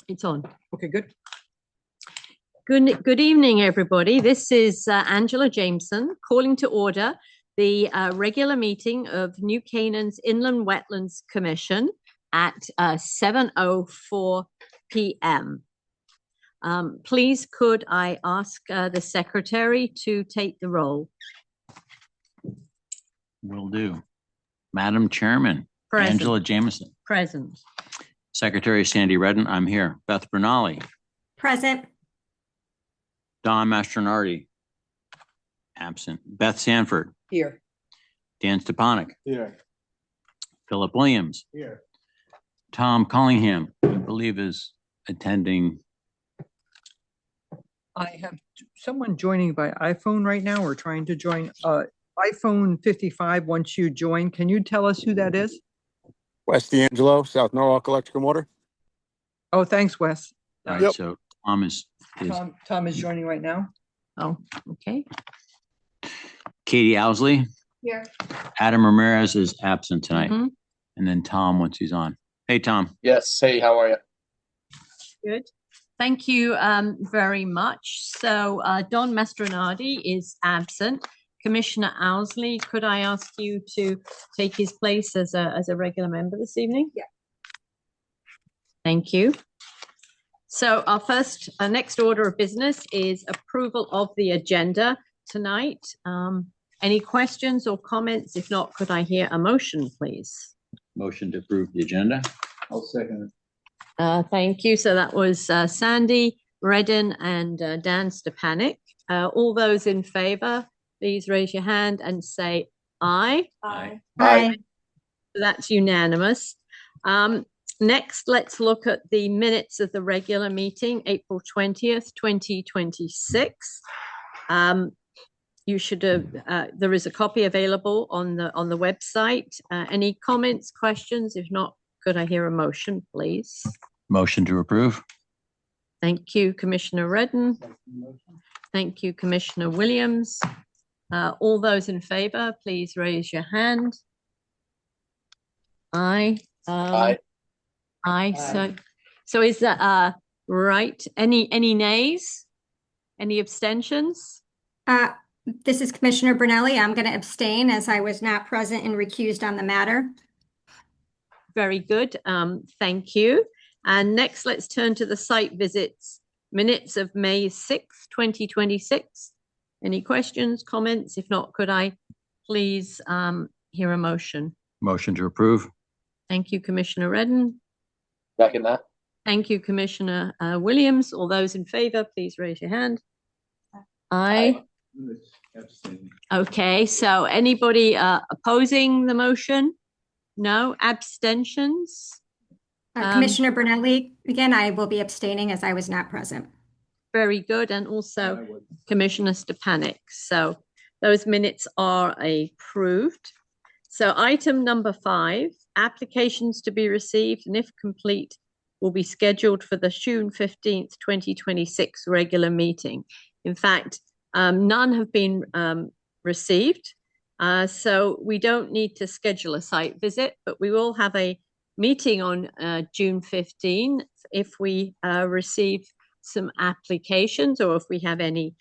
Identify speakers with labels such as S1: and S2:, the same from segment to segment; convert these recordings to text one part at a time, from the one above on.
S1: It's on.
S2: Okay, good.
S1: Good evening, everybody. This is Angela Jameson calling to order the regular meeting of New Canaan's Inland Wetlands Commission at 7:04 p.m. Please, could I ask the secretary to take the roll?
S3: Will do. Madam Chairman,
S1: Present.
S3: Angela Jameson.
S1: Present.
S3: Secretary Sandy Redden, I'm here. Beth Bernali.
S4: Present.
S3: Don Mastronardi. Absent. Beth Sanford.
S2: Here.
S3: Dan Stepanek.
S2: Here.
S3: Philip Williams.
S2: Here.
S3: Tom Collingham, I believe, is attending.
S2: I have someone joining by iPhone right now or trying to join. iPhone 55, once you join, can you tell us who that is?
S5: Wes D'Angelo, South Norwalk Electric and Water.
S2: Oh, thanks, Wes.
S3: All right, so Tom is
S2: Tom is joining right now.
S1: Oh, okay.
S3: Katie Owsley.
S4: Here.
S3: Adam Ramirez is absent tonight.
S1: Mhm.
S3: And then Tom once he's on. Hey, Tom.
S6: Yes. Hey, how are you?
S1: Good. Thank you very much. So Don Mastronardi is absent. Commissioner Owsley, could I ask you to take his place as a regular member this evening?
S4: Yeah.
S1: Thank you. So our next order of business is approval of the agenda tonight. Any questions or comments? If not, could I hear a motion, please?
S3: Motion to approve the agenda.
S6: I'll second it.
S1: Thank you. So that was Sandy Redden and Dan Stepanek. All those in favor, please raise your hand and say aye.
S3: Aye.
S4: Aye.
S1: That's unanimous. Next, let's look at the minutes of the regular meeting, April 20th, 2026. You should have, there is a copy available on the website. Any comments, questions? If not, could I hear a motion, please?
S3: Motion to approve.
S1: Thank you, Commissioner Redden. Thank you, Commissioner Williams. All those in favor, please raise your hand. Aye.
S6: Aye.
S1: Aye. So is that right? Any nays? Any abstentions?
S4: This is Commissioner Brunelli. I'm going to abstain as I was not present and recused on the matter.
S1: Very good. Thank you. And next, let's turn to the site visits minutes of May 6th, 2026. Any questions, comments? If not, could I please hear a motion?
S3: Motion to approve.
S1: Thank you, Commissioner Redden.
S6: Second that.
S1: Thank you, Commissioner Williams. All those in favor, please raise your hand. Aye. Okay, so anybody opposing the motion? No. Abstentions?
S4: Commissioner Brunelli, again, I will be abstaining as I was not present.
S1: Very good. And also Commissioner Stepanek. So those minutes are approved. So item number 5, applications to be received and if complete will be scheduled for the June 15th, 2026 regular meeting. In fact, none have been received. So we don't need to schedule a site visit, but we will have a meeting on June 15th if we receive some applications or if we have any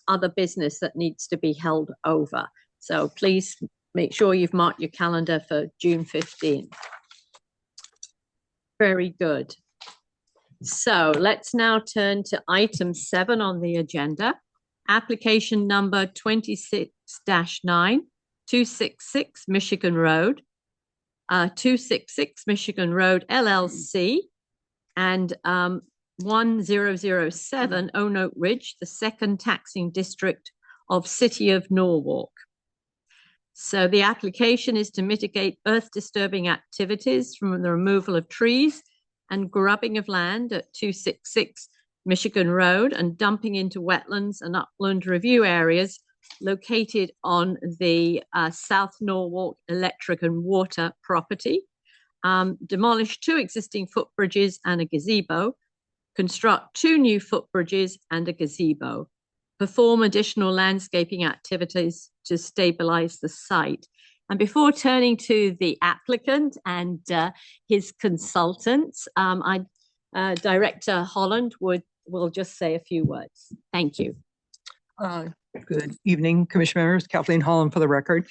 S1: other business that needs to be held over. So please make sure you've marked your calendar for June 15th. Very good. So let's now turn to item 7 on the agenda. Application number 26-9, 266 Michigan Road, 266 Michigan Road LLC, and 1007 Oak Ridge, the second taxing district of City of Norwalk. So the application is to mitigate earth disturbing activities from the removal of trees and grubbing of land at 266 Michigan Road and dumping into wetlands and upland review areas located on the South Norwalk Electric and Water property. Demolish 2 existing footbridges and a gazebo, construct 2 new footbridges and a gazebo, perform additional landscaping activities to stabilize the site. And before turning to the applicant and his consultants, Director Holland will just say a few words. Thank you.
S2: Good evening, Commission members. Kathleen Holland for the record.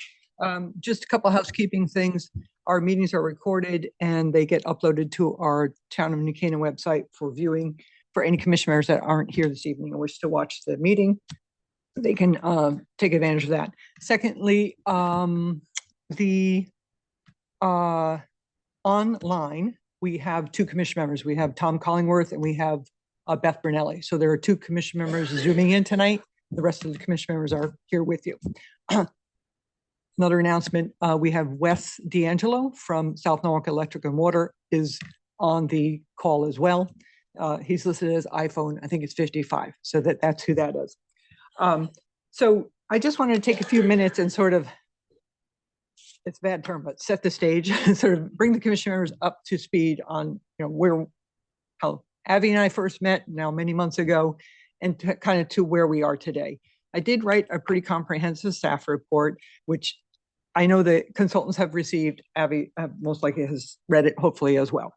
S2: Just a couple housekeeping things. Our meetings are recorded and they get uploaded to our Town of New Canaan website for viewing. For any commission members that aren't here this evening and wish to watch the meeting, they can take advantage of that. Secondly, the online, we have two commission members. We have Tom Collingworth and we have Beth Brunelli. So there are two commission members zooming in tonight. The rest of the commission members are here with you. Another announcement, we have Wes D'Angelo from South Norwalk Electric and Water is on the call as well. He's listed as iPhone, I think it's 55. So that's who that is. So I just wanted to take a few minutes and sort of, it's a bad term, but set the stage and sort of bring the commission members up to speed on, how Abby and I first met now many months ago and kind of to where we are today. I did write a pretty comprehensive staff report, which I know the consultants have received. Abby most likely has read it, hopefully as well.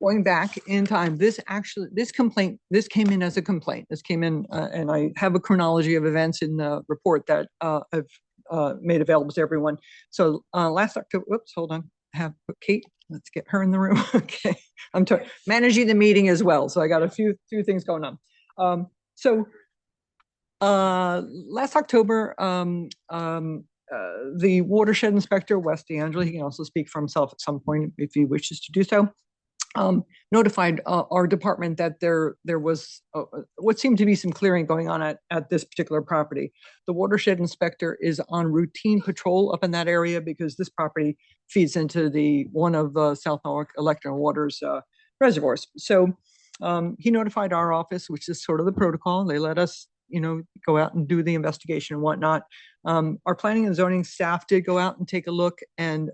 S2: Going back in time, this came in as a complaint. This came in, and I have a chronology of events in the report that I've made available to everyone. So last October, whoops, hold on. I have Kate, let's get her in the room. Okay, I'm managing the meeting as well. So I got a few things going on. Last October, the watershed inspector, Wes D'Angelo, he can also speak for himself at some point if he wishes to do so, notified our department that there was what seemed to be some clearing going on at this particular property. The watershed inspector is on routine patrol up in that area because this property feeds into one of the South Norwalk Electric and Water's reservoirs. So he notified our office, which is sort of the protocol. They let us, go out and do the investigation and whatnot. Our planning and zoning staff did go out and take a look and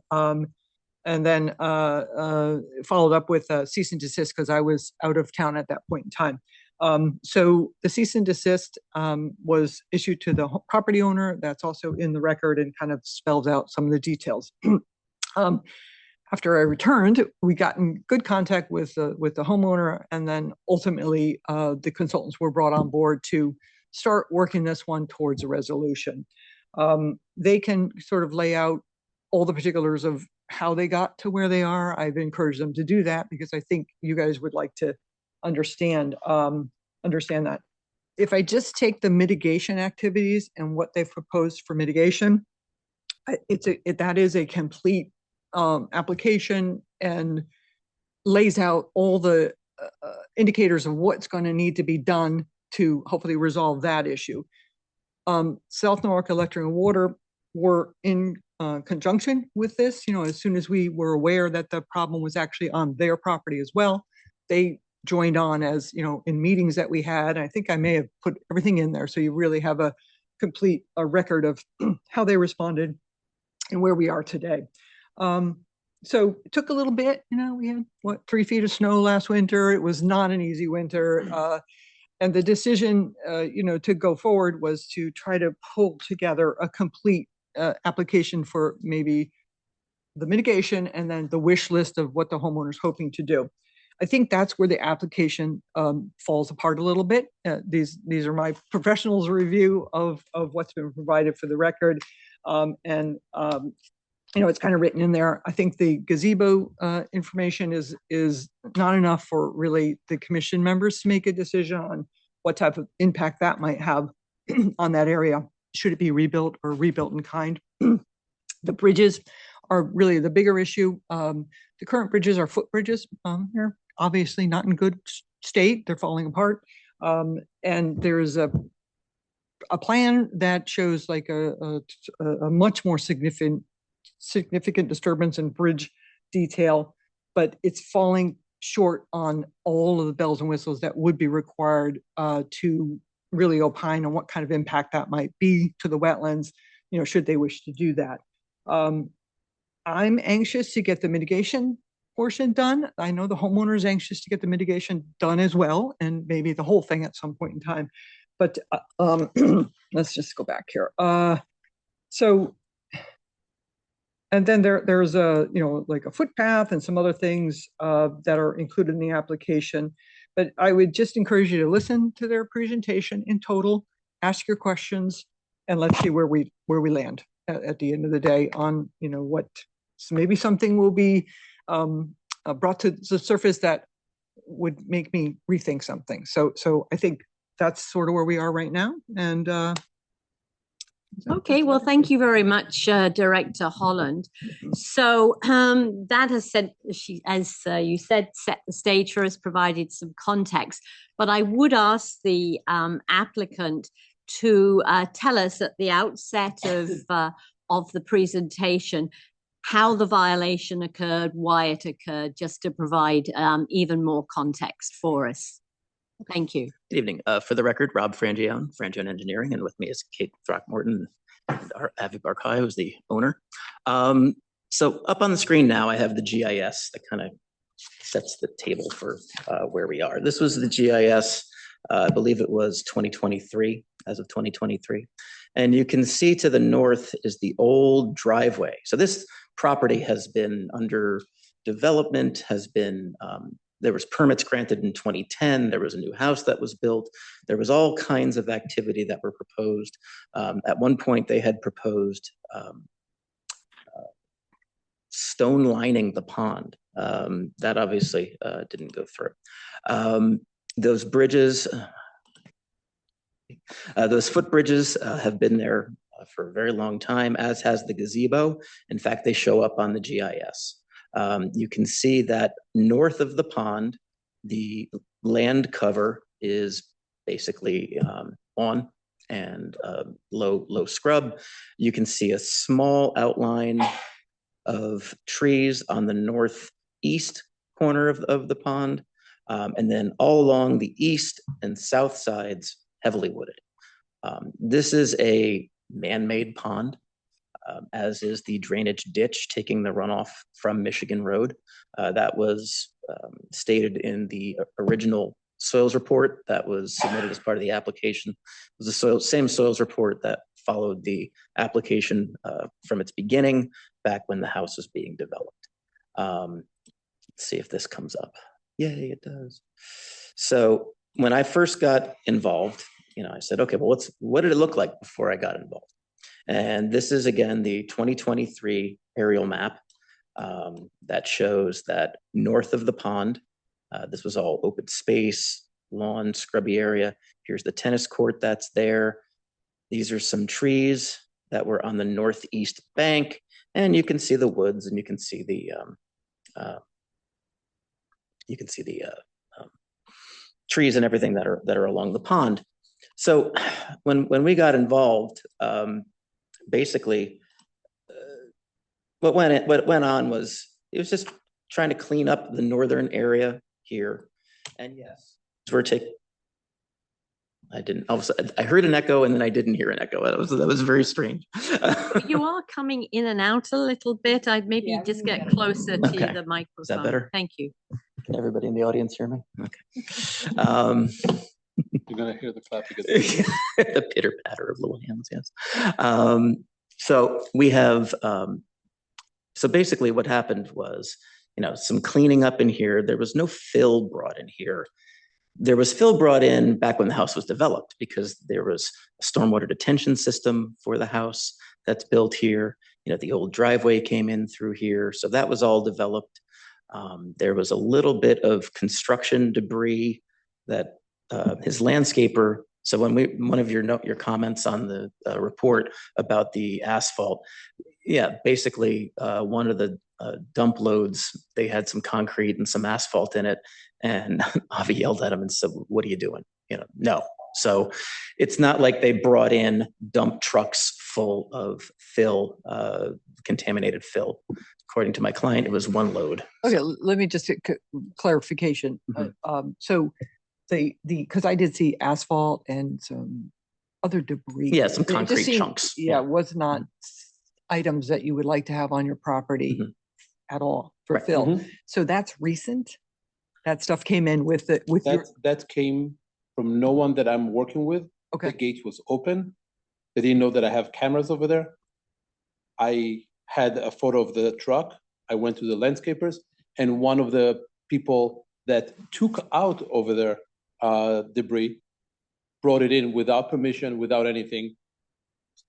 S2: then followed up with a cease and desist because I was out of town at that point in time. So the cease and desist was issued to the property owner. That's also in the record and kind of spells out some of the details. After I returned, we got in good contact with the homeowner, and then ultimately the consultants were brought on board to start working this one towards a resolution. They can sort of lay out all the particulars of how they got to where they are. I've encouraged them to do that because I think you guys would like to understand that. If I just take the mitigation activities and what they've proposed for mitigation, that is a complete application and lays out all the indicators of what's going to need to be done to hopefully resolve that issue. South Norwalk Electric and Water were in conjunction with this. As soon as we were aware that the problem was actually on their property as well, they joined on as, in meetings that we had. I think I may have put everything in there. So you really have a complete record of how they responded and where we are today. So it took a little bit, we had 3 feet of snow last winter. It was not an easy winter. And the decision, to go forward was to try to pull together a complete application for maybe the mitigation and then the wish list of what the homeowner's hoping to do. I think that's where the application falls apart a little bit. These are my professional's review of what's been provided for the record. It's kind of written in there. I think the gazebo information is not enough for really the commission members to make a decision on what type of impact that might have on that area. Should it be rebuilt or rebuilt in kind? The bridges are really the bigger issue. The current bridges are footbridges. They're obviously not in good state. They're falling apart. And there's a plan that shows like a much more significant disturbance in bridge detail, but it's falling short on all of the bells and whistles that would be required to really opine on what kind of impact that might be to the wetlands, should they wish to do that. I'm anxious to get the mitigation portion done. I know the homeowner is anxious to get the mitigation done as well, and maybe the whole thing at some point in time. But let's just go back here. So, and then there's a, like a footpath and some other things that are included in the application. But I would just encourage you to listen to their presentation in total, ask your questions, and let's see where we land at the end of the day on, what, so maybe something will be brought to the surface that would make me rethink something. So I think that's sort of where we are right now. And
S1: Okay, well, thank you very much, Director Holland. So that has said, as you said, set the stage for us, provided some context. But I would ask the applicant to tell us at the outset of the presentation how the violation occurred, why it occurred, just to provide even more context for us. Thank you.
S7: Good evening. For the record, Rob Frangione, Frangione Engineering, and with me is Kate Throckmorton and Avi Barkai, who's the owner. So up on the screen now, I have the GIS that kind of sets the table for where we are. This was the GIS, I believe it was 2023, as of 2023. And you can see to the north is the old driveway. So this property has been under development, has been there was permits granted in 2010. There was a new house that was built. There was all kinds of activity that were proposed. At one point, they had proposed stone lining the pond. That obviously didn't go through. Those bridges, those footbridges have been there for a very long time, as has the gazebo. In fact, they show up on the GIS. You can see that north of the pond, the land cover is basically lawn and low scrub. You can see a small outline of trees on the northeast corner of the pond, and then all along the east and south sides, heavily wooded. This is a man-made pond. As is the drainage ditch taking the runoff from Michigan Road. That was stated in the original soils report that was submitted as part of the application. It was the same soils report that followed the application from its beginning, back when the house was being developed. Let's see if this comes up. Yay, it does. So when I first got involved, I said, okay, well, what did it look like before I got involved? And this is, again, the 2023 aerial map that shows that north of the pond, this was all open space, lawn, scrubby area. Here's the tennis court that's there. These are some trees that were on the northeast bank, and you can see the woods, and you can see the trees and everything that are along the pond. So when we got involved, basically, what went on was it was just trying to clean up the northern area here. And yes, we're taking. I heard an echo and then I didn't hear an echo. That was very strange.
S1: You are coming in and out a little bit. I'd maybe just get closer to the microphone.
S7: Is that better?
S1: Thank you.
S7: Can everybody in the audience hear me? Okay.
S8: You're gonna hear the clapping.
S7: The pitter patter of little hands, yes. So we have, so basically what happened was, some cleaning up in here. There was no fill brought in here. There was fill brought in back when the house was developed because there was a stormwater detention system for the house that's built here. The old driveway came in through here. So that was all developed. There was a little bit of construction debris that his landscaper. So one of your comments on the report about the asphalt, basically one of the dump loads, they had some concrete and some asphalt in it, and Avi yelled at him and said, "What are you doing?" No. So it's not like they brought in dump trucks full of fill, contaminated fill. According to my client, it was one load.
S2: Okay, let me just get clarification.
S7: Mm-hmm.
S2: So because I did see asphalt and some other debris.
S7: Yeah, some concrete chunks.
S2: Yeah, was not items that you would like to have on your property at all for fill. So that's recent. That stuff came in with
S8: that came from no one that I'm working with.
S2: Okay.
S8: The gate was open. They didn't know that I have cameras over there. I had a photo of the truck. I went to the landscapers, and one of the people that took out over there debris brought it in without permission, without anything.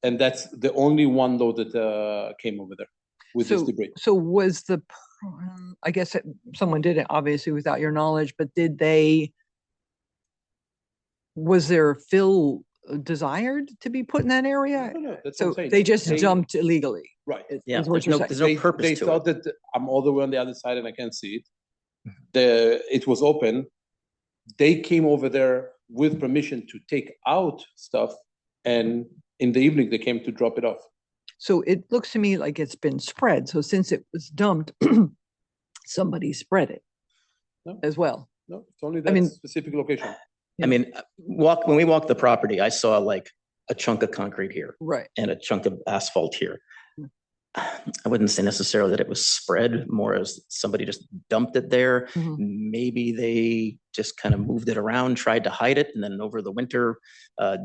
S8: And that's the only one load that came over there with this debris.
S2: So was I guess someone did it obviously without your knowledge, but was there fill desired to be put in that area?
S8: No, that's what
S2: So
S8: I'm saying.
S2: they just dumped illegally.
S8: Right.
S7: Yeah,
S2: is what
S7: there's
S2: you're
S7: no,
S2: saying.
S7: there's no
S8: They
S7: purpose to
S8: thought
S7: it.
S8: that I'm all the way on the other side and I can't see it. It was open. They came over there with permission to take out stuff, and in the evening they came to drop it off.
S2: So it looks to me like it's been spread. So since it was dumped, somebody spread it
S8: No.
S2: as well.
S8: No, it's only that
S2: mean-
S8: specific location.
S7: I mean, when we walked the property, I saw like a chunk of concrete here
S2: Right.
S7: and a chunk of asphalt here. I wouldn't say necessarily that it was spread, more as somebody just dumped it there.
S2: Mhm.
S7: Maybe they just kind of moved it around, tried to hide it, and then over the winter,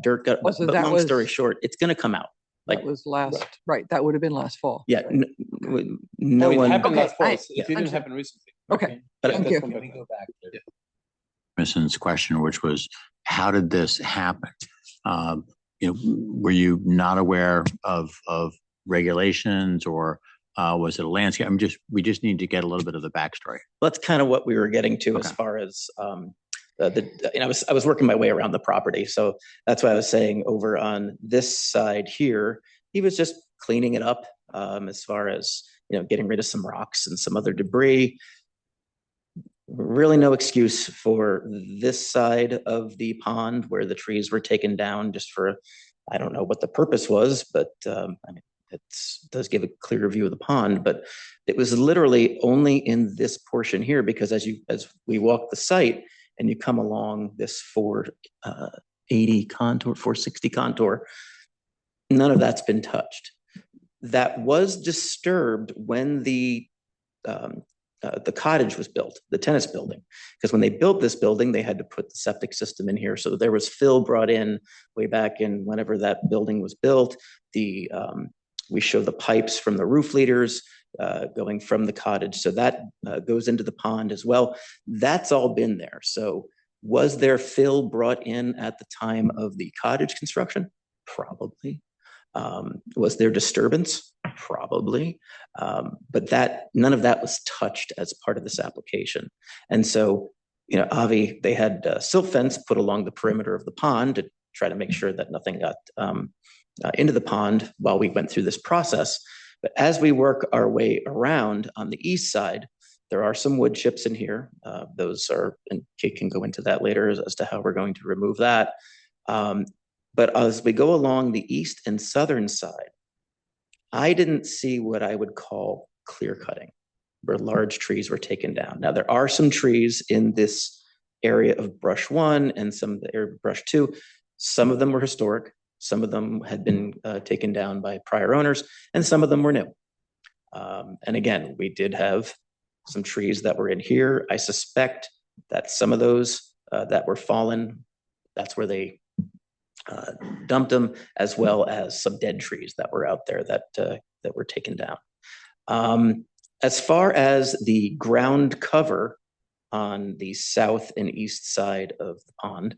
S7: dirt got.
S2: Oh, so
S7: but
S2: that
S7: long story
S2: was-
S7: short, it's going to come out. Like,
S2: That was right. That would have been last fall.
S7: yeah,
S2: Right.
S7: no
S8: It
S7: one.
S8: happened
S2: Okay,
S8: last fall.
S2: I-
S8: It
S2: yeah,
S8: didn't
S2: understood.
S8: happen recently.
S2: Okay.
S7: But
S2: Thank
S8: Let's
S2: you.
S8: come back. Yeah.
S3: Commission's question, which was, how did this happen? Were you not aware of regulations, or was it a landscape? We just need to get a little bit of the backstory.
S7: That's kind of what we were getting to as
S3: Okay.
S7: far as I was working my way around the property, so that's why I was saying over on this side here, he was just cleaning it up as far as getting rid of some rocks and some other debris. Really no excuse for this side of the pond where the trees were taken down just for, I don't know what the purpose was, but I mean, it does give a clear view of the pond, but it was literally only in this portion here, because as we walk the site and you come along this 480 contour, 460 contour, none of that's been touched. That was disturbed when the cottage was built, the tennis building, because when they built this building, they had to put the septic system in here. So there was fill brought in way back in whenever that building was built. We show the pipes from the roof leaders going from the cottage. So that goes into the pond as well. That's all been there. So was there fill brought in at the time of the cottage construction? Probably. Was there disturbance? Probably. But none of that was touched as part of this application. And so, Avi, they had silt fence put along the perimeter of the pond to try to make sure that nothing got into the pond while we went through this process. But as we work our way around on the east side, there are some wood chips in here. Those are, and Kate can go into that later as to how we're going to remove that. But as we go along the east and southern side, I didn't see what I would call clear cutting, where large trees were taken down. Now, there are some trees in this area of brush 1 and some of the area of brush 2. Some of them were historic. Some of them had been taken down by prior owners, and some of them were new. And again, we did have some trees that were in here. I suspect that some of those that were fallen, that's where they dumped them, as well as some dead trees that were out there that were taken down. As far as the ground cover on the south and east side of the pond,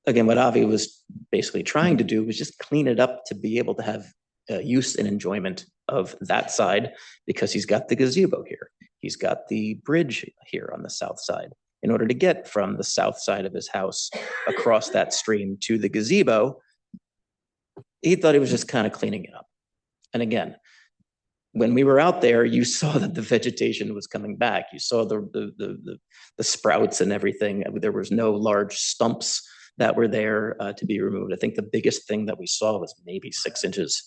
S7: again, what Avi was basically trying to do was just clean it up to be able to have use and enjoyment of that side, because he's got the gazebo here. He's got the bridge here on the south side. In order to get from the south side of his house across that stream to the gazebo, he thought he was just kind of cleaning it up. And again, when we were out there, you saw that the vegetation was coming back. You saw the sprouts and everything. There was no large stumps that were there to be removed. I think the biggest thing that we saw was maybe 6 inches.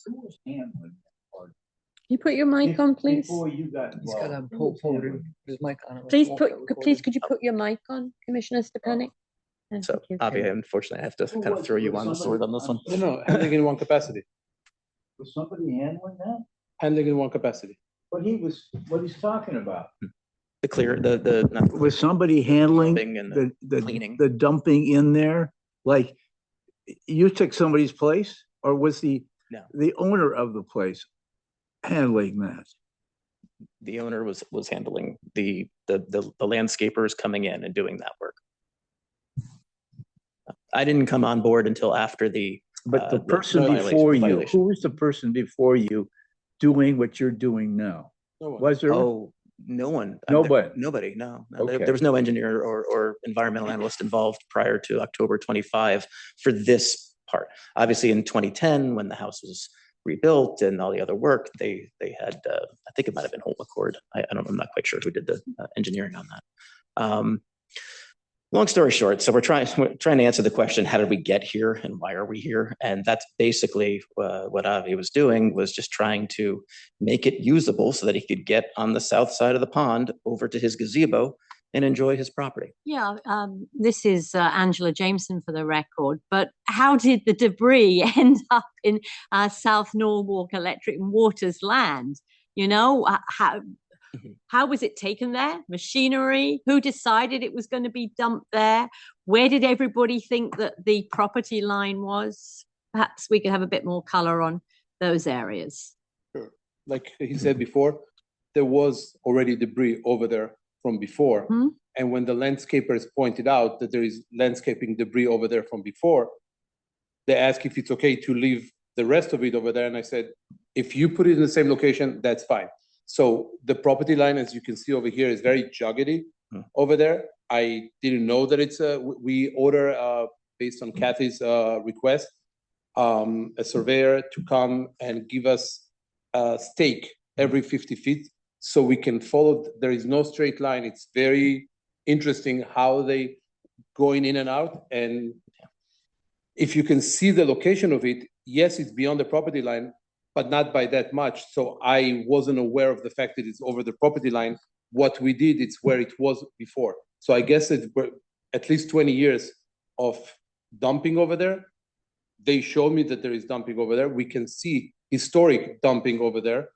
S1: You put your mic on, please.
S2: He's got a his mic on.
S1: Please could you put your mic on, Commissioner Stepanek?
S7: So Avi, unfortunately, I have to kind of throw you on the sword on this one.
S8: No, handling in one capacity.
S9: Was somebody handling that?
S8: Handling in one capacity.
S9: What he's talking about?
S7: The clear, not
S9: Was somebody handling
S7: dumping and the cleaning.
S9: the dumping in there? Like, you took somebody's place, or was the
S7: No.
S9: the owner of the place? handling that?
S7: The owner was handling the landscapers coming in and doing that work. I didn't come on board until after
S9: But the person
S7: violation-
S9: before you,
S7: violation.
S9: who was the person before you doing what you're doing now?
S8: No one.
S9: Was there?
S7: Oh, no one.
S9: Nobody?
S7: Nobody, no.
S9: Okay.
S7: There was no engineer or environmental analyst involved prior to October 25 for this part. Obviously, in 2010, when the house was rebuilt and all the other work, they had, I think it might have been Holt McCord. I'm not quite sure who did the engineering on that. Long story short, so we're trying to answer the question, how did we get here and why are we here? And that's basically what Avi was doing, was just trying to make it usable so that he could get on the south side of the pond over to his gazebo and enjoy his property.
S1: Yeah, this is Angela Jameson for the record, but how did the debris end up in South Norwalk Electric and Water's land? You know, how was it taken there? Machinery? Who decided it was going to be dumped there? Where did everybody think that the property line was? Perhaps we could have a bit more color on those areas.
S8: Sure. Like he said before, there was already debris over there from before.
S1: Hmm?
S8: And when the landscapers pointed out that there is landscaping debris over there from before, they asked if it's okay to leave the rest of it over there. And I said, if you put it in the same location, that's fine. So the property line, as you can see over here, is very juggedy over there. I didn't know that it's we order based on Kathy's request, a surveyor to come and give us a stake every 50 feet so we can follow. There is no straight line. It's very interesting how they going in and out. And if you can see the location of it, yes, it's beyond the property line, but not by that much. So I wasn't aware of the fact that it's over the property line. What we did, it's where it was before. So I guess it's at least 20 years of dumping over there. They showed me that there is dumping over there. We can see historic dumping over there.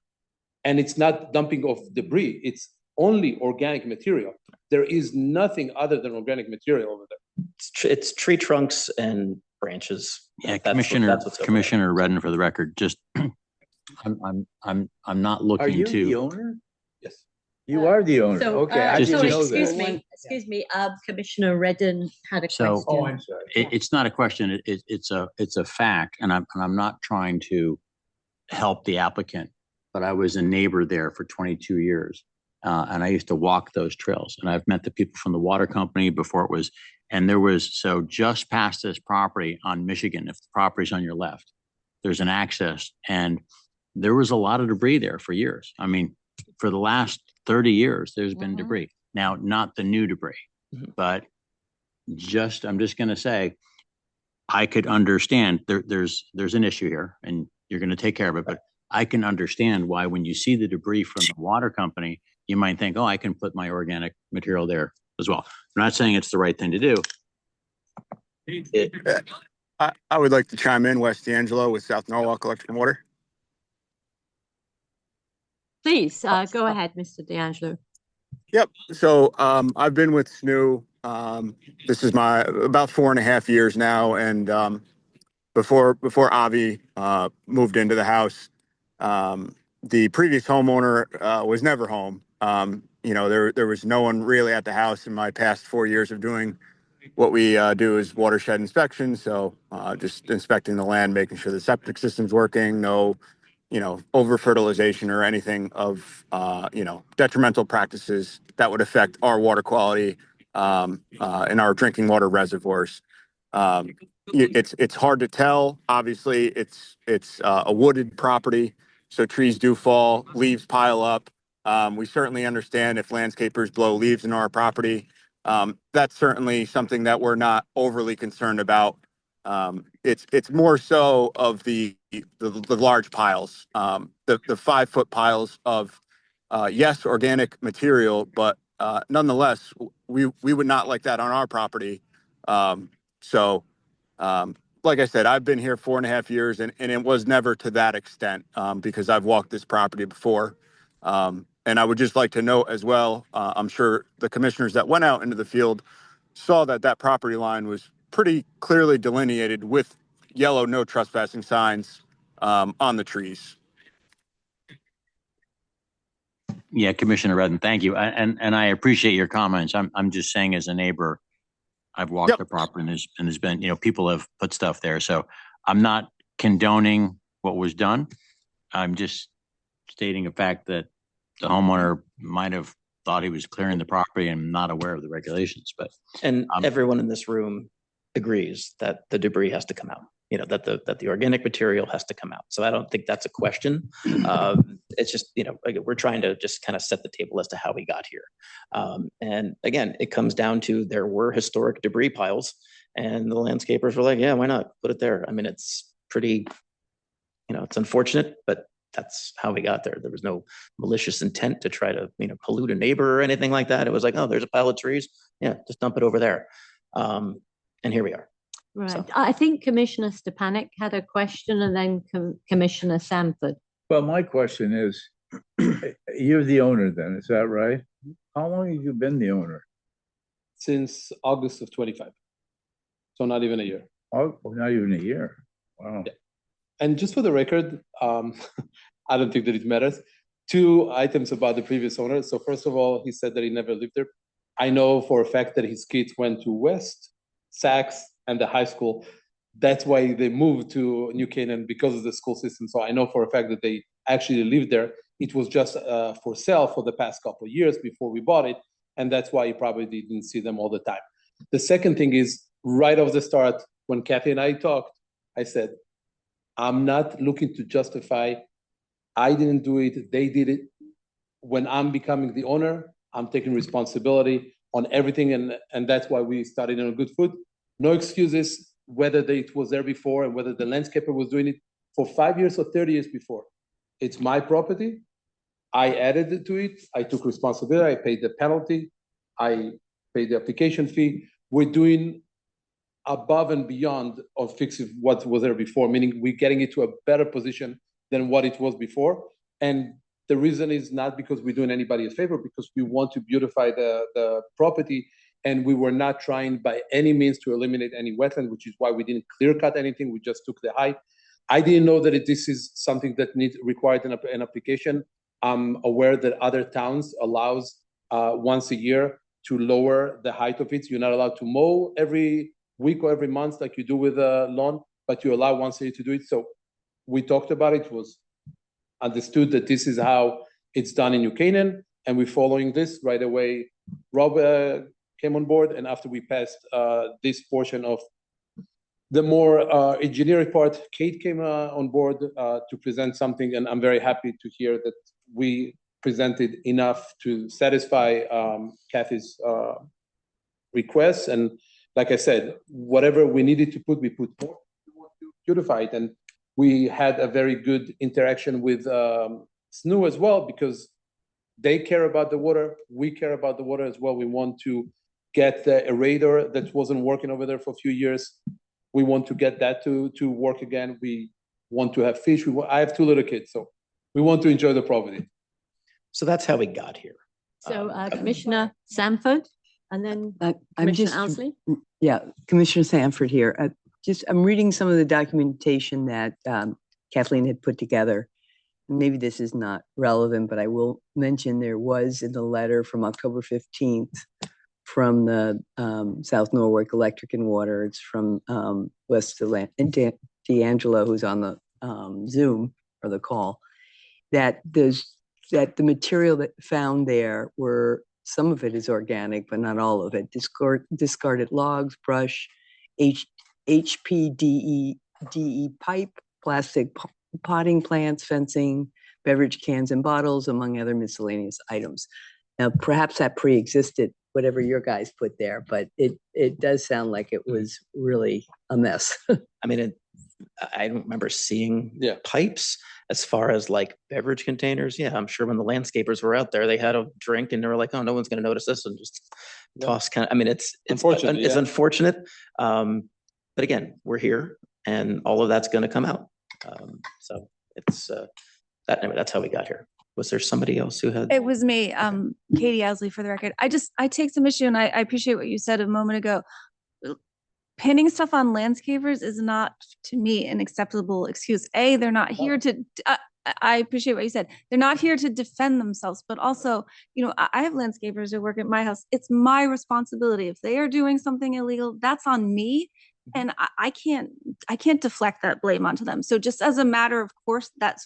S8: And it's not dumping of debris. It's only organic material. There is nothing other than organic material over there.
S7: It's tree trunks and branches.
S3: Yeah,
S7: That's
S3: Commissioner Redden, for the record, just I'm not
S9: Are
S3: looking
S9: you the
S3: to.
S9: owner?
S8: Yes.
S9: You are the owner.
S1: So,
S9: Okay, I
S3: Just-
S9: didn't
S3: just-
S9: know
S1: excuse
S9: that.
S1: me, Commissioner Redden had a
S3: So-
S1: question.
S9: Oh, I'm sorry.
S3: It's not a question. It's a fact, and I'm not trying to help the applicant, but I was a neighbor there for 22 years, and I used to walk those trails. And I've met the people from the water company before it was, and there was, so just past this property on Michigan, if the property's on your left, there's an access, and there was a lot of debris there for years. I mean, for the last 30 years, there's been
S1: Mhm.
S3: debris. Now, not the new debris, but I'm just going to say, I could understand there's an issue here and you're going to take care of it, but I can understand why when you see the debris from the water company, you might think, oh, I can put my organic material there as well. I'm not saying it's the right thing to do.
S5: I would like to chime in, Wes D'Angelo with South Norwalk Electric and Water.
S1: Please, go ahead, Mr. D'Angelo.
S5: Yep. So I've been with SNU. This is my about 4.5 years now, and before Avi moved into the house, the previous homeowner was never home. There was no one really at the house in my past 4 years of doing what we do is watershed inspection. So just inspecting the land, making sure the septic system's working, no over fertilization or anything of detrimental practices that would affect our water quality in our drinking water reservoirs. It's hard to tell. Obviously, it's a wooded property, so trees do fall, leaves pile up. We certainly understand if landscapers blow leaves in our property. That's certainly something that we're not overly concerned about. It's more so of the large piles, the 5-foot piles of yes, organic material, but nonetheless, we would not like that on our property. Like I said, I've been here 4.5 years, and it was never to that extent because I've walked this property before. And I would just like to note as well, I'm sure the commissioners that went out into the field saw that property line was pretty clearly delineated with yellow no trespassing signs on the trees.
S3: Yeah, Commissioner Redden, thank you. And I appreciate your comments. I'm just saying as a neighbor, I've walked
S5: Yep.
S3: the property and there's been, people have put stuff there. So I'm not condoning what was done. I'm just stating a fact that the homeowner might have thought he was clearing the property and not aware of the regulations, but
S7: And everyone in this room agrees that the debris has to come out, that the organic material has to come out. So I don't think that's a question. It's just, we're trying to just kind of set the table as to how we got here. And again, it comes down to there were historic debris piles and the landscapers were like, yeah, why not put it there? I mean, it's pretty, it's unfortunate, but that's how we got there. There was no malicious intent to try to, pollute a neighbor or anything like that. It was like, oh, there's a pile of trees. Yeah, just dump it over there. And here we are.
S1: Right.
S7: So-
S1: I think Commissioner Stepanek had a question and then Commissioner Sanford.
S9: Well, my question is, you're the owner then, is that right? How long have you been the owner?
S8: Since August of 25. So not even a year.
S9: Oh, not even a year. Wow.
S8: Yeah. And just for the record, I don't think that it matters. 2 items about the previous owner. So first of all, he said that he never lived there. I know for a fact that his kids went to West, Saks, and the high school. That's why they moved to New Canaan, because of the school system. So I know for a fact that they actually lived there. It was just for sale for the past couple of years before we bought it. And that's why you probably didn't see them all the time. The second thing is, right off the start, when Kathy and I talked, I said, I'm not looking to justify, I didn't do it, they did it. When I'm becoming the owner, I'm taking responsibility on everything, and that's why we started on a good foot. No excuses, whether it was there before and whether the landscaper was doing it for 5 years or 30 years before. It's my property. I added it to it. I took responsibility. I paid the penalty. I paid the application fee. We're doing above and beyond of fixing what was there before, meaning we're getting it to a better position than what it was before. And the reason is not because we're doing anybody a favor, because we want to beautify the property, and we were not trying by any means to eliminate any wetland, which is why we didn't clear cut anything. We just took the height. I didn't know that this is something that required an application. I'm aware that other towns allows once a year to lower the height of it. You're not allowed to mow every week or every month like you do with a lawn, but you allow once a year to do it. So we talked about it. It was understood that this is how it's done in New Canaan, and we're following this right away. Rob came on board, and after we passed this portion of the more engineering part, Kate came on board to present something, and I'm very happy to hear that we presented enough to satisfy Kathy's requests. And like I said, whatever we needed to put, we put more. We want to beautify it, and we had a very good interaction with SNU as well, because they care about the water. We care about the water as well. We want to get the aerator that wasn't working over there for a few years. We want to get that to work again. We want to have fish. I have 2 little kids, so we want to enjoy the property.
S7: So that's how we got here.
S1: So Commissioner Sanford and then
S2: I'm
S1: Commissioner
S2: just,
S1: Owsley.
S2: yeah, Commissioner Sanford here. I'm reading some of the documentation that Kathleen had put together. Maybe this is not relevant, but I will mention there was in the letter from October 15th from the South Norwalk Electric and Water. It's from West D'Angelo, who's on the Zoom or the call, that the material that found there were, some of it is organic, but not all of it. Discarded logs, brush, HPDE pipe, plastic potting plants, fencing, beverage cans and bottles, among other miscellaneous items. Now, perhaps that pre-existed whatever your guys put there, but it does sound like it was really a mess.
S7: I mean, I don't remember seeing pipes as far as like beverage containers. Yeah, I'm sure when the landscapers were out there, they had a drink and they were like, oh, no one's going to notice this, and just toss kind of, I mean, it's unfortunate. It's unfortunate. But again, we're here and all of that's going to come out. So it's that's how we got here. Was there somebody else who had?
S10: It was me, Katie Owsley, for the record. I take some issue, and I appreciate what you said a moment ago. Pinning stuff on landscapers is not, to me, an acceptable excuse. They're not here to, I appreciate what you said. They're not here to defend themselves, but also, you know, I have landscapers who work at my house. It's my responsibility. If they are doing something illegal, that's on me. And I can't deflect that blame onto them. So just as a matter of course, that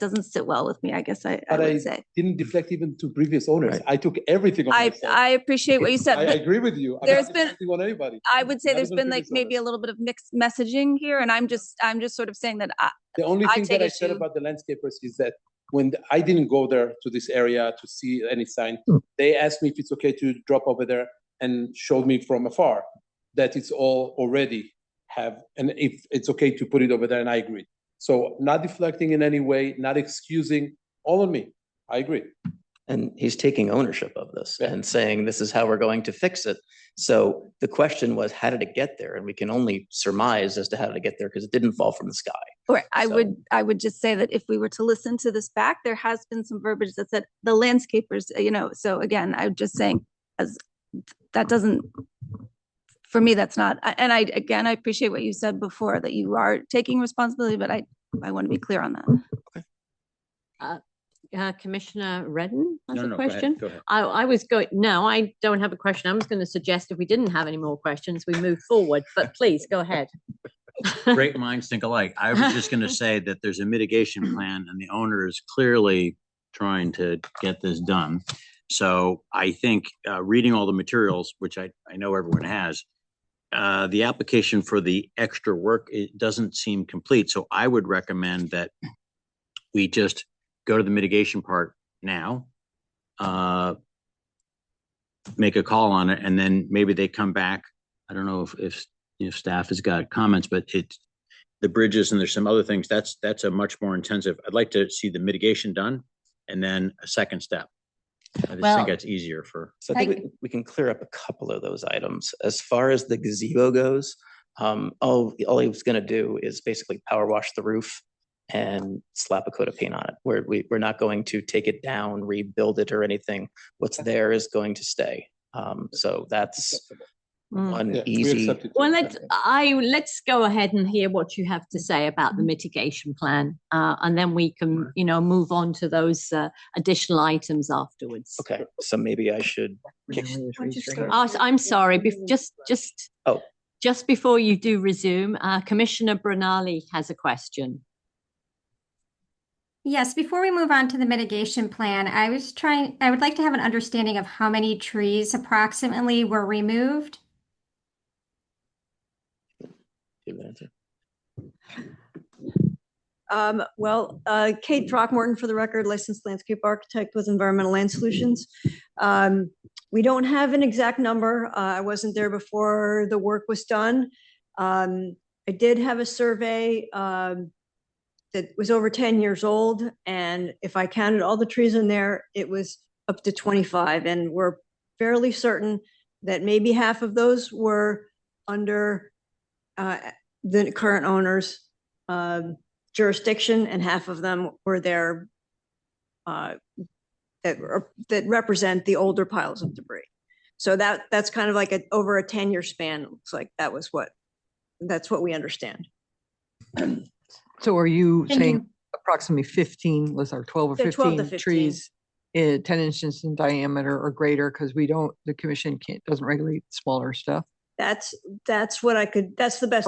S10: doesn't sit well with me, I guess I would say.
S8: Didn't deflect even to previous owners.
S7: Right.
S8: I took everything on myself.
S10: I appreciate what you said.
S8: I
S10: but
S8: agree with you. I'm
S10: there's
S8: not
S10: been-
S8: deflecting on anybody.
S10: I would say
S8: Not
S10: there's
S8: even
S10: been like
S8: previous
S10: maybe a
S8: owners.
S10: little bit of mixed messaging here. And I'm just sort of saying that
S8: The only
S10: I
S8: thing
S10: take
S8: that I said
S10: issue-
S8: about the landscapers is that when I didn't go there to this area to see any sign, they asked me if it's okay to drop over there and showed me from afar that it's all already and if it's okay to put it over there, and I agree. So not deflecting in any way, not excusing, all on me. I agree.
S7: And he's taking ownership of this and saying, this is how we're going to fix it. So the question was, how did it get there? And we can only surmise as to how did it get there because it didn't fall from the sky.
S10: Or I
S7: So-
S10: would just say that if we were to listen to this back, there has been some verbiage that said the landscapers, you know, so again, I'm just saying as that doesn't, for me, that's not, and I appreciate what you said before that you are taking responsibility, but I want to be clear on that.
S1: Commissioner Redden has
S3: No,
S1: a
S3: no, go ahead,
S1: question.
S3: go ahead.
S1: No, I don't have a question. I was going to suggest if we didn't have any more questions, we move forward, but please go ahead.
S3: Great minds think alike. I was just going to say that there's a mitigation plan and the owner is clearly trying to get this done. So I think reading all the materials, which I know everyone has, the application for the extra work, it doesn't seem complete. So I would recommend that we just go to the mitigation part now, make a call on it, and then maybe they come back. I don't know if staff has got comments, but it's the bridges and there's some other things. That's a much more intensive. I'd like to see the mitigation done and then a second step. I just
S1: Well-
S3: think that's easier for.
S7: So I think we can clear up a couple of those items. As far as the gazebo goes, all he was gonna do is basically power wash the roof and slap a coat of paint on it. We're not going to take it down, rebuild it or anything. What's there is going to stay. So that's one
S8: Yeah, we
S7: easy.
S8: accept it.
S1: Well, let's go ahead and hear what you have to say about the mitigation plan, and then we can, move on to those additional items afterwards.
S7: Okay, so maybe I should.
S1: Oh, I'm sorry,
S7: Oh.
S1: just before you do resume, Commissioner Brunali has a question.
S4: Yes, before we move on to the mitigation plan, I would like to have an understanding of how many trees approximately were removed.
S11: Kate Throckmorton for the record, licensed landscape architect with Environmental Land Solutions. We don't have an exact number. I wasn't there before the work was done. I did have a survey that was over 10 years old, and if I counted all the trees in there, it was up to 25, and we're fairly certain that maybe half of those were under the current owner's jurisdiction, and half of them were there that represent the older piles of debris. So that's kind of like over a 10-year span. It looks like that's what we understand.
S2: So are you
S4: Thank
S2: saying
S4: you.
S2: approximately 15, was our 12 or
S11: Yeah, 12 to
S2: 15
S11: 15.
S2: trees 10 inches in diameter or greater? Because the commission doesn't regulate smaller stuff
S11: That's the best I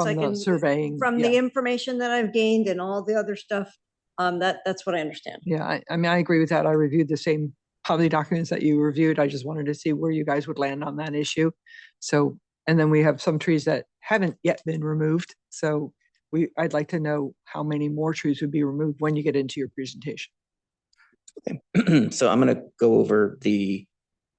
S2: from the
S11: can,
S2: surveying.
S11: from
S2: yeah.
S11: the information that I've gained and all the other stuff. That's what I understand.
S2: Yeah, I mean, I agree with that. I reviewed the same probably documents that you reviewed. I just wanted to see where you guys would land on that issue. So, and then we have some trees that haven't yet been removed. So I'd like to know how many more trees would be removed when you get into your presentation.
S7: Okay. So I'm gonna go over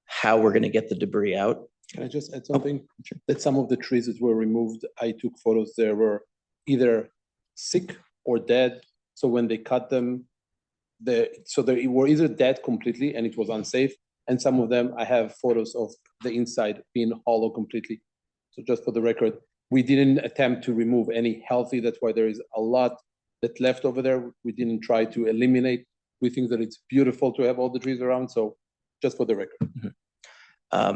S7: how we're gonna get the debris out.
S8: Can I just add something? That some of the trees that were removed, I took photos, they were either sick or dead. So when they cut them, they were either dead completely and it was unsafe. And some of them, I have photos of the inside being hollow completely. So just for the record, we didn't attempt to remove any healthy. That's why there is a lot that left over there. We didn't try to eliminate. We think that it's beautiful to have all the trees around. So just for the record.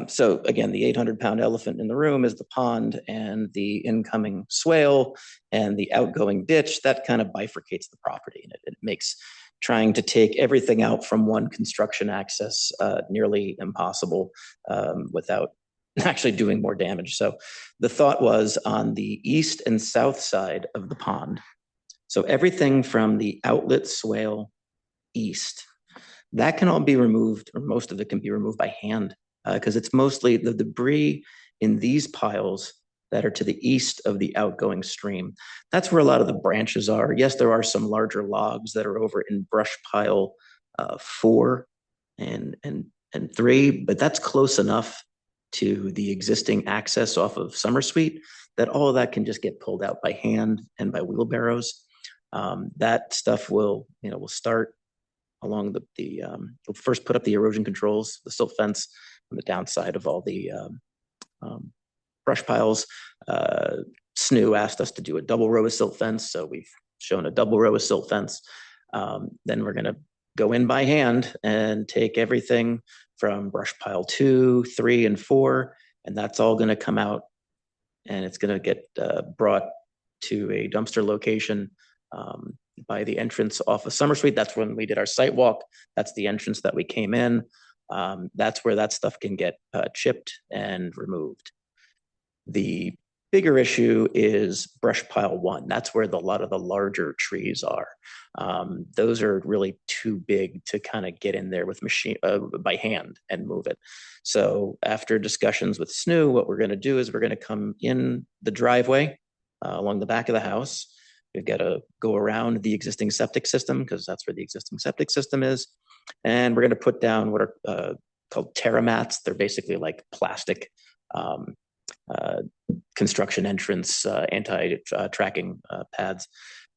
S7: So again, the 800-pound elephant in the room is the pond and the incoming swale and the outgoing ditch. That kind of bifurcates the property, and it makes trying to take everything out from one construction access nearly impossible without actually doing more damage. So the thought was on the east and south side of the pond. So everything from the outlet swale east, that can all be removed, or most of it can be removed by hand, because it's mostly the debris in these piles that are to the east of the outgoing stream. That's where a lot of the branches are. Yes, there are some larger logs that are over in brush pile 4 and 3, but that's close enough to the existing access off of Summer Sweet that all of that can just get pulled out by hand and by wheelbarrows. That stuff will start along we'll first put up the erosion controls, the silt fence on the downside of all the brush piles. SNU asked us to do a double row of silt fence, so we've shown a double row of silt fence. Then we're going to go in by hand and take everything from brush pile 2, 3, and 4, and that's all going to come out, and it's going to get brought to a dumpster location by the entrance off of Summer Street. That's when we did our site walk. That's the entrance that we came in. That's where that stuff can get chipped and removed. The bigger issue is brush pile 1. That's where a lot of the larger trees are. Those are really too big to kind of get in there with by hand and move it. So after discussions with SNU, what we're going to do is we're going to come in the driveway along the back of the house. We've got to go around the existing septic system because that's where the existing septic system is. And we're going to put down what are called terra mats. They're basically like plastic construction entrance anti-tracking pads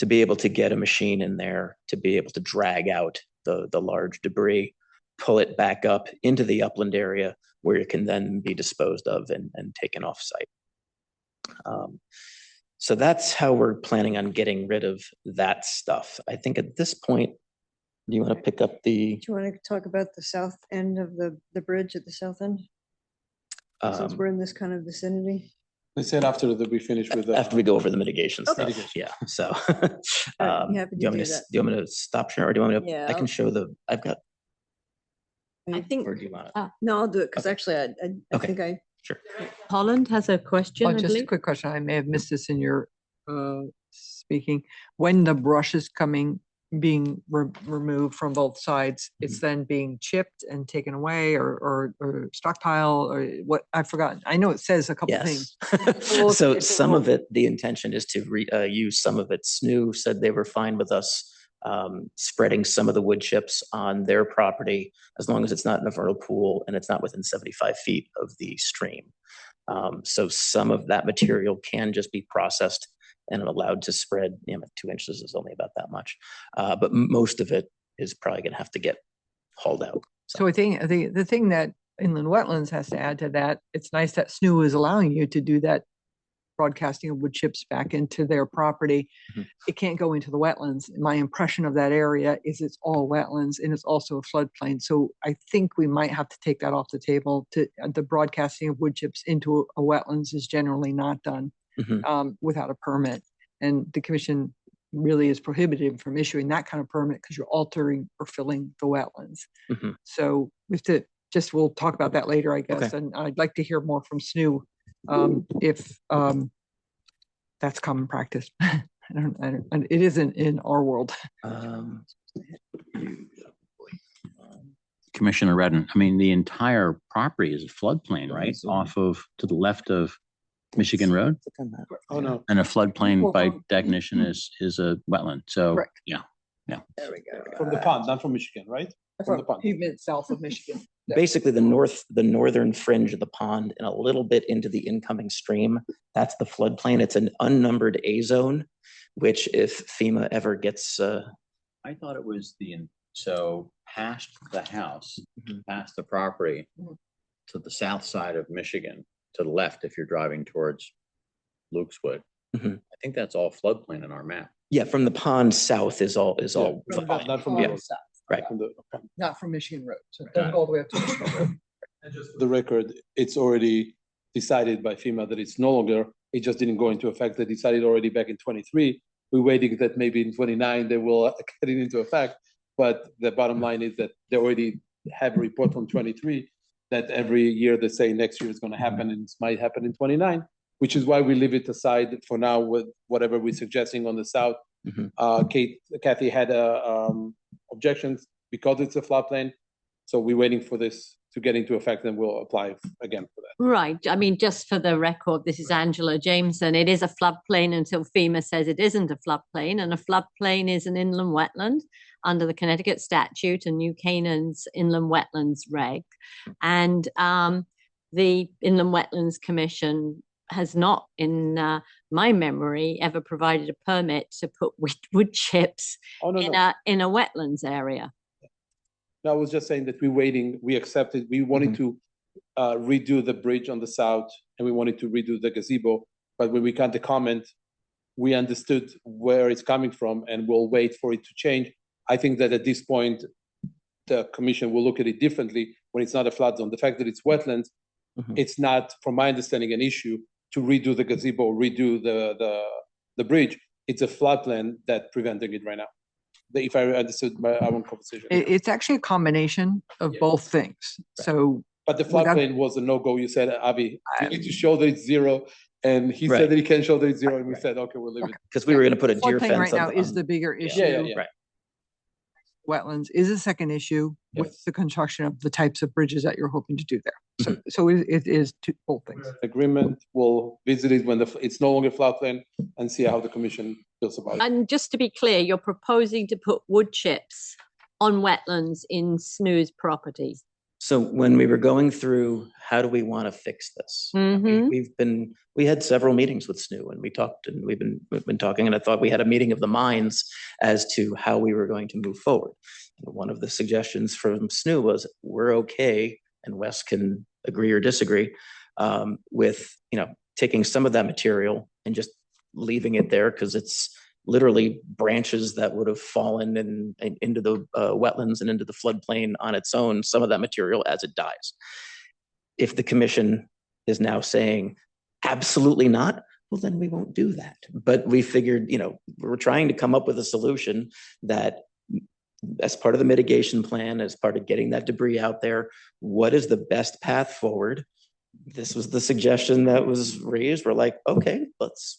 S7: to be able to get a machine in there to be able to drag out the large debris, pull it back up into the upland area where it can then be disposed of and taken off site. So that's how we're planning on getting rid of that stuff. I think at this point, do you want to pick up the?
S11: Do you want to talk about the south end of the bridge at the south end? Since we're in this kind of vicinity.
S8: They said after that we finish with
S7: After we go over the mitigation
S11: Okay.
S7: stuff. Yeah. So
S11: I'm happy
S7: do you
S11: to
S7: want
S11: do that.
S7: me to stop sharing, or do you want me to?
S11: Yeah,
S7: I can show I've got.
S11: I think,
S7: Or do you want to?
S11: no, I'll do it because
S7: Okay.
S11: actually I
S7: Okay.
S11: think I.
S7: Sure.
S1: Holland has a question, I
S2: Just a
S1: believe.
S2: quick question. I may have missed this in your speaking. When the brush is being removed from both sides, it's then being chipped and taken away or stockpile or what? I've forgotten. I know it says a couple things.
S7: Yes. So some of it, the intention is to use some of it. SNU said they were fine with us spreading some of the wood chips on their property as long as it's not in a vernal pool and it's not within 75 feet of the stream. So some of that material can just be processed and allowed to spread. 2 inches is only about that much, but most of it is probably going to have to get hauled out.
S2: So I think the thing that Inland Wetlands has to add to that, it's nice that SNU is allowing you to do that broadcasting of wood chips back into their property.
S7: Mhm.
S2: It can't go into the wetlands. My impression of that area is it's all wetlands and it's also a floodplain. So I think we might have to take that off the table. The broadcasting of wood chips into a wetlands is generally not done without a permit. And the commission really is prohibited from issuing that kind of permit because you're altering or filling the wetlands.
S7: Mhm.
S2: So we'll talk about that later, I guess.
S7: Okay.
S2: And I'd like to hear more from SNU if that's common practice. It isn't in our world.
S3: Commissioner Redden, I mean, the entire property is a floodplain, right? To the left of Michigan Road.
S8: Oh, no.
S3: And a floodplain by definition is a wetland. So,
S2: Correct.
S3: yeah.
S2: There we go.
S8: From the pond, not from Michigan, right? From the pond.
S2: He meant south of Michigan.
S7: Basically the northern fringe of the pond and a little bit into the incoming stream. That's the floodplain. It's an unnumbered A zone, which if FEMA ever gets.
S3: I thought it was so past the house, past the property to the south side of Michigan, to the left if you're driving towards Lukeswood. I think that's all floodplain in our map.
S7: Yeah, from the pond south is all
S8: Not from the road.
S7: Right.
S8: From the
S2: Not from Michigan Road. So it doesn't go all the way up to Michigan Road.
S8: And just for the record, it's already decided by FEMA that it's no longer, it just didn't go into effect. They decided already back in 23. We're waiting that maybe in 29 they will get it into effect. But the bottom line is that they already have a report from 23 that every year they say next year is going to happen and it might happen in 29, which is why we leave it aside for now with whatever we're suggesting on the south. Kathy had objections because it's a floodplain. So we're waiting for this to get into effect and we'll apply again for that.
S1: Right. I mean, just for the record, this is Angela Jameson. It is a floodplain until FEMA says it isn't a floodplain, and a floodplain is an inland wetland under the Connecticut statute and New Canaan's inland wetlands reg. And the Inland Wetlands Commission has not, in my memory, ever provided a permit to put wood chips in a wetlands area.
S8: No, I was just saying that we're waiting. We accepted. We wanted to redo the bridge on the south, and we wanted to redo the gazebo. But when we got the comment, we understood where it's coming from, and we'll wait for it to change. I think that at this point, the commission will look at it differently when it's not a flood zone. The fact that it's wetlands, it's not, from my understanding, an issue to redo the gazebo, redo the bridge. It's a floodplain that's preventing it right now. If I understood our own conversation.
S2: It's actually a combination of both things. Right. So,
S8: but the floodplain was a no-go. You said, Avi, you need to show that it's zero. And he said that he can't show that it's zero. And we said, okay, we'll leave it.
S7: Because we were going to put a deer fence
S2: right now is the bigger issue.
S7: Right.
S2: Wetlands is a second issue with the construction of the types of bridges that you're hoping to do there. So it is both things.
S8: Agreement. We'll visit it when it's no longer floodplain and see how the commission feels about it.
S1: And just to be clear, you're proposing to put wood chips on wetlands in SNU's property.
S7: So when we were going through, how do we want to fix this? We had several meetings with SNU and we talked, and we've been talking, and I thought we had a meeting of the minds as to how we were going to move forward. One of the suggestions from SNU was we're okay, and Wes can agree or disagree, with taking some of that material and just leaving it there because it's literally branches that would have fallen into the wetlands and into the floodplain on its own, some of that material as it dies. If the commission is now saying, absolutely not, well, then we won't do that. But we figured, we're trying to come up with a solution that as part of the mitigation plan, as part of getting that debris out there, what is the best path forward? This was the suggestion that was raised. We're like, okay, let's,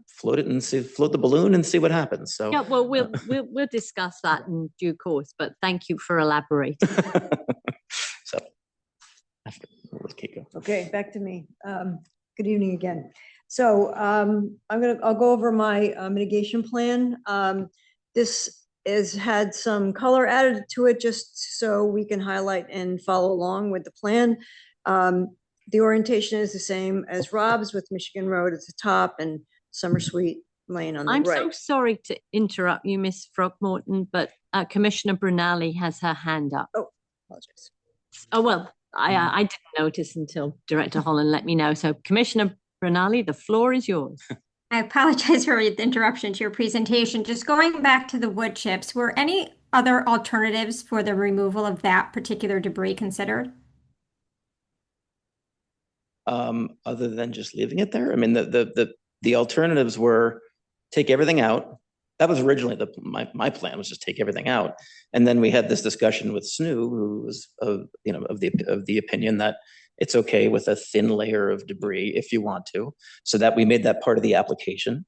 S7: float it and float the balloon and see what happens. So
S1: yeah, well, we'll discuss that in due course. But thank you for elaborating.
S7: So, let's keep going.
S11: Okay, back to me. Good evening again. So I'll go over my mitigation plan. This has had some color added to it just so we can highlight and follow along with the plan. The orientation is the same as Rob's with Michigan Road at the top and Summer Sweet Lane on the right.
S1: I'm so sorry to interrupt you, Miss Frogmorton, but Commissioner Brunali has her hand up.
S11: Oh, apologize.
S1: Oh, well, I didn't notice until Director Holland let me know. So Commissioner Brunali, the floor is yours.
S4: I apologize for the interruption to your presentation. Just going back to the wood chips, were any other alternatives for the removal of that particular debris considered?
S7: Other than just leaving it there? I mean, the alternatives were take everything out. That was originally my plan, was just take everything out. And then we had this discussion with SNU, who was of the opinion that it's okay with a thin layer of debris if you want to, so that we made that part of the application.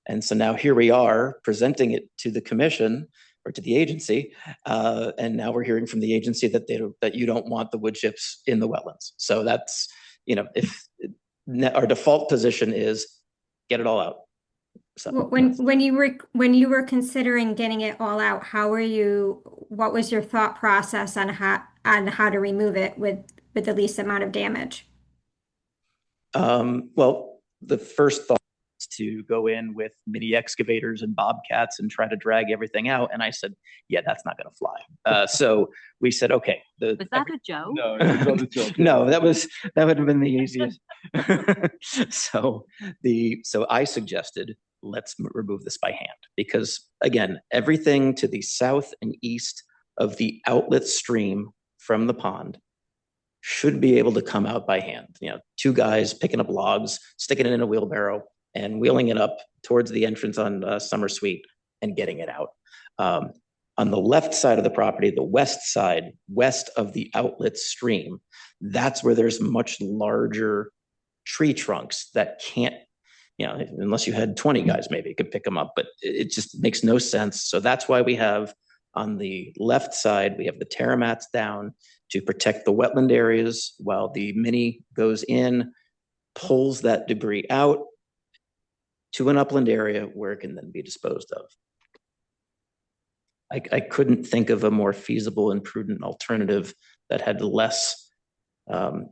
S7: And so now here we are presenting it to the commission or to the agency, and now we're hearing from the agency that you don't want the wood chips in the wetlands. So that's, if our default position is get it all out. So
S4: when you were considering getting it all out, what was your thought process on how to remove it with the least amount of damage?
S7: Well, the first thought was to go in with mini excavators and bobcats and try to drag everything out. And I said, yeah, that's not going to fly. So we said, okay.
S1: Was that a joke?
S8: No, it was a joke.
S7: No, that would have been the easiest. So I suggested, let's remove this by hand, because again, everything to the south and east of the outlet stream from the pond should be able to come out by hand. You know, two guys picking up logs, sticking it in a wheelbarrow, and wheeling it up towards the entrance on Summer Suite and getting it out. On the left side of the property, the west side, west of the outlet stream, that's where there's much larger tree trunks that can't, you know, unless you had 20 guys, maybe you could pick them up, but it just makes no sense. So that's why we have on the left side, we have the terra mats down to protect the wetland areas while the mini goes in, pulls that debris out to an upland area where it can then be disposed of. I couldn't think of a more feasible and prudent alternative that had less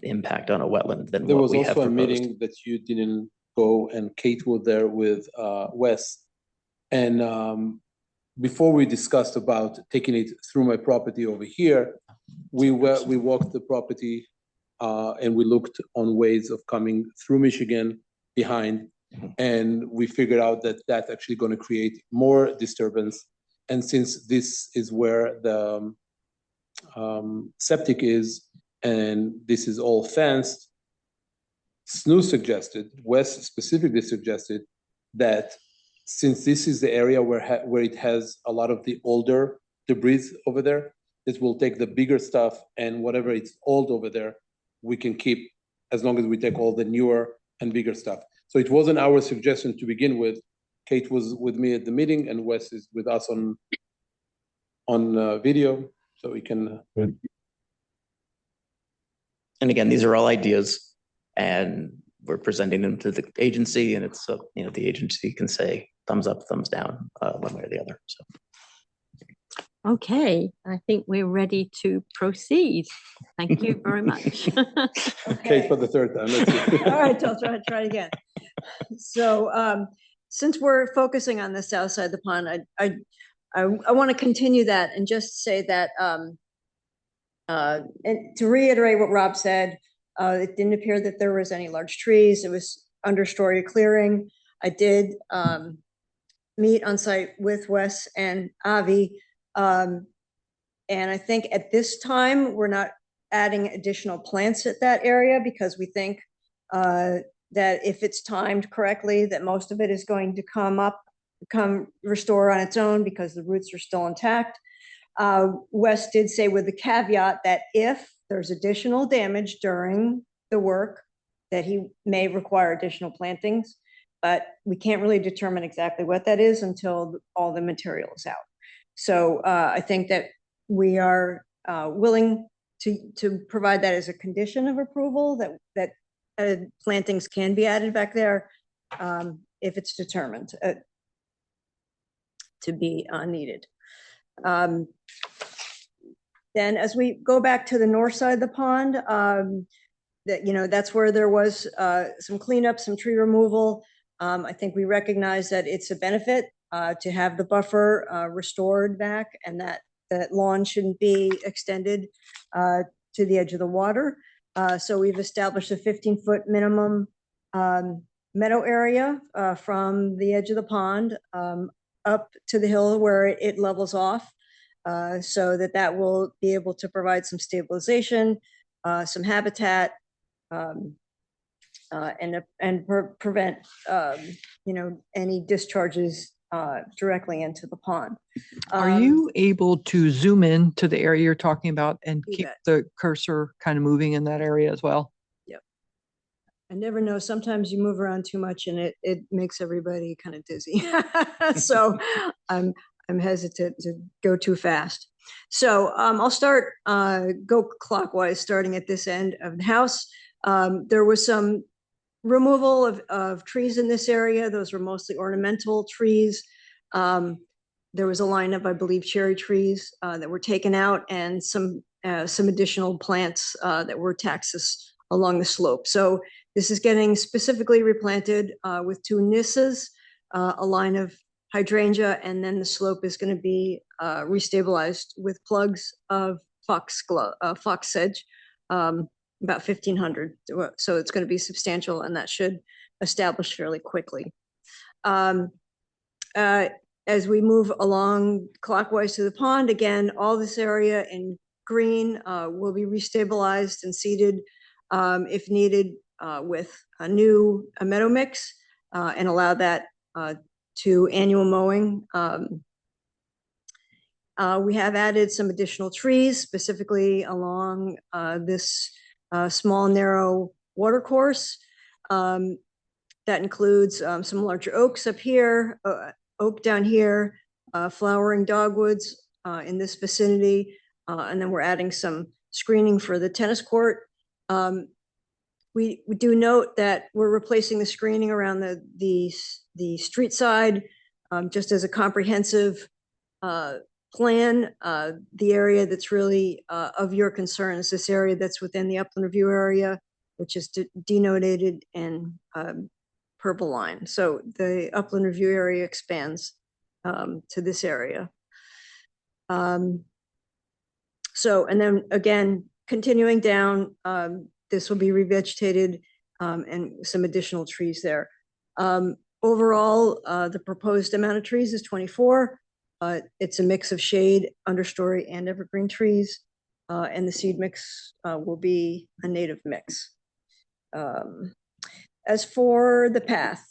S7: impact on a wetland than
S8: There
S7: what
S8: was
S7: we have
S8: also a
S7: proposed.
S8: meeting that you didn't go, and Kate was there with Wes. And before we discussed about taking it through my property over here, we walked the property and we looked on ways of coming through Michigan behind, and we figured out that that's actually going to create more disturbance. And since this is where the septic is, and this is all fenced, SNU suggested, Wes specifically suggested, that since this is the area where it has a lot of the older debris over there, it will take the bigger stuff, and whatever it's old over there, we can keep as long as we take all the newer and bigger stuff. So it wasn't our suggestion to begin with. Kate was with me at the meeting, and Wes is with us on video, so we can.
S7: And again, these are all ideas, and we're presenting them to the agency, and it's you know, the agency can say thumbs up, thumbs down, one way or the other. So.
S1: Okay, I think we're ready to proceed. Thank you very much.
S8: Kate for the third time. Let's see.
S11: All right, I'll try again. So since we're focusing on the south side of the pond, I want to continue that and just say that, and to reiterate what Rob said, it didn't appear that there was any large trees. It was understory clearing. I did meet on site with Wes and Avi. And I think at this time, we're not adding additional plants at that area because we think that if it's timed correctly, that most of it is going to come restore on its own because the roots are still intact. Wes did say with the caveat that if there's additional damage during the work, that he may require additional plantings, but we can't really determine exactly what that is until all the material is out. So I think that we are willing to provide that as a condition of approval, that plantings can be added back there if it's determined to be needed. Then as we go back to the north side of the pond, that's where there was some cleanup, some tree removal. I think we recognize that it's a benefit to have the buffer restored back, and that lawn shouldn't be extended to the edge of the water. So we've established a 15-foot minimum meadow area from the edge of the pond up to the hill where it levels off, so that will be able to provide some stabilization, some habitat, and prevent any discharges directly into the pond.
S2: Are you able to zoom in to the area you're talking about and keep the cursor kind of moving in that area as well?
S11: Yep. I never know. Sometimes you move around too much and it makes everybody kind of dizzy. So I'm hesitant to go too fast. So I'll start, go clockwise, starting at this end of the house. There was some removal of trees in this area. Those were mostly ornamental trees. There was a line of, I believe, cherry trees that were taken out, and some additional plants that were taxus along the slope. So this is getting specifically replanted with two nissas, a line of hydrangea, and then the slope is going to be restabilized with plugs of fox sedge, about 1,500. So it's going to be substantial, and that should establish fairly quickly. As we move along clockwise to the pond, again, all this area green will be restabilized and seeded if needed with a new meadow mix and allow that to annual mowing. We have added some additional trees, specifically along this small, narrow watercourse. That includes some larger oaks up here, oak down here, flowering dogwoods in this vicinity, and then we're adding some screening for the tennis court. We do note that we're replacing the screening around the street side just as a comprehensive plan. The area that's really of your concern is this area that's within the upland review area, which is denoted in purple line. So the upland review area expands to this area. So, and then again, continuing down, this will be revegetated and some additional trees there. Overall, the proposed amount of trees is 24. It's a mix of shade, understory, and evergreen trees. And the seed mix will be a native mix. As for the path,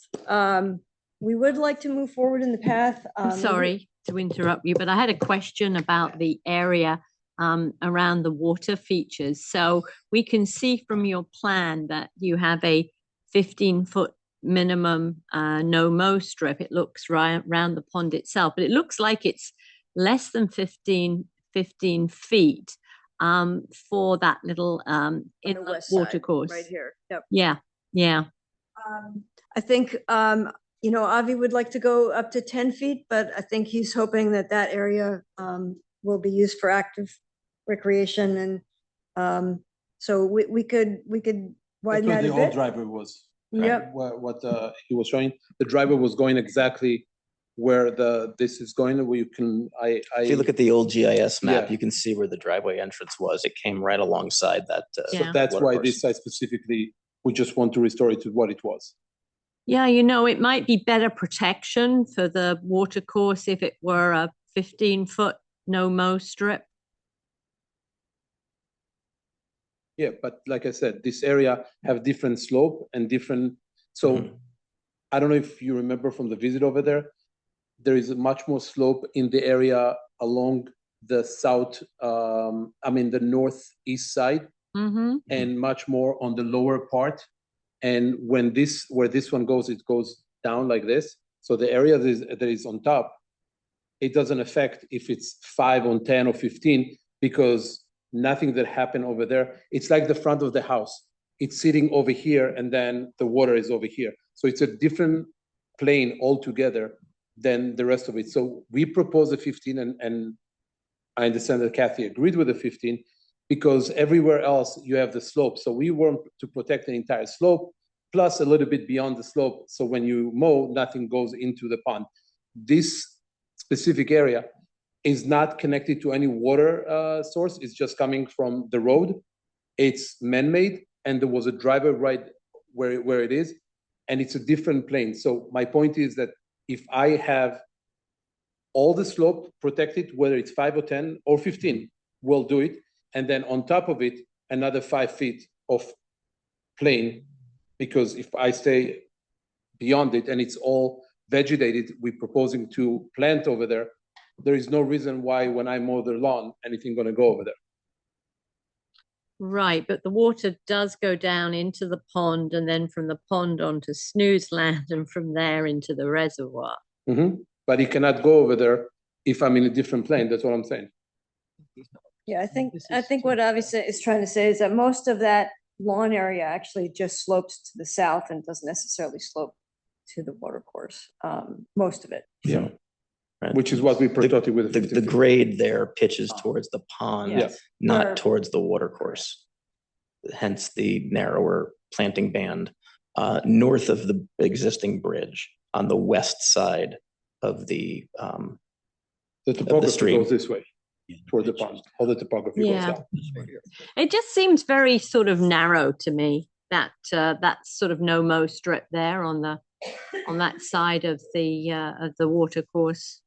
S11: we would like to move forward in the path.
S1: I'm sorry to interrupt you, but I had a question about the area around the water features. So we can see from your plan that you have a 15-foot minimum no-mow strip. It looks right around the pond itself, but it looks like it's less than 15 feet for that little inlet water course.
S11: Right here. Yep.
S1: Yeah, yeah.
S11: I think, Avi would like to go up to 10 feet, but I think he's hoping that that area will be used for active recreation. And so we could widen that a
S8: the
S11: bit.
S8: old driver was.
S11: Yep.
S8: What he was showing, the driver was going exactly where this is going. Where you can,
S7: If you look at the old GIS map,
S8: Yeah.
S7: you can see where the driveway entrance was. It came right alongside that.
S1: Yeah.
S8: So that's why
S7: watercourse.
S8: this site specifically, we just want to restore it to what it was.
S1: Yeah, it might be better protection for the water course if it were a 15-foot no-mow strip.
S8: Yeah, but like I said, this area have different slope and different. So I don't know if you remember from the visit over there, there is much more slope in the area along the south, the northeast side, and much more on the lower part. And when where this one goes, it goes down like this. So the area that is on top, it doesn't affect if it's 5 on 10 or 15, because nothing that happened over there. It's like the front of the house. It's sitting over here, and then the water is over here. So it's a different plane altogether than the rest of it. So we propose a 15, and I understand that Kathy agreed with the 15, because everywhere else you have the slope. So we want to protect the entire slope, plus a little bit beyond the slope. So when you mow, nothing goes into the pond. This specific area is not connected to any water source. It's just coming from the road. It's man-made, and there was a driver right where it is, and it's a different plane. So my point is that if I have all the slope protected, whether it's 5 or 10 or 15, we'll do it. And then on top of it, another 5 feet of plane, because if I stay beyond it and it's all vegetated, we're proposing to plant over there. There is no reason why when I mow the lawn, anything gonna go over there.
S1: Right, but the water does go down into the pond, and then from the pond onto Snoo's land, and from there into the reservoir.
S8: But he cannot go over there if I'm in a different plane. That's what I'm saying.
S11: Yeah, I think what Avi is trying to say is that most of that lawn area actually just slopes to the south and doesn't necessarily slope to the water course. Most of it.
S8: Yeah.
S7: Right.
S8: Which is what we protected with
S7: the grade there pitches towards the pond,
S11: Yes.
S7: not
S11: Where-
S7: towards the watercourse. Hence the narrower planting band north of the existing bridge on the west side of the
S8: topography
S7: stream.
S8: goes this way toward the pond. All the topography goes down.
S1: It just seems very sort of narrow to me, that sort of no-mow strip there on that side of the water course.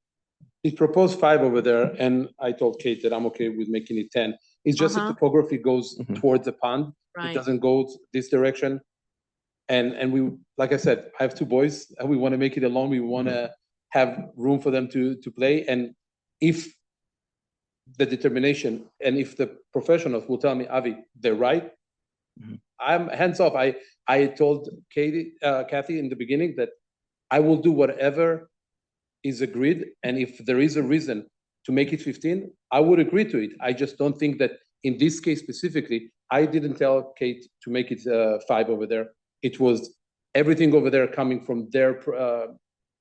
S8: He proposed 5 over there, and I told Kate that I'm okay with making it 10, It's just the
S1: Uh-huh.
S8: topography goes
S7: Mhm.
S8: towards the pond. It
S1: Right.
S8: doesn't go this direction. And we, like I said, I have two boys and we want to make it alone. We want to have room for them to play. And if the determination and if the professionals will tell me, Avi, they're right,
S7: Mhm.
S8: I'm hands off. I told Kathy in the beginning that I will do whatever is agreed. And if there is a reason to make it 15, I would agree to it. I just don't think that in this case specifically, I didn't tell Kate to make it 5 over there. It was everything over there coming from their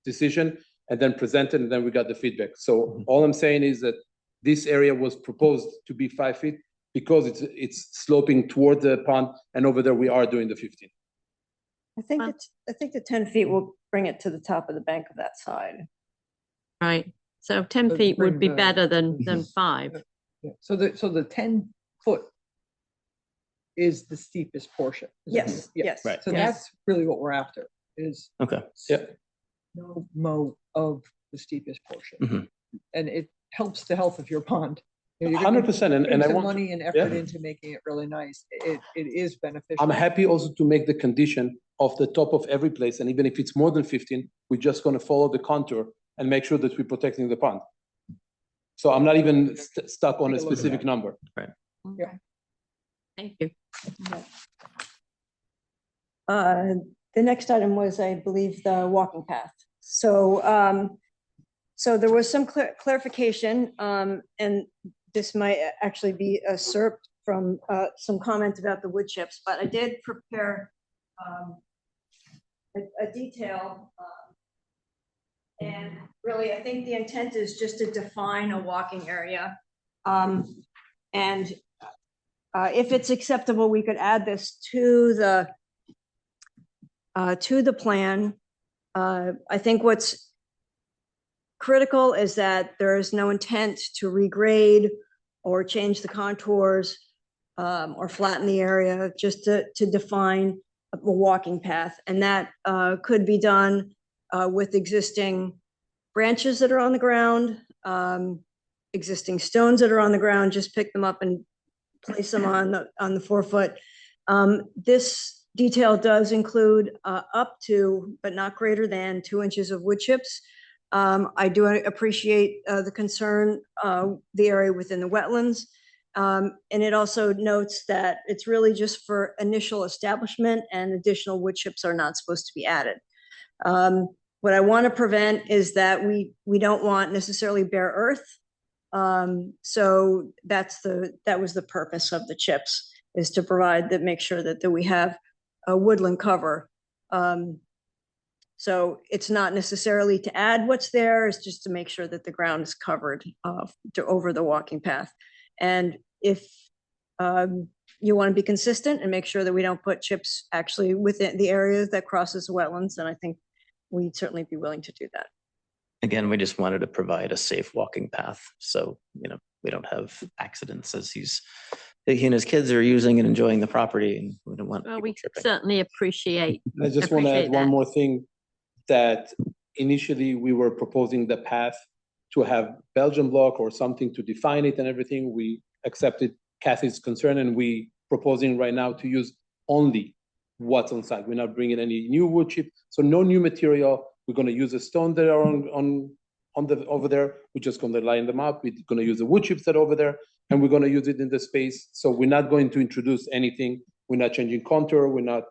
S8: decision and then presented, and then we got the feedback. So all I'm saying is that this area was proposed to be 5 feet because it's sloping toward the pond, and over there we are doing the 15.
S11: I think the 10 feet will bring it to the top of the bank of that side.
S1: Right. So 10
S2: So
S1: feet would
S2: bring
S1: be
S2: the-
S1: better than 5.
S2: Yeah. So the 10-foot is the steepest portion. is it?
S11: Yes,
S2: Yeah.
S11: yes.
S7: Right.
S2: So
S1: Yes.
S2: that's really what we're after is
S7: Okay.
S8: Yeah.
S2: no mow of the steepest portion.
S7: Mhm.
S2: And it helps the health of your pond. You know, you're
S8: 100%. And I
S2: some
S8: want
S2: money and effort
S8: yeah.
S2: into making it really nice. It is beneficial.
S8: I'm happy also to make the condition of the top of every place. And even if it's more than 15, we're just going to follow the contour and make sure that we're protecting the pond. So I'm not even stuck on a
S2: Take a look at
S8: specific
S2: that.
S8: number.
S2: Yeah.
S1: Thank you.
S11: The next item was, I believe, the walking path. So, so there was some clarification, and this might actually be a SERP from some comment about the wood chips, but I did prepare a detail. And really, I think the intent is just to define a walking area. And if it's acceptable, we could add this to the plan. I think what's critical is that there is no intent to regrade or change the contours or flatten the area, just to define a walking path. And that could be done with existing branches that are on the ground, existing stones that are on the ground, just pick them up and place them on the 4-foot. This detail does include up to, but not greater than 2 inches of wood chips. I do appreciate the concern, the area within the wetlands. And it also notes that it's really just for initial establishment and additional wood chips are not supposed to be added. What I want to prevent is that we don't want necessarily bare earth. So that was the purpose of the chips, is to provide that, make sure that we have a woodland cover. So it's not necessarily to add what's there, it's just to make sure that the ground is covered over the walking path. And if you want to be consistent and make sure that we don't put chips actually within the area that crosses the wetlands, then I think we'd certainly be willing to do that.
S7: Again, we just wanted to provide a safe walking path. So, we don't have accidents as he and his kids are using and enjoying the property, and we don't want
S1: Well,
S7: people
S1: we
S7: tripping.
S1: certainly appreciate.
S8: I just want to add
S1: Appreciate
S8: one
S1: that.
S8: more thing, that initially we were proposing the path to have Belgian block or something to define it and everything. We accepted Kathy's concern, and we proposing right now to use only what's on site. We're not bringing any new wood chip, so no new material. We're going to use a stone that are over there. We're just going to line them up. We're going to use the wood chips that are over there, and we're going to use it in the space. So we're not going to introduce anything. We're not changing contour. We're not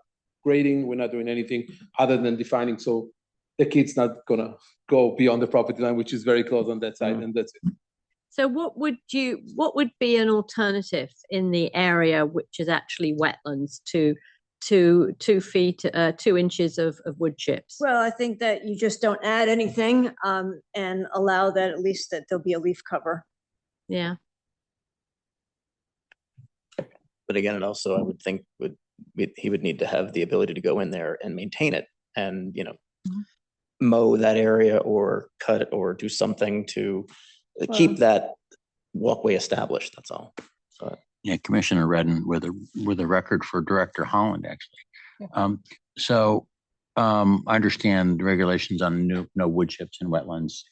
S8: grading. We're not doing anything other than defining. So the kid's not going to go beyond the property line, which is very close on that side, and that's it.
S1: So what would be an alternative in the area which is actually wetlands to 2 feet, 2 inches of wood chips?
S11: Well, I think that you just don't add anything and allow that, at least that there'll be a leaf cover.
S1: Yeah.
S7: But again, it also, I would think, he would need to have the ability to go in there and maintain it and, mow that area or cut it or do something to keep that walkway established. That's all. So,
S3: Yeah, Commissioner Redden with a record for Director Holland, actually. So I understand the regulations on no wood chips in wetlands.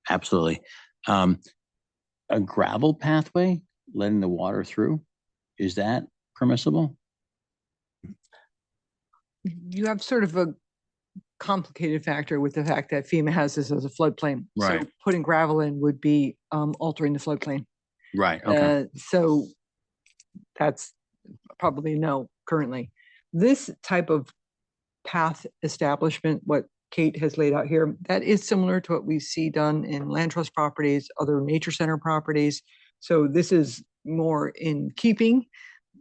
S3: Absolutely. A gravel pathway, letting the water through? Is that permissible?
S2: You have sort of a complicated factor with the fact that FEMA has this as a floodplain.
S3: Right.
S2: So putting gravel in would be altering the floodplain.
S3: Right, okay.
S2: So that's probably no currently. This type of path establishment, what Kate has laid out here, that is similar to what we see done in land trust properties, other nature center properties. So this is more in keeping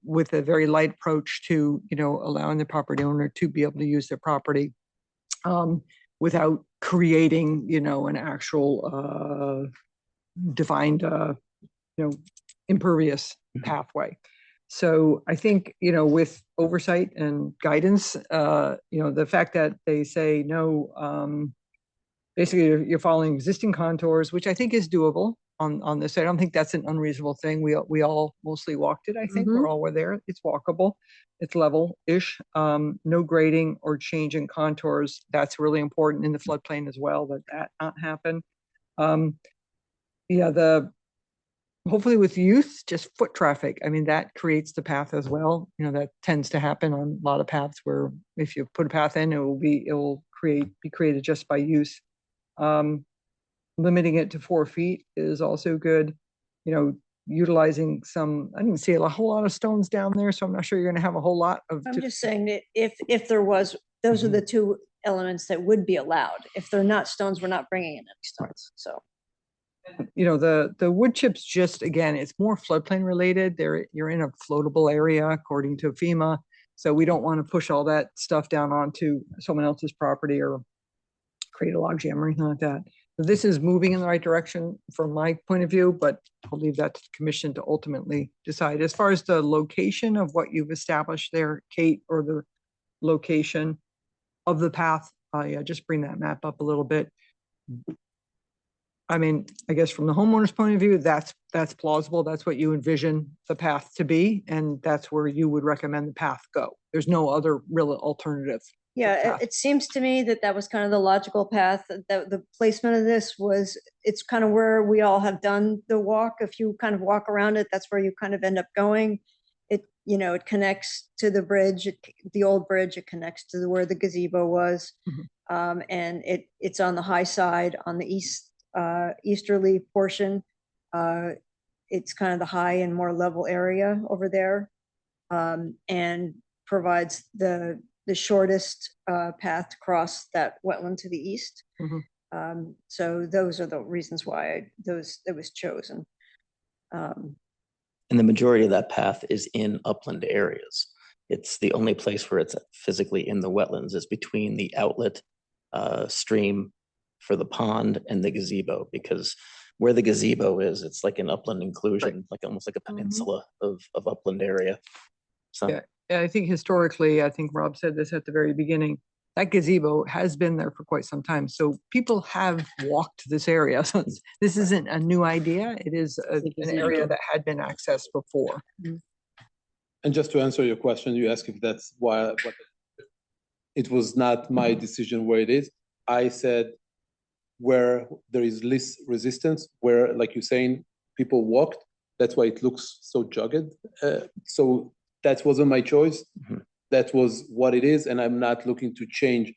S2: with a very light approach to, allowing the property owner to be able to use their property without creating, an actual defined, impervious pathway. So I think, with oversight and guidance, the fact that they say no, basically you're following existing contours, which I think is doable on this. I don't think that's an unreasonable thing. We all mostly walked it. I think we're all there. It's walkable. It's level-ish. No grading or change in contours. That's really important in the floodplain as well, that not happen. Hopefully with youth, just foot traffic. I mean, that creates the path as well. That tends to happen on a lot of paths where if you put a path in, it will be created just by use. Limiting it to 4 feet is also good. Utilizing I didn't see a whole lot of stones down there, so I'm not sure you're going to have a whole lot of.
S11: I'm just saying that if there was, those are the two elements that would be allowed. If they're not stones, we're not bringing in any stones. So.
S2: The wood chips, just again, it's more floodplain related. You're in a floatable area according to FEMA, so we don't want to push all that stuff down onto someone else's property or create a log jam or anything like that. So this is moving in the right direction from my point of view, but I'll leave that to the commission to ultimately decide. As far as the location of what you've established there, Kate, or the location of the path, just bring that map up a little bit. I mean, I guess from the homeowner's point of view, that's plausible. That's what you envision the path to be, and that's where you would recommend the path go. There's no other real alternative.
S11: Yeah, it seems to me that was kind of the logical path. That the placement of this it's kind of where we all have done the walk. If you kind of walk around it, that's where you kind of end up going. It connects to the bridge, the old bridge. It connects to where the gazebo was, and it's on the high side on the easterly portion. It's kind of the high and more level area over there, and provides the shortest path to cross that wetland to the east. So those are the reasons why it was chosen.
S7: And the majority of that path is in upland areas. It's the only place where it's physically in the wetlands is between the outlet stream for the pond and the gazebo, because where the gazebo is, it's like an upland inclusion, like almost like a peninsula of upland area. So
S2: yeah, I think historically, I think Rob said this at the very beginning, that gazebo has been there for quite some time. So people have walked this area. So this isn't a new idea. It is an area that had been accessed before.
S8: And just to answer your question, you asked if that's why it was not my decision where it is. I said where there is least resistance, where, like you're saying, people walked. That's why it looks so jagged. So that wasn't my choice. That was what it is, and I'm not looking to change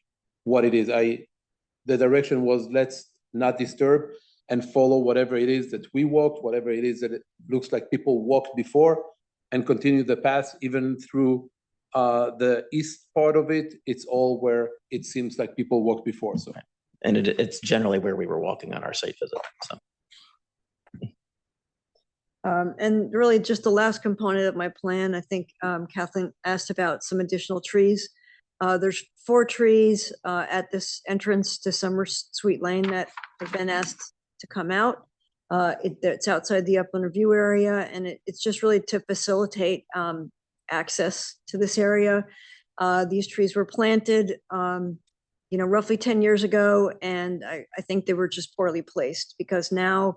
S8: what it is. The direction was let's not disturb and follow whatever it is that we walked, whatever it is that it looks like people walked before, and continue the path even through the east part of it. It's all where it seems like people walked before. So.
S7: And it's generally where we were walking on our site visit. So.
S11: And really just the last component of my plan, I think Kathleen asked about some additional trees. There's 4 trees at this entrance to Summer Sweet Lane that have been asked to come out. It's outside the upland review area, and it's just really to facilitate access to this area. These trees were planted roughly 10 years ago, and I think they were just poorly placed, because now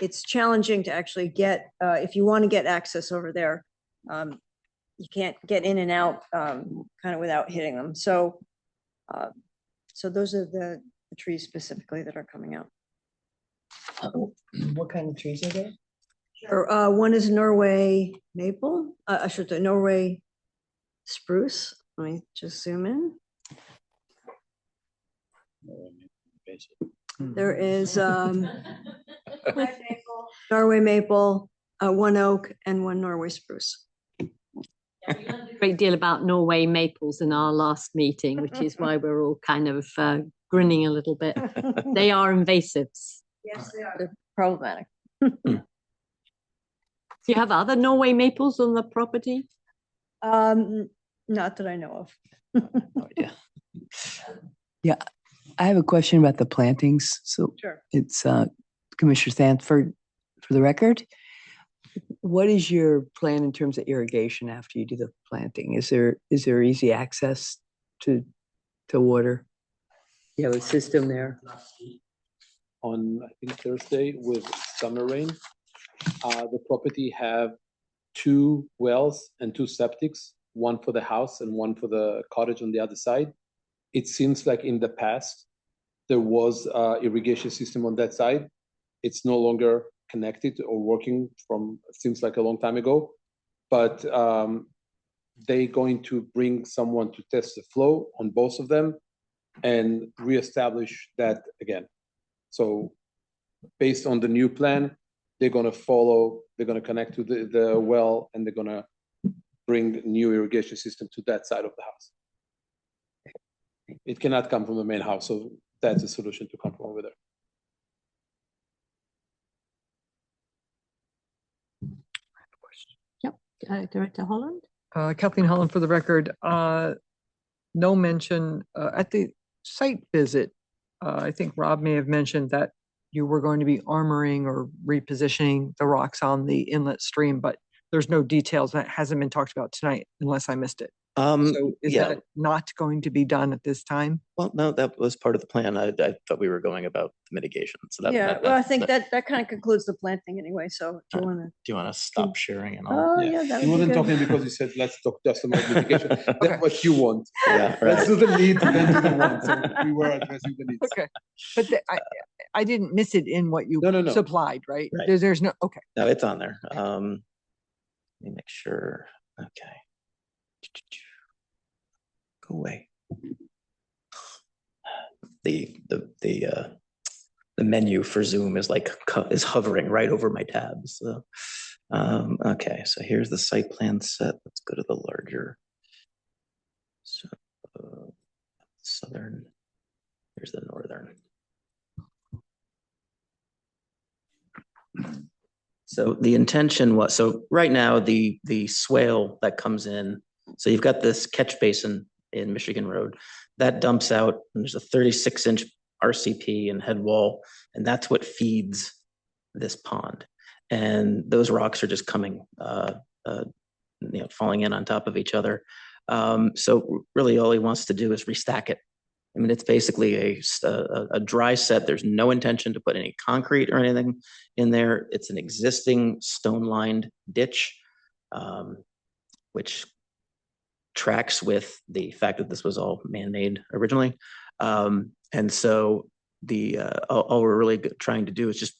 S11: it's challenging to actually get, if you want to get access over there, you can't get in and out kind of without hitting them. So those are the trees specifically that are coming out.
S2: What kind of trees are there?
S11: Or, one is Norway maple, I should say Norway spruce. Let me just zoom in. There is Norway maple, one oak, and one Norway spruce.
S1: Great deal about Norway maples in our last meeting, which is why we're all kind of grinning a little bit. They are invasives.
S11: Yes, they are.
S1: They're problematic. Do you have other Norway maples on the property?
S11: Not that I know of.
S12: No idea. Yeah, I have a question about the plantings. So
S11: Sure.
S12: it's Commissioner Sanford, for the record. What is your plan in terms of irrigation after you do the planting? Is there easy access to water? You have a system there?
S8: On, I think, Thursday with summer rain, the property have 2 wells and 2 septics, one for the house and one for the cottage on the other side. It seems like in the past, there was a irrigation system on that side. It's no longer connected or working from, seems like a long time ago, but they're going to bring someone to test the flow on both of them and reestablish that again. So based on the new plan, they're going to connect to the well, and they're going to bring new irrigation system to that side of the house. It cannot come from the main house, so that's a solution to come from over there.
S1: Director Holland?
S2: Kathleen Holland, for the record, no mention at the site visit. I think Rob may have mentioned that you were going to be armoring or repositioning the rocks on the inlet stream, but there's no details. That hasn't been talked about tonight unless I missed it. So is
S7: yeah.
S2: that not going to be done at this time?
S7: Well, no, that was part of the plan. I thought we were going about the mitigation. So that,
S11: Yeah,
S7: that-
S11: well, I
S7: that-
S11: think
S7: that-
S11: that kind of concludes the planting anyway, so if you want to.
S7: Do you want to stop sharing and all?
S11: Oh, yeah, that
S8: He
S11: would
S8: wasn't
S11: be
S8: talking
S11: good.
S8: because he said, let's talk just about mitigation. That's what you want.
S7: Yeah,
S8: Let's do
S7: right.
S8: the needs, then do the wants. So we were addressing the needs.
S2: Okay, but I didn't miss it in what you
S8: No.
S2: supplied, right?
S7: Right.
S2: There's no, okay.
S7: No, it's on there. Let me make sure. Okay. Go away. The menu for Zoom is like is hovering right over my tabs. So, okay, so here's the site plan set. Let's go to the larger. So, southern. Here's the northern. So the intention was, so right now the swale that comes in, so you've got this catch basin in Michigan Road that dumps out, and there's a 36-inch RCP and head wall, and that's what feeds this pond. And those rocks are just coming, falling in on top of each other. So really all he wants to do is restack it. I mean, it's basically a dry set. There's no intention to put any concrete or anything in there. It's an existing stone-lined ditch, which tracks with the fact that this was all man-made originally. And so all we're really trying to do is just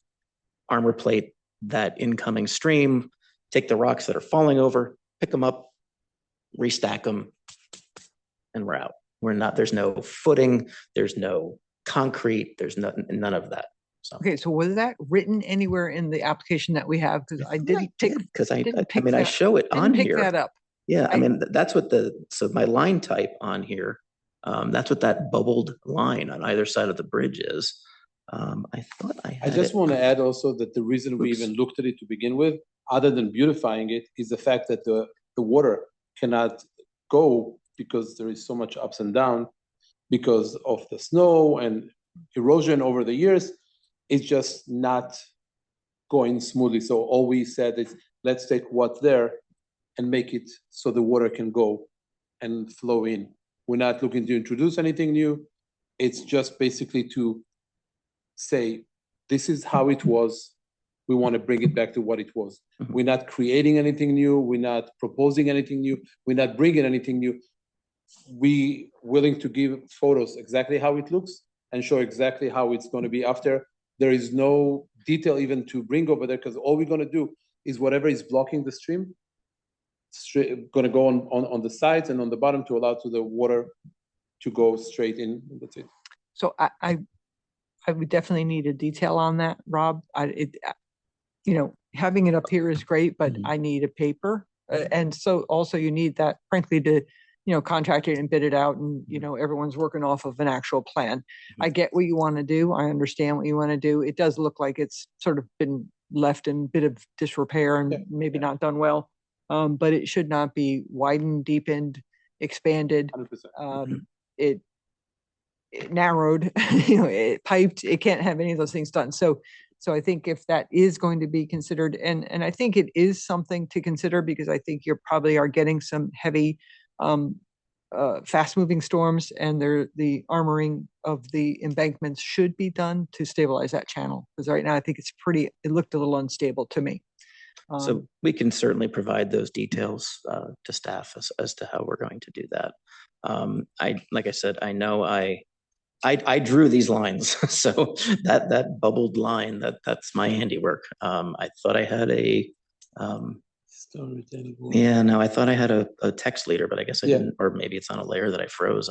S7: armor plate that incoming stream, take the rocks that are falling over, pick them up, restack them, and we're out. There's no footing, there's no concrete, there's none of that. So.
S2: Okay, so was that written anywhere in the application that we have? Because I didn't take.
S7: Because I show it on here.
S2: Pick that up.
S7: Yeah, I mean, that's what so my line type on here, that's what that bubbled line on either side of the bridge is. I thought I had
S8: I just want to add also that the reason we even looked at it to begin with, other than beautifying it, is the fact that the water cannot go because there is so much ups and down because of the snow and erosion over the years. It's just not going smoothly. So all we said is, let's take what's there and make it so the water can go and flow in. We're not looking to introduce anything new. It's just basically to say, this is how it was. We want to bring it back to what it was.
S7: Mm-hmm.
S8: We're not creating anything new. We're not proposing anything new. We're not bringing anything new. We willing to give photos exactly how it looks and show exactly how it's going to be after. There is no detail even to bring over there because all we're going to do is whatever is blocking the stream, going to go on the sides and on the bottom to allow to the water to go straight in. That's it.
S2: So I would definitely need a detail on that, Rob. Having it up here is great, but I need a paper. And so also you need that, frankly, to, contract it and bid it out, and, everyone's working off of an actual plan. I get what you want to do. I understand what you want to do. It does look like it's sort of been left in a bit of disrepair and maybe not done well. But it should not be widened, deepened, expanded.
S8: 100%.
S2: It narrowed, it piped. It can't have any of those things done. So I think if that is going to be considered, and I think it is something to consider, because I think you probably are getting some heavy, fast-moving storms, and the armoring of the embankments should be done to stabilize that channel. Because right now I think it looked a little unstable to me.
S7: So we can certainly provide those details to staff as to how we're going to do that. Like I said, I know I drew these lines, so that bubbled line, that's my handiwork. I thought I had I thought I had a text leader, but I guess I didn't, or maybe it's on a layer that I froze.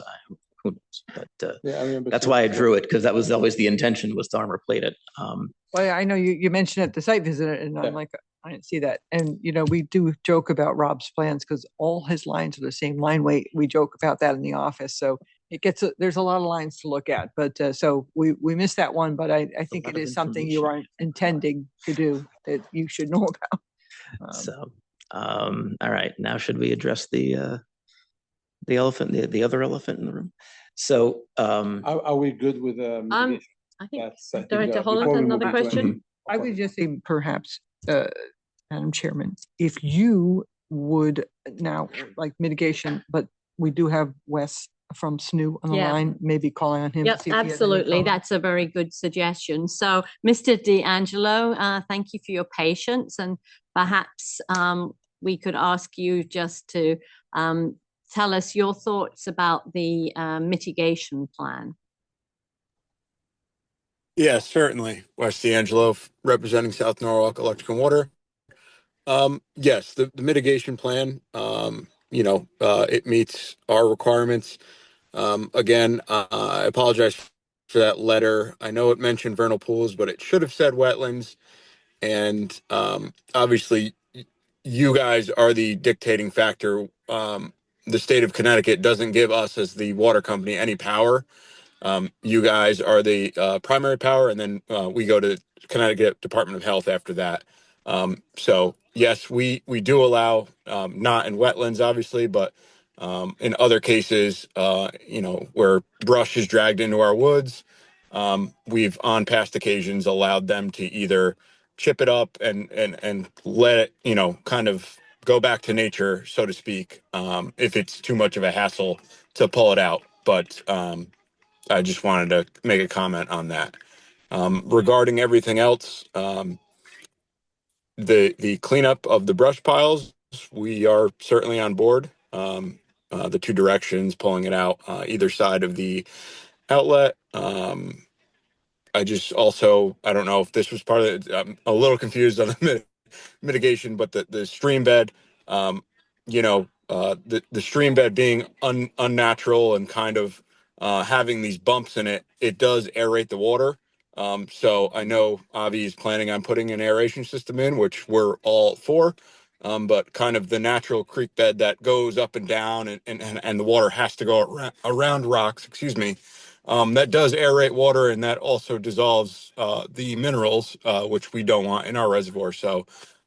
S7: Who knows? But
S8: I remember
S7: that's why I drew it, because that was always the intention, was to armor plate it.
S2: Well, I know you mentioned at the site visit, and I'm like, I didn't see that. And, we do joke about Rob's plans because all his lines are the same line weight. We joke about that in the office. So there's a lot of lines to look at. But so we missed that one, but I think it is something you are intending to do that you should know about.
S7: All right, now should we address the elephant, the other elephant in the room? So
S8: are we good with mitigation?
S1: I think Director Holland, another question.
S2: I would just say perhaps, Madam Chairman, if you would now like mitigation, but we do have Wes from SNU on the line, maybe calling on him.
S1: Yep, absolutely. That's a very good suggestion. So, Mr. D'Angelo, thank you for your patience, and perhaps we could ask you just to tell us your thoughts about the mitigation plan.
S5: Yeah, certainly. Wes D'Angelo, representing South Norwalk Electric and Water. Yes, the mitigation plan, it meets our requirements. Again, I apologize for that letter. I know it mentioned vernal pools, but it should have said wetlands. And obviously, you guys are the dictating factor. The state of Connecticut doesn't give us, as the water company, any power. You guys are the primary power, and then we go to Connecticut Department of Health after that. So yes, we do allow, not in wetlands, obviously, but in other cases, where brush is dragged into our woods, we've on past occasions allowed them to either chip it up and let it, kind of go back to nature, so to speak, if it's too much of a hassle to pull it out. But I just wanted to make a comment on that. Regarding everything else, the cleanup of the brush piles, we are certainly on board. The two directions, pulling it out either side of the outlet. I don't know if this was part of it. I'm a little confused on the mitigation, but the stream bed, the stream bed being unnatural and kind of having these bumps in it, it does aerate the water. So I know Avi is planning on putting an aeration system in, which we're all for. But kind of the natural creek bed that goes up and down, and the water has to go around rocks, that does aerate water, and that also dissolves the minerals, which we don't want in our reservoir. So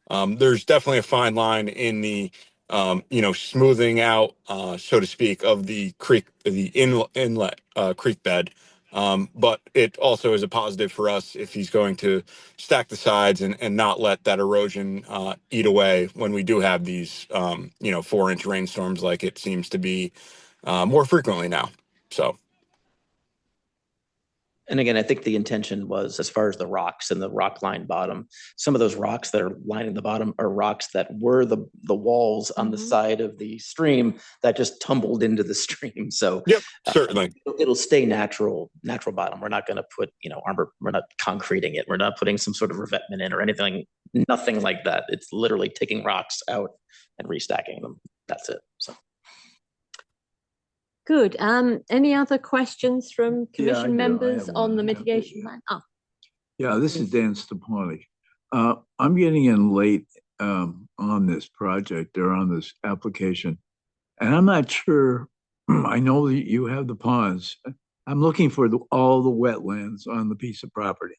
S5: there's definitely a fine line in the smoothing out, so to speak, of the creek, the inlet creek bed. But it also is a positive for us if he's going to stack the sides and not let that erosion eat away when we do have these 4-inch rainstorms, like it seems to be more frequently now. So.
S7: And again, I think the intention was, as far as the rocks and the rock line bottom, some of those rocks that are lining the bottom are rocks that were the walls on the side of the stream that just tumbled into the stream. So
S5: Yep, certainly.
S7: It'll stay natural bottom. We're not going to put, armor, we're not concreting it. We're not putting some sort of revetment in or anything, nothing like that. It's literally taking rocks out and restacking them. That's it. So.
S1: Good. Any other questions from
S9: I
S1: commission
S9: do. I
S1: members
S9: have
S1: on
S9: one.
S1: the
S9: Yeah.
S1: mitigation plan? Oh,
S9: Yeah, this is Dan Stepani. I'm getting in late on this project or on this application, and I'm not sure. I know that you have the ponds. I'm looking for all the wetlands on the piece of property.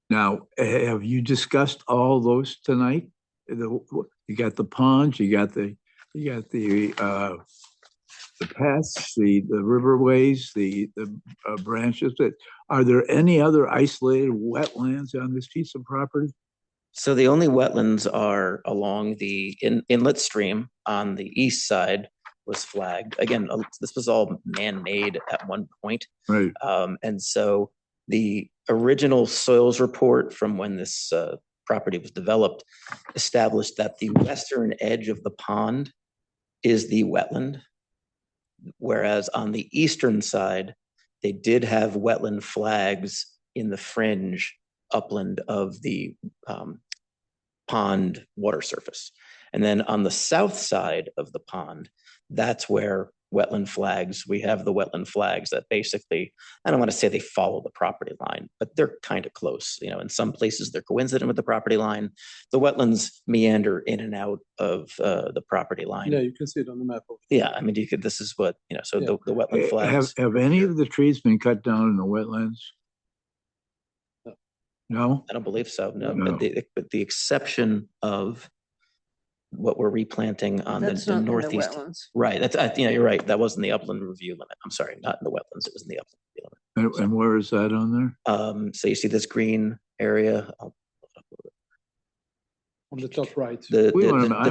S9: Now, have you discussed all those tonight? You got the ponds, you got the paths, the riverways, the branches. But are there any other isolated wetlands on this piece of property?
S7: So the only wetlands are along the inlet stream on the east side was flagged. Again, this was all man-made at one point.
S9: Right.
S7: And so the original soils report from when this property was developed established that the western edge of the pond is the wetland, whereas on the eastern side, they did have wetland flags in the fringe upland of the pond water surface. And then on the south side of the pond, that's where wetland flags, we have the wetland flags that basically, I don't want to say they follow the property line, but they're kind of close. In some places they're coincident with the property line. The wetlands meander in and out of the property line.
S8: Yeah, you can see it on the map.
S7: Yeah, I mean, this is what, so the wetland flags.
S9: Have any of the trees been cut down in the wetlands? No?
S7: I don't believe so, no.
S9: No.
S7: But the exception of what we're replanting on
S11: That's
S7: the
S11: not in the
S7: northeast.
S11: wetlands.
S7: Right, that's, you're right. That wasn't the upland review limit. I'm sorry, not in the wetlands. It was in the upland review limit.
S9: And where is that on there?
S7: So you see this green area?
S8: On the top right.
S9: I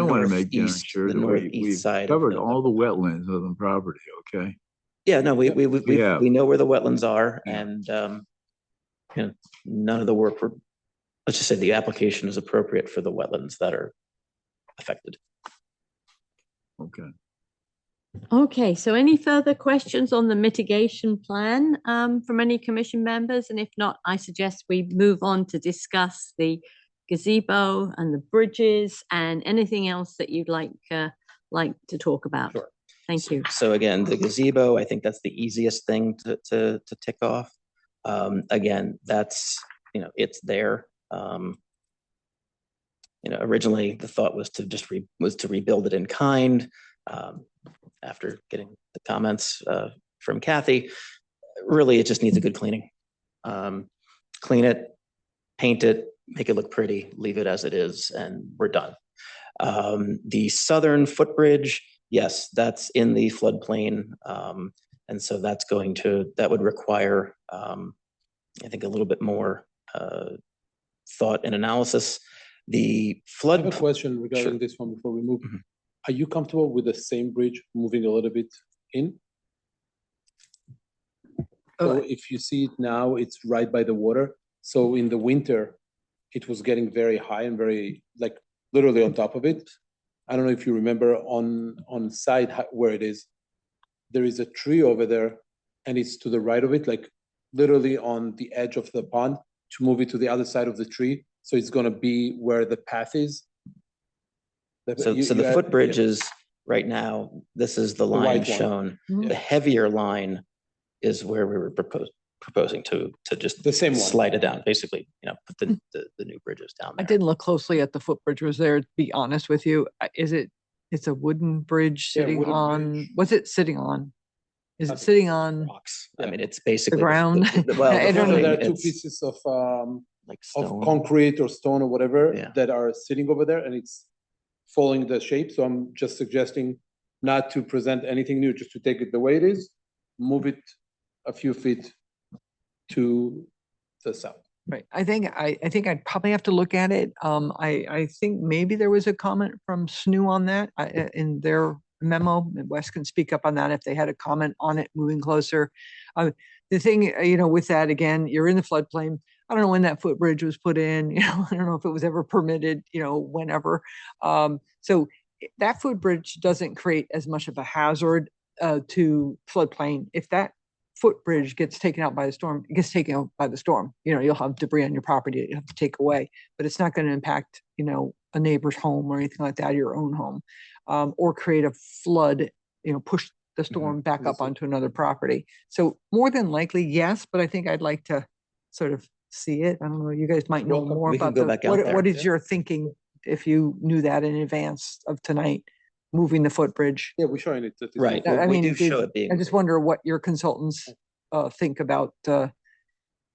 S9: want to make sure
S7: the
S9: that
S7: northeast
S9: we've
S7: side.
S9: covered all the wetlands on the property, okay?
S7: Yeah, no, we
S9: Yeah.
S7: know where the wetlands are,
S9: Yeah.
S7: and none of the work, let's just say the application is appropriate for the wetlands that are affected.
S9: Okay.
S1: okay. So any further questions on the mitigation plan from any commission members? And if not, I suggest we move on to discuss the gazebo and the bridges and anything else that you'd like to talk about.
S7: Sure.
S1: Thank you.
S7: So again, the gazebo, I think that's the easiest thing to tick off. Again, that's, it's there. Originally the thought was to rebuild it in kind. After getting the comments from Kathy, really it just needs a good cleaning. Clean it, paint it, make it look pretty, leave it as it is, and we're done. The southern footbridge, yes, that's in the floodplain. And so that would require, I think, a little bit more thought and analysis. The flood.
S8: I have a question regarding this one before we move.
S7: Mhm.
S8: Are you comfortable with the same bridge moving a little bit in? So if you see it now, it's right by the water. So in the winter, it was getting very high and very, like, literally on top of it. I don't know if you remember on side where it is, there is a tree over there and it's to the right of it, like literally on the edge of the pond, to move it to the other side of the tree. So it's gonna be where the path is.
S7: So the footbridge is right now, this is the line
S8: white one.
S7: shown.
S1: Mhm.
S7: The heavier line is where we were proposing to just
S8: The same one.
S7: slide it down, basically, put the new bridges down
S2: I
S7: there.
S2: didn't look closely at the footbridge was there, to be honest with you. It's a wooden bridge
S8: Yeah,
S2: sitting
S8: wooden
S2: on,
S8: bridge.
S2: what's it sitting on? Is it
S8: Nothing.
S2: sitting on?
S7: Rocks. I
S8: Yeah.
S7: mean, it's basically.
S2: ground?
S7: Well,
S2: I
S7: the
S2: don't know.
S7: footing,
S8: There are two
S7: it's
S8: pieces of
S7: like stone.
S8: concrete or stone or whatever
S7: Yeah.
S8: that are sitting over there, and it's following the shape. So I'm just suggesting not to present anything new, just to take it the way it is, move it a few feet to the south.
S2: Right. I think I'd probably have to look at it. I think maybe there was a comment from SNU on that in their memo. Wes can speak up on that if they had a comment on it moving closer. The thing, with that, again, you're in the floodplain. I don't know when that footbridge was put in, I don't know if it was ever permitted, whenever. So that footbridge doesn't create as much of a hazard to floodplain. If that footbridge gets taken out by the storm, it gets taken out by the storm. You'll have debris on your property that you have to take away, but it's not going to impact, a neighbor's home or anything like that, your own home, or create a flood, push the storm back up onto another property. So more than likely, yes, but I think I'd like to sort of see it. I don't know, you guys might know
S7: Welcome.
S2: more
S7: We can
S2: about
S7: go back out there.
S2: what is your thinking if you knew that in advance of tonight, moving the footbridge?
S8: Yeah, we're showing it.
S7: Right.
S2: I
S7: We
S2: mean,
S7: do show it being.
S2: I just wonder what your consultants think about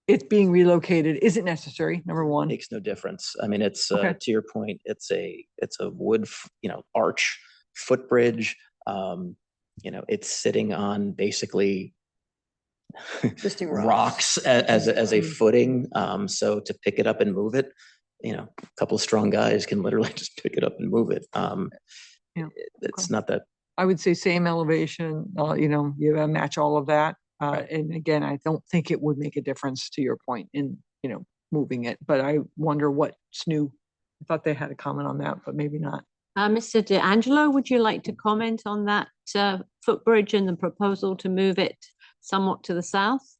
S2: it being relocated. Is it necessary? Number one.
S7: Makes no difference. I mean, it's
S2: Okay.
S7: to your point, it's a wood, arch footbridge. It's sitting on basically
S11: Existing
S7: rocks as a footing. So to pick it up and move it, a couple of strong guys can literally just pick it up and move it. It's not that.
S2: I would say same elevation, you match all of that. And again, I don't think it would make a difference to your point in, moving it, but I wonder what SNU, I thought they had a comment on that, but maybe not.
S1: Mr. D'Angelo, would you like to comment on that footbridge and the proposal to move it somewhat to the south?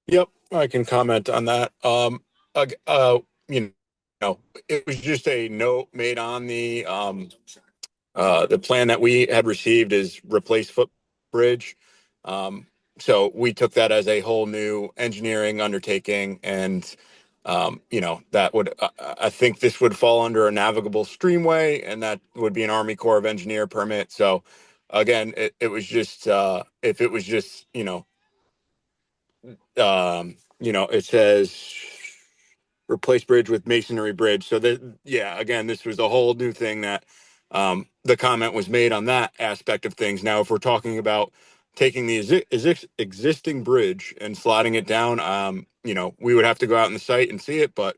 S5: Yep, I can comment on that. It was just a note made on the plan that we had received is replace footbridge. So we took that as a whole new engineering undertaking, and that would I think this would fall under a navigable streamway, and that would be an Army Corps of Engineer permit. So again, it was just if it was just it says replace bridge with masonry bridge. So again, this was a whole new thing that the comment was made on that aspect of things. Now, if we're talking about taking the existing bridge and sliding it down, we would have to go out in the site and see it, but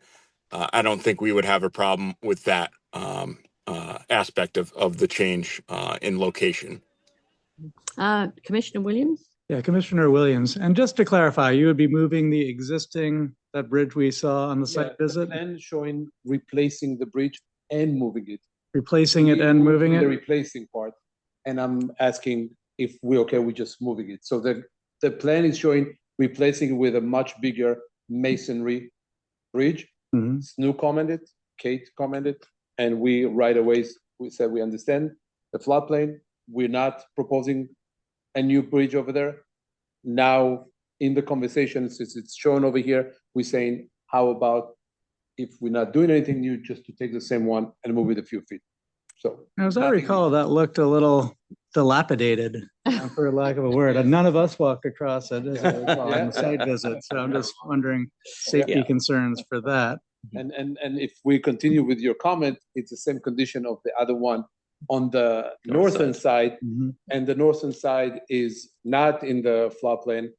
S5: I don't think we would have a problem with that aspect of the change in location.
S1: Commissioner Williams?
S13: Yeah, Commissioner Williams. And just to clarify, you would be moving that bridge we saw on the site visit?
S8: The plan showing replacing the bridge and moving it.
S13: Replacing it and moving it?
S8: The replacing part. And I'm asking if we're okay with just moving it. So the plan is showing replacing it with a much bigger masonry bridge. SNU commented, Kate commented, and we right away, we said we understand the floodplain. We're not proposing a new bridge over there. Now, in the conversation, since it's shown over here, we're saying, how about if we're not doing anything new, just to take the same one and move it a few feet? So,
S13: as I recall, that looked a little dilapidated, for lack of a word. And none of us walked across it as I recall on the site visit. So I'm just wondering safety concerns for that.
S8: And if we continue with your comment, it's the same condition of the other one on the northern side, and the northern side is not in the floodplain,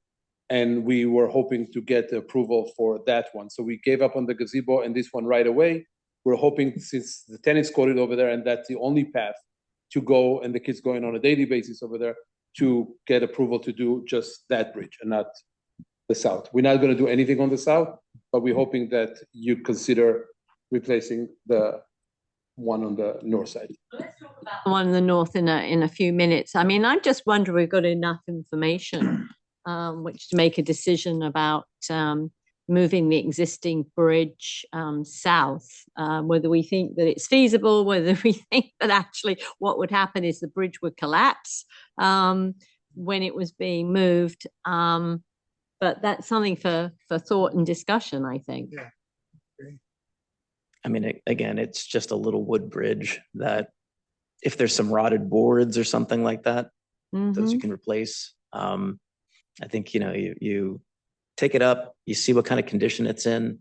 S8: and we were hoping to get the approval for that one. So we gave up on the gazebo and this one right away. We're hoping, since the tennis court is over there and that's the only path to go, and the kids going on a daily basis over there, to get approval to do just that bridge and not the south. We're not going to do anything on the south, but we're hoping that you consider replacing the one on the north side.
S1: One in the north in a few minutes. I mean, I just wonder if we've got enough information which to make a decision about moving the existing bridge south, whether we think that it's feasible, whether we think that actually what would happen is the bridge would collapse when it was being moved. But that's something for thought and discussion, I think.
S13: Yeah.
S7: I mean, again, it's just a little wood bridge that if there's some rotted boards or something like that, those you can replace. I think, you take it up, you see what kind of condition it's in,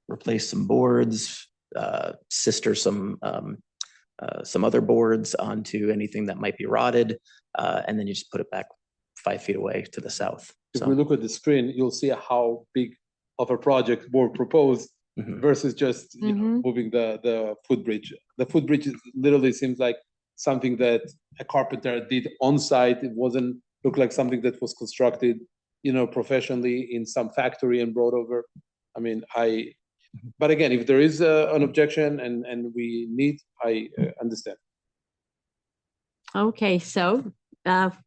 S7: replace some boards, sister some other boards onto anything that might be rotted, and then you just put it back 5 feet away to the south.
S8: If we look at the screen, you'll see how big of a project board proposed versus just moving the footbridge. The footbridge literally seems like something that a carpenter did on site. It wasn't look like something that was constructed, professionally in some factory and brought over. I mean, but again, if there is an objection and we need, I understand.
S1: Okay, so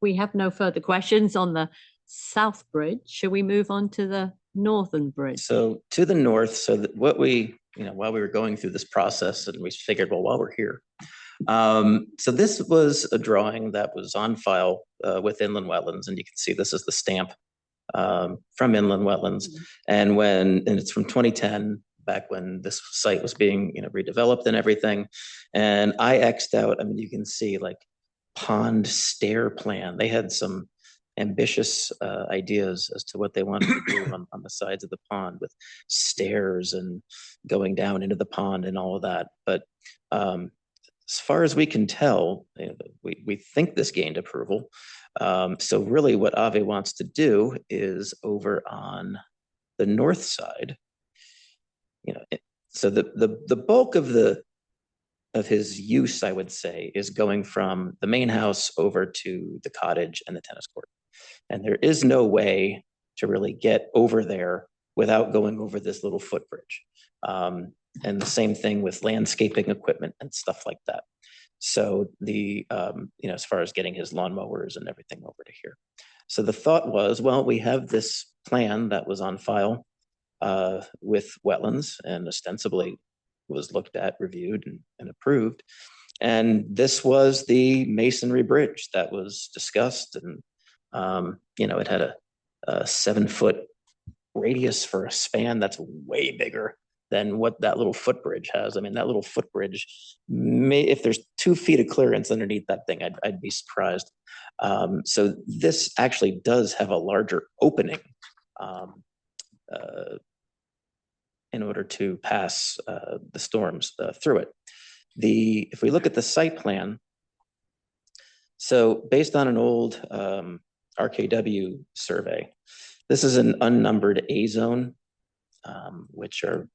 S1: we have no further questions on the South Bridge. Should we move on to the Northern Bridge?
S7: So to the north, so that what we, while we were going through this process, and we figured, well, while we're here. So this was a drawing that was on file with Inland Wetlands, and you can see this is the stamp from Inland Wetlands. And it's from 2010, back when this site was being redeveloped and everything. And I X'd out, I mean, you can see like pond stair plan. They had some ambitious ideas as to what they wanted to do on the sides of the pond with stairs and going down into the pond and all of that. But as far as we can tell, we think this gained approval. So really what Ave wants to do is over on the north side, so the bulk of his use, I would say, is going from the main house over to the cottage and the tennis court. And there is no way to really get over there without going over this little footbridge. And the same thing with landscaping equipment and stuff like that. So as far as getting his lawnmowers and everything over to here. So the thought was, well, we have this plan that was on file with Wetlands and ostensibly was looked at, reviewed, and approved. And this was the masonry bridge that was discussed. And, it had a 7-foot radius for a span that's way bigger than what that little footbridge has. I mean, that little footbridge, if there's 2 feet of clearance underneath that thing, I'd be surprised. So this actually does have a larger opening in order to pass the storms through it. If we look at the site plan, so based on an old RKW survey, this is an unnumbered A zone, which are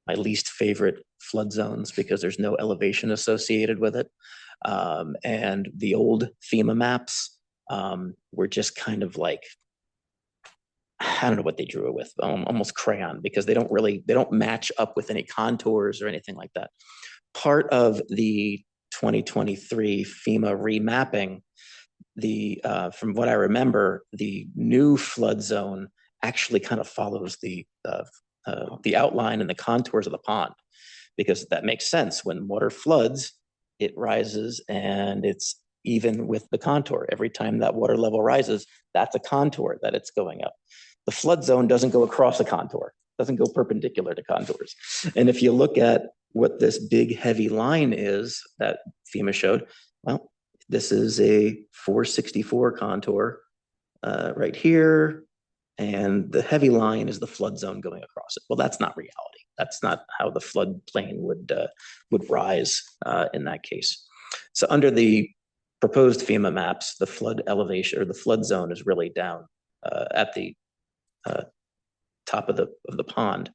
S7: my least favorite flood zones because there's no elevation associated with it. And the old FEMA maps were just kind of like, I don't know what they drew it with, almost crayon, because they don't match up with any contours or anything like that. Part of the 2023 FEMA remapping, from what I remember, the new flood zone actually kind of follows the outline and the contours of the pond, because that makes sense. When water floods, it rises and it's even with the contour. Every time that water level rises, that's a contour that it's going up. The flood zone doesn't go across a contour, doesn't go perpendicular to contours. And if you look at what this big heavy line is that FEMA showed, well, this is a 464 contour right here. And the heavy line is the flood zone going across it. Well, that's not reality. That's not how the floodplain would rise in that case. So under the proposed FEMA maps, the flood elevation or the flood zone is really down at the top of the pond.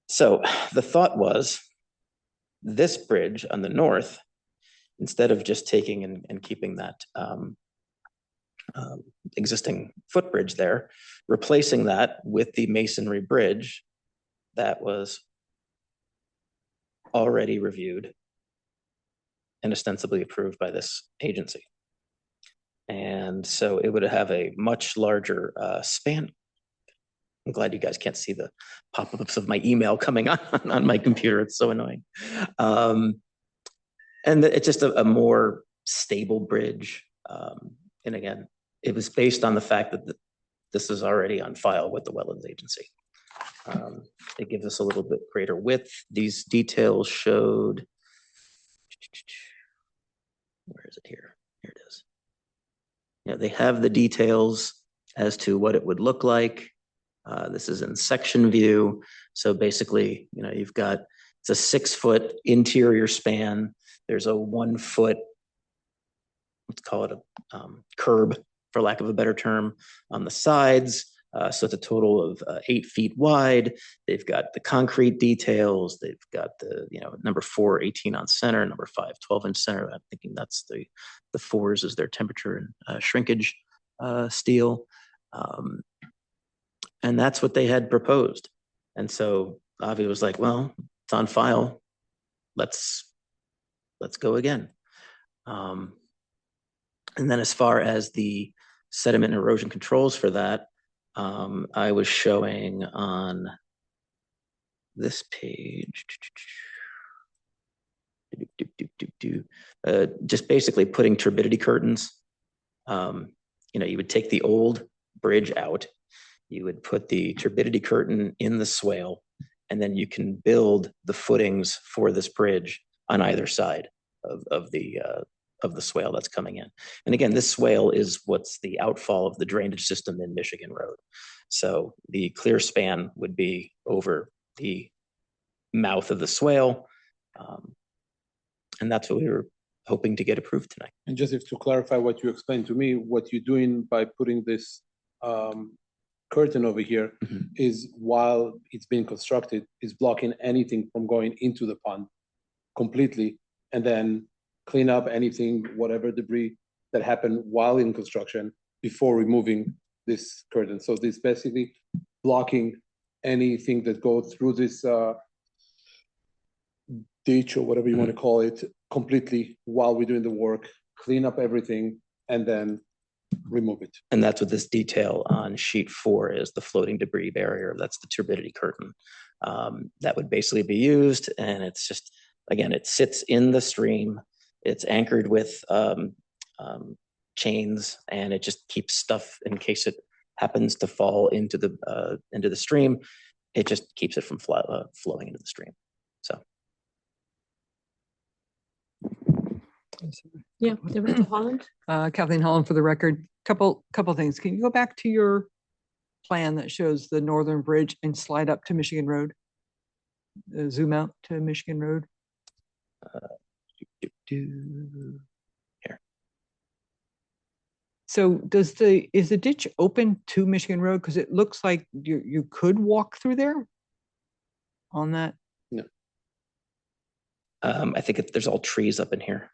S7: So the thought was this bridge on the north, instead of just taking and keeping that existing footbridge there, replacing that with the masonry bridge that was already reviewed and ostensibly approved by this agency. And so it would have a much larger span. I'm glad you guys can't see the pop-ups of my email coming on my computer. It's so annoying. And it's just a more stable bridge. And again, it was based on the fact that this is already on file with the Wetlands Agency. It gives us a little bit greater width. These details showed, where is it here? Here it is. They have the details as to what it would look like. This is in section view. So basically, you've got, it's a 6-foot interior span. There's a 1-foot, let's call it a curb, for lack of a better term, on the sides. So it's a total of 8 feet wide. They've got the concrete details. They've got the, number 4, 18 on center, number 5, 12-inch center. I'm thinking that's the 4s is their temperature and shrinkage steel. And that's what they had proposed. And so Avi was like, well, it's on file. Let's go again. And then as far as the sediment and erosion controls for that, I was showing on this page, just basically putting turbidity curtains. You would take the old bridge out, you would put the turbidity curtain in the swale, and then you can build the footings for this bridge on either side of the swale that's coming in. And again, this swale is what's the outfall of the drainage system in Michigan Road. So the clear span would be over the mouth of the swale. And that's what we were hoping to get approved tonight.
S8: And just if to clarify what you explained to me, what you're doing by putting this curtain over here is, while it's being constructed, is blocking anything from going into the pond completely, and then clean up anything, whatever debris that happened while in construction before removing this curtain. So this basically blocking anything that goes through this ditch or whatever you want to call it completely while we're doing the work, clean up everything, and then remove it.
S7: And that's what this detail on sheet 4 is, the floating debris barrier. That's the turbidity curtain. That would basically be used, and it's just, again, it sits in the stream. It's anchored with chains, and it just keeps stuff in case it happens to fall into the stream. It just keeps it from flowing into the stream. So.
S1: Yeah, Director Holland.
S2: Kathleen Holland for the record. Couple things. Can you go back to your plan that shows the northern bridge and slide up to Michigan Road? Zoom out to Michigan Road.
S7: Here.
S2: So is the ditch open to Michigan Road? Because it looks like you could walk through there on that.
S8: No.
S7: I think there's all trees up in here.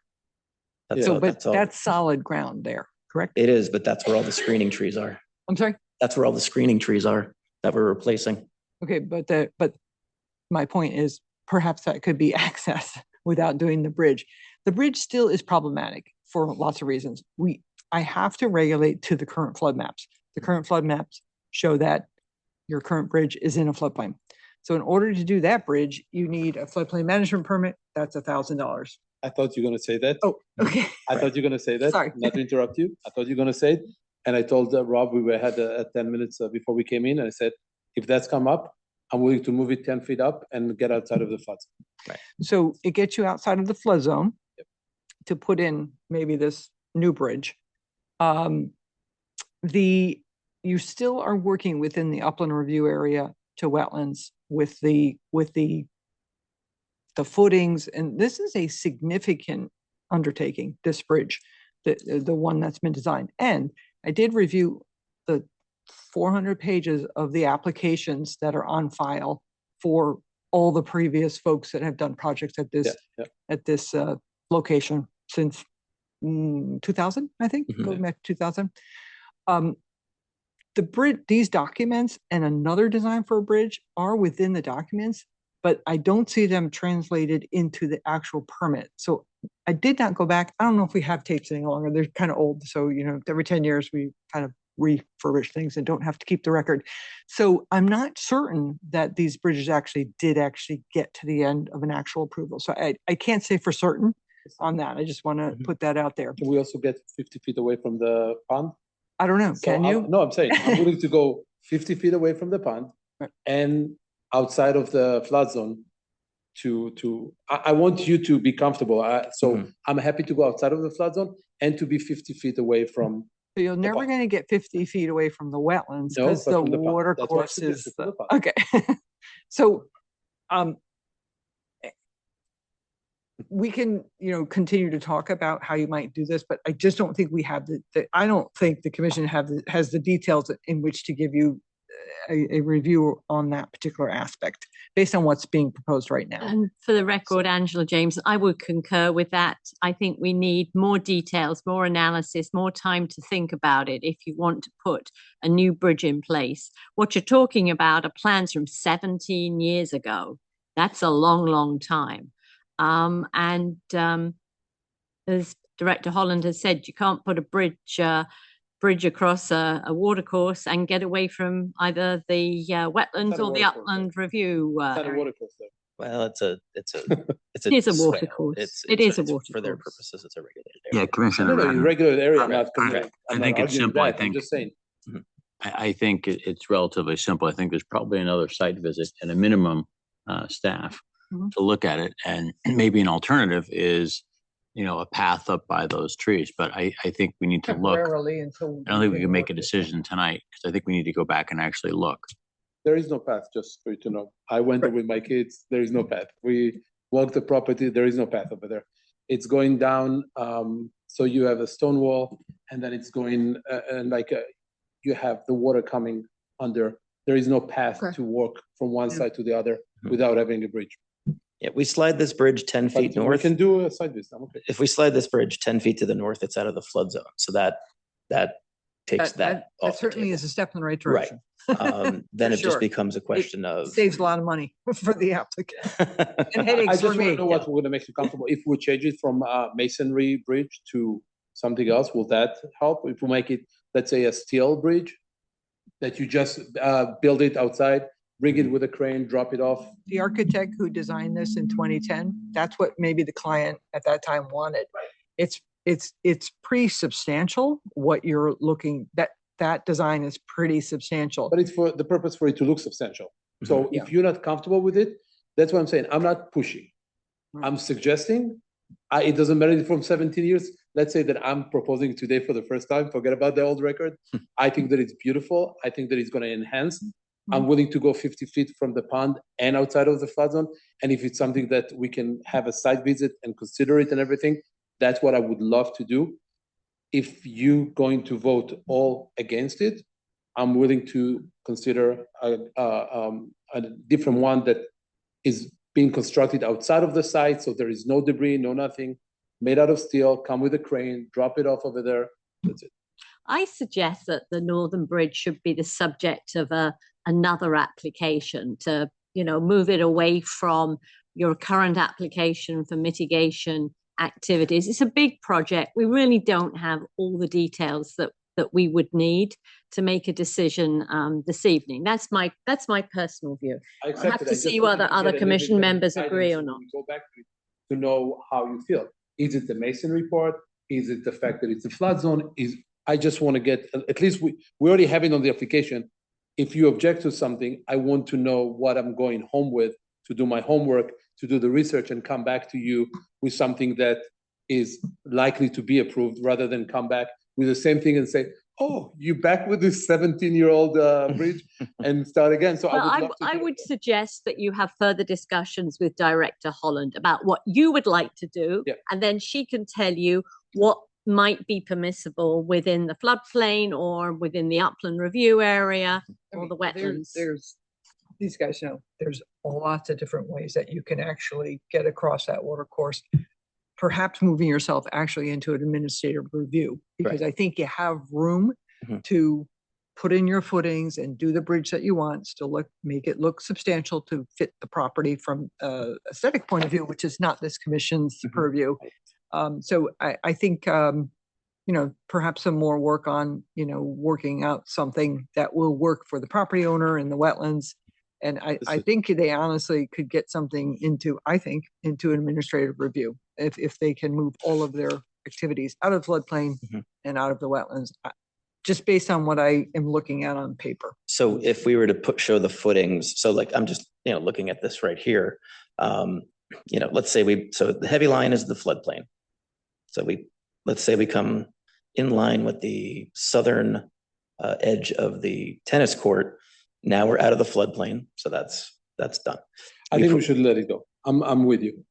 S2: That's solid ground there, correct?
S7: It is, but that's where all the screening trees are.
S2: I'm sorry?
S7: That's where all the screening trees are that we're replacing.
S2: Okay, but my point is perhaps that could be accessed without doing the bridge. The bridge still is problematic for lots of reasons. I have to regulate to the current flood maps. The current flood maps show that your current bridge is in a floodplain. So in order to do that bridge, you need a floodplain management permit. That's $1,000.
S8: I thought you were going to say that.
S2: Oh, okay.
S8: I thought you were going to say that.
S2: Sorry.
S8: Not to interrupt you. I thought you were going to say it. And I told Rob, we had 10 minutes before we came in. And I said, if that's come up, I'm willing to move it 10 feet up and get outside of the flood zone.
S2: Right. So it gets you outside of the flood zone to put in maybe this new bridge. You still are working within the upland review area to wetlands with the footings, and this is a significant undertaking, this bridge, the one that's been designed. And I did review the 400 pages of the applications that are on file for all the previous folks that have done projects at this location since 2000, I think, going back to 2000. The bridge, these documents and another design for a bridge are within the documents, but I don't see them translated into the actual permit. So I did not go back. I don't know if we have tapes any longer. They're kind of old. So, every 10 years we kind of refurbish things and don't have to keep the record. So I'm not certain that these bridges did get to the end of an actual approval. So I can't say for certain on that. I just want to put that out there.
S8: Can we also get 50 feet away from the pond?
S2: I don't know. Can you?
S8: No, I'm saying I'm willing to go 50 feet away from the pond and outside of the flood zone I want you to be comfortable. I'm happy to go outside of the flood zone and to be 50 feet away from.
S2: So you're never going to get 50 feet away from the wetlands because the water course is okay. So, we can, continue to talk about how you might do this, but I just don't think we have I don't think the commission has the details in which to give you a review on that particular aspect based on what's being proposed right now.
S1: And for the record, Angela James, I would concur with that. I think we need more details, more analysis, more time to think about it if you want to put a new bridge in place. What you're talking about are plans from 17 years ago. That's a long, long time. As Director Holland has said, you can't put a bridge across a watercourse and get away from either the wetlands or the upland review.
S8: It's not a
S1: area.
S8: watercourse though.
S7: Well, it's a
S1: It is a
S7: swale.
S1: watercourse. It is a
S7: For their
S1: watercourse.
S7: purposes, it's a regulated
S3: Yeah,
S7: area.
S3: Commissioner.
S8: No,
S3: Redmond.
S8: regular area, I'm
S3: Correct,
S8: not.
S3: correct.
S8: I'm
S3: I
S8: not
S3: think it's
S8: arguing
S3: simple. I
S8: that, I'm
S3: think-
S8: just saying.
S3: I think it's relatively simple. I think there's probably another site visit and a minimum staff to look at it. And maybe an alternative is, a path up by those trees. But I think we need to look.
S2: Temporarily until.
S3: I don't think we can make a
S2: work it.
S3: decision tonight because I think we need to go back and actually look.
S8: There is no path, just for you to know. I went there with my kids, there is no path. We walked the property, there is no path over there. It's going down, so you have a stone wall, and then it's going, you have the water coming under. There is no path
S2: Okay.
S8: to walk from one
S2: Yeah.
S8: side to the other without having a bridge.
S7: Yeah, we slide this bridge 10 feet
S8: But we
S7: north.
S8: can do a side visit, I'm okay.
S7: If we slide this bridge 10 feet to the north, it's out of the flood zone. So that takes that
S2: That
S7: off the
S2: certainly
S7: table.
S2: is a step in the right
S7: Right.
S2: direction.
S7: Then it
S2: Sure.
S7: just becomes a question of.
S2: Saves a lot of money for the applicant and headaches
S8: I
S2: for
S8: just want
S2: me.
S8: to know what's going to make you comfortable. If we change it from masonry bridge to something else, will that help? If we make it, let's say, a steel bridge, that you just build it outside, bring it with a crane, drop it off.
S2: The architect who designed this in 2010, that's what maybe the client at that time wanted. It's pretty substantial what you're looking, that design is pretty substantial.
S8: But it's for the purpose for it to look substantial. So
S2: Yeah.
S8: if you're not comfortable with it, that's what I'm saying. I'm not pushing. I'm suggesting, it doesn't matter if from 17 years. Let's say that I'm proposing today for the first time, forget about the old record. I think that it's beautiful. I think that it's going to enhance. I'm willing to go 50 feet from the pond and outside of the flood zone. And if it's something that we can have a site visit and consider it and everything, that's what I would love to do. If you're going to vote all against it, I'm willing to consider a different one that is being constructed outside of the site, so there is no debris, no nothing, made out of steel, come with a crane, drop it off over there. That's it.
S1: I suggest that the Northern Bridge should be the subject of another application to, move it away from your current application for mitigation activities. It's a big project. We really don't have all the details that we would need to make a decision this evening. That's my personal view.
S8: I
S1: I
S8: accept
S1: have
S8: it.
S1: to
S8: I just
S1: see
S8: wanted
S1: whether
S8: to
S1: other
S8: get a
S1: commission
S8: little bit of
S1: members
S8: guidance
S1: agree or
S8: when
S1: not.
S8: we go back to it, to know how you feel. Is it the masonry part? Is it the fact that it's a flood zone? I just want to get, at least we already have it on the application. If you object to something, I want to know what I'm going home with, to do my homework, to do the research and come back to you with something that is likely to be approved, rather than come back with the same thing and say, oh, you back with this 17-year-old bridge and start again. So
S1: Well,
S8: I would love to
S1: I
S8: hear
S1: would
S8: that.
S1: suggest that you have further discussions with Director Holland about what you would like to do,
S8: Yeah.
S1: and then she can tell you what might be permissible within the floodplain or within the upland review area or the wetlands.
S2: There's, these guys know, there's lots of different ways that you can actually get across that water course. Perhaps moving yourself actually into an administrative review, because I think you have room to put in your footings and do the bridge that you want, still make it look substantial to fit the property from aesthetic point of view, which is not this commission's purview. So I think, perhaps some more work on, working out something that will work for the property owner and the wetlands. And I think they honestly could get something into an administrative review if they can move all of their activities out of floodplain and out of the wetlands, just based on what I am looking at on paper.
S7: So if we were to show the footings, so like I'm just looking at this right here. Let's say so the heavy line is the floodplain. So let's say we come in line with the southern edge of the tennis court. Now we're out of the floodplain, so that's done.
S8: I think we should let it go. I'm with you.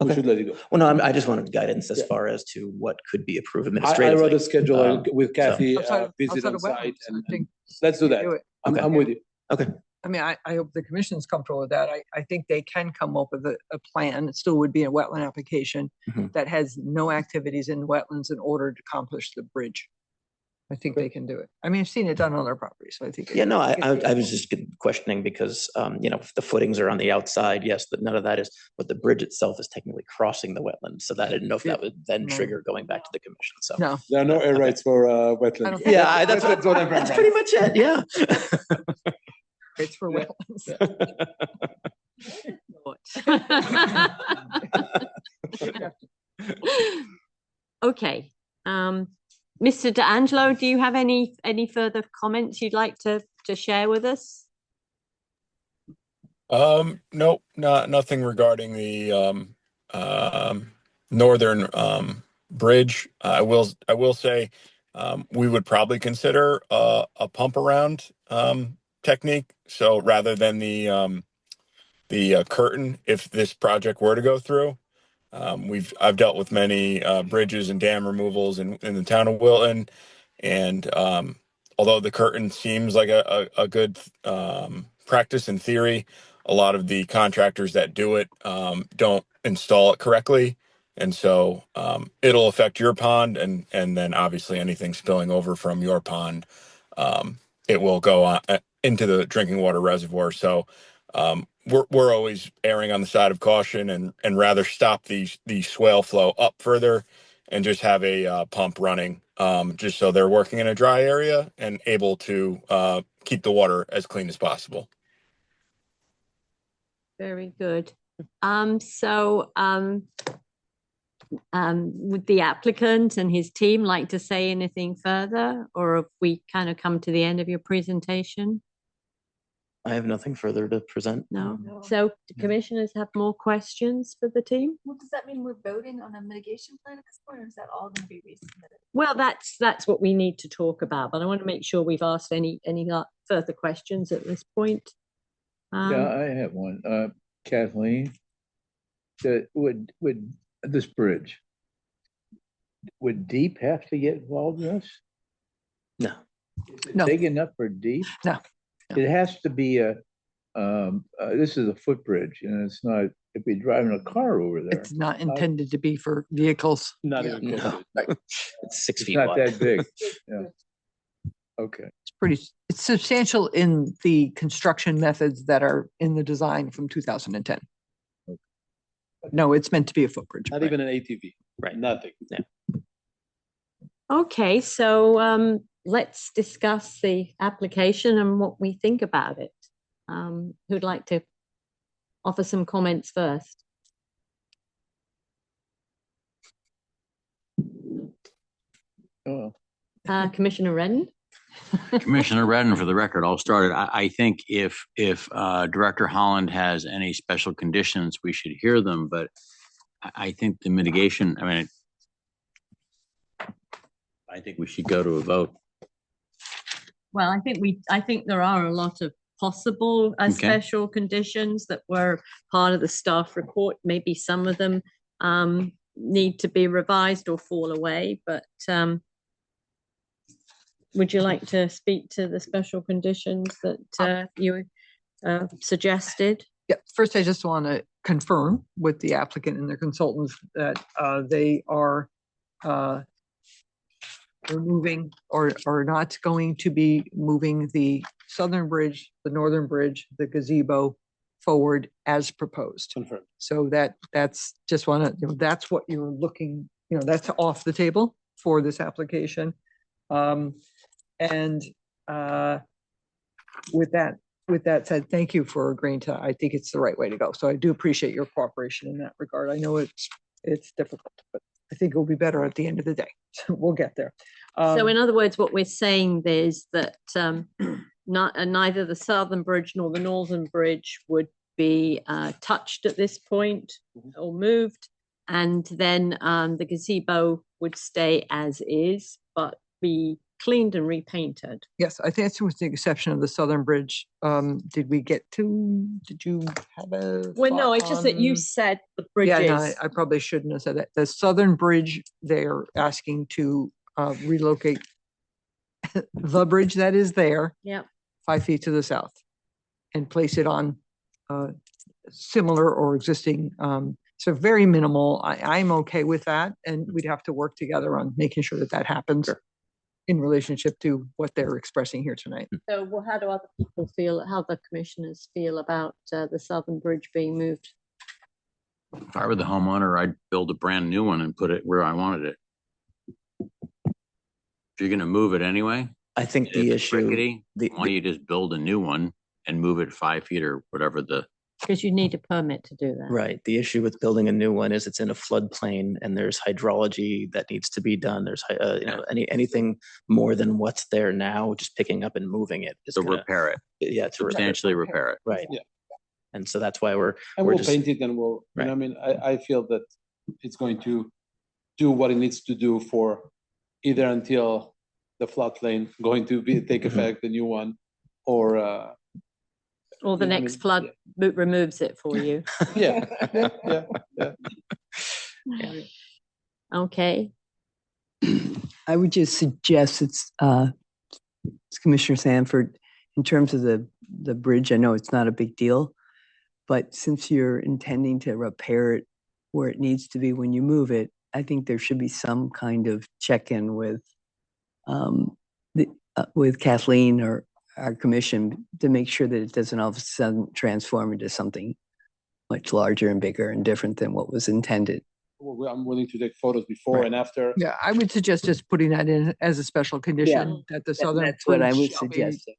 S8: We
S7: Okay.
S8: should let it go.
S7: Well, no, I just wanted guidance as
S8: Yeah.
S7: far as to what could be approved
S8: I
S7: administratively.
S8: rather schedule with Kathy,
S2: Outside of
S8: visit on
S2: wetlands,
S8: site,
S2: I
S8: and
S2: think
S8: let's do that.
S2: do it.
S8: I'm
S7: Okay.
S8: with you.
S7: Okay.
S2: I mean, I hope the commission's comfortable with that. I think they can come up with a plan. It still would be a wetland application
S7: Mhm.
S2: that has no activities in wetlands in order to accomplish the bridge. I think they can do it. I mean, I've seen it done on their property, so I think.
S7: Yeah, no,
S2: think it's
S7: I was just questioning because, if the footings are on the outside, yes, but none of that is, but the bridge itself is technically crossing the wetland. So that I didn't know if that would then
S2: No.
S7: trigger going back to the commission. So.
S2: No,
S8: There are no air rights for
S2: I
S8: wetlands.
S2: don't think-
S7: Yeah, that's pretty much it. Yeah.
S2: it's for
S8: Yeah.
S2: wetlands.
S1: Okay, Mr. D'Angelo, do you have any further comments you'd like to share with us?
S5: Nope, nothing regarding the northern bridge. I will say we would probably consider a pump around technique. So rather than the curtain, if this project were to go through, I've dealt with many bridges and dam removals in the town of Wilton, and although the curtain seems like a good practice in theory, a lot of the contractors that do it don't install it correctly, and so it'll affect your pond, and then obviously anything spilling over from your pond, it will go on into the drinking water reservoir. So we're always erring on the side of caution and rather stop the swale flow up further and just have a pump running, just so they're working in a dry area and able to keep the water as clean as possible.
S1: Very good. Would the applicant and his team like to say anything further, or have we kind of come to the end of your presentation?
S7: I have nothing further to present.
S1: No. So do commissioners have more questions for the team?
S10: Well, does that mean we're voting on a mitigation plan at this point, or is that all going to be resubmitted?
S1: Well, that's what we need to talk about, but I want to make sure we've asked any further questions at this point.
S9: Yeah, I have one. Kathleen, would this bridge, would Deep have to get involved in this?
S7: No.
S9: Is it
S2: No.
S9: big enough for Deep?
S2: No.
S9: It has to be this is a footbridge, and it's not, if you're driving a car over there.
S2: It's not intended to be for vehicles.
S8: Not
S2: Yeah.
S8: even close.
S7: No. It's 6
S9: It's
S7: feet
S9: not
S7: wide.
S9: that big. Yeah. Okay.
S2: It's substantial in the construction methods that are in the design from 2010. No, it's meant to be a footbridge.
S8: Not even an ATV.
S7: Right.
S8: Nothing.
S1: Okay, so let's discuss the application and what we think about it. Who'd like to offer some comments first?
S9: Oh.
S1: Commissioner Redden?
S3: Commissioner Redden, for the record, I'll start it. I think if Director Holland has any special conditions, we should hear them, but I think the mitigation, I think we should go to a vote.
S1: Well, I think there are a lot of possible special conditions that were part of the staff report. Maybe some of them need to be revised or fall away, but would you like to speak to the special conditions that you suggested?
S2: Yeah, first, I just want to confirm with the applicant and their consultants that they are removing or not going to be moving the southern bridge, the northern bridge, the gazebo forward as proposed.
S8: Confirmed.
S2: So that's just want to, that's what you're looking, that's off the table for this application. And with that said, thank you for agreeing to, I think it's the right way to go. So I do appreciate your cooperation in that regard. I know it's difficult, but I think it will be better at the end of the day. So we'll get there.
S1: So in other words, what we're saying is that neither the southern bridge nor the northern bridge would be touched at this point or moved. And then the gazebo would stay as is, but be cleaned and repainted.
S2: Yes, I think that's with the exception of the southern bridge. Did you have a?
S1: Well, no, it's just that you said the bridges.
S2: Yeah, no, I probably shouldn't have said that. The southern bridge, they're asking to relocate the bridge that is there.
S1: Yep.
S2: 5 feet to the south. and place it on similar or existing. So very minimal. I'm okay with that, and we'd have to work together on making sure that that happens in relationship to what they're expressing here tonight.
S1: So, well, how do other people feel, how the commissioners feel about the Southern Bridge being moved?
S3: If I were the homeowner, I'd build a brand new one and put it where I wanted it. If you're gonna move it anyway,
S7: I think
S3: if
S7: the
S3: it's
S7: issue,
S3: rickety, why don't you just build a new one and move it 5 feet or whatever the.
S1: Because you need a permit to do that.
S7: right, the issue with building a new one is it's in a floodplain and there's hydrology that needs to be done. There's, anything more than what's there now, just picking up and moving it is
S3: To
S7: gonna,
S3: repair it,
S7: yeah, to
S3: substantially repair it.
S7: right.
S8: Yeah.
S7: And so that's why we're
S8: And we'll
S7: just,
S8: paint it and we'll,
S7: Right.
S8: I mean, I feel that it's going to do what it needs to do for either until the floodplain going to take effect, the new one, or
S1: Or the
S8: Yeah, I
S1: next
S8: mean,
S1: flood removes it for you.
S8: yeah,
S1: Okay.
S12: I would just suggest it's Commissioner Sanford, in terms of the bridge, I know it's not a big deal, but since you're intending to repair it where it needs to be when you move it, I think there should be some kind of check-in with Kathleen or our commission to make sure that it doesn't all of a sudden transform into something much larger and bigger and different than what was intended.
S8: I'm willing to take photos before
S12: Right.
S8: and after.
S2: Yeah, I would suggest just putting that in as a special condition that the Southern.
S12: That's what I
S2: Bridge
S12: was
S2: shall be-
S12: suggesting.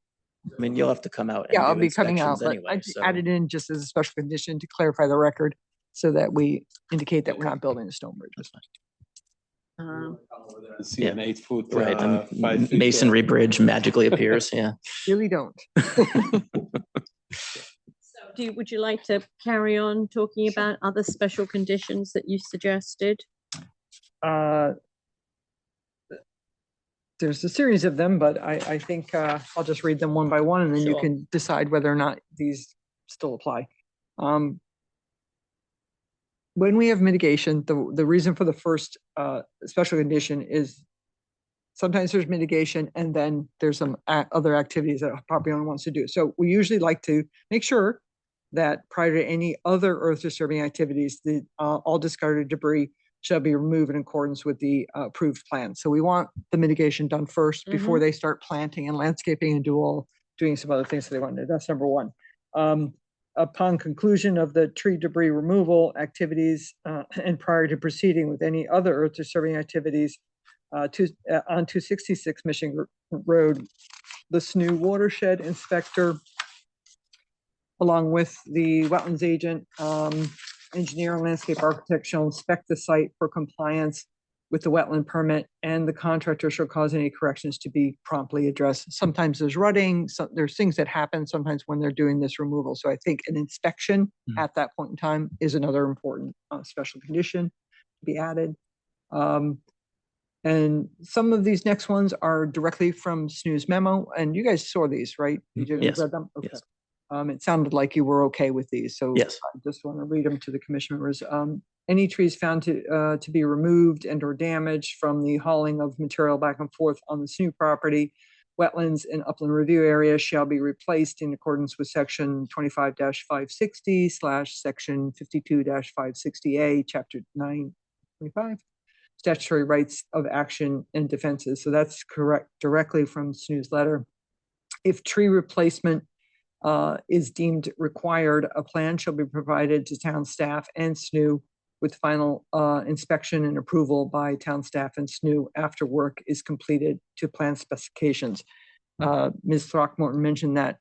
S7: I mean, you'll have to come out and
S2: Yeah, I'll
S7: do
S2: be coming out,
S7: inspections
S2: but
S7: anyway,
S2: I'd
S7: so.
S2: add it in just as a special condition to clarify the record so that we indicate that we're not building a stone bridge.
S8: See an 8 foot,
S7: Right,
S8: 5 feet,
S7: masonry bridge magically appears, yeah.
S2: Really don't.
S1: Would you like to carry on talking about other special conditions that you suggested?
S2: There's a series of them, but I think I'll just read them one by one, and then you
S1: Sure.
S2: can decide whether or not these still apply. When we have mitigation, the reason for the first special condition is sometimes there's mitigation and then there's some other activities that a property owner wants to do. So we usually like to make sure that prior to any other earth disturbing activities, all discarded debris shall be removed in accordance with the approved plan. So we want the mitigation done first before they start planting and landscaping and doing some other things that they want to do. That's number one. Upon conclusion of the tree debris removal activities and prior to proceeding with any other earth disturbing activities on 266 Michigan Road, the SNU watershed inspector, along with the wetlands agent, engineer and landscape architect shall inspect the site for compliance with the wetland permit, and the contractor shall cause any corrections to be promptly addressed. Sometimes there's rutting, there's things that happen sometimes when they're doing this removal. So I think an inspection at that point in time is another important special condition to be added. And some of these next ones are directly from SNU's memo, and you guys saw these, right? You
S7: Yes.
S2: read them? Okay.
S7: Yes.
S2: It sounded like you were okay with these, so
S7: Yes.
S2: I just want to read them to the commission members. Any trees found to be removed and or damaged from the hauling of material back and forth on the SNU property, wetlands and upland review area shall be replaced in accordance with section 25-560 / section 52-560A, chapter 925, statutory rights of action and defenses. So that's correct directly from SNU's letter. If tree replacement is deemed required, a plan shall be provided to town staff and SNU with final inspection and approval by town staff and SNU after work is completed to plan specifications. Ms. Throckmorton mentioned that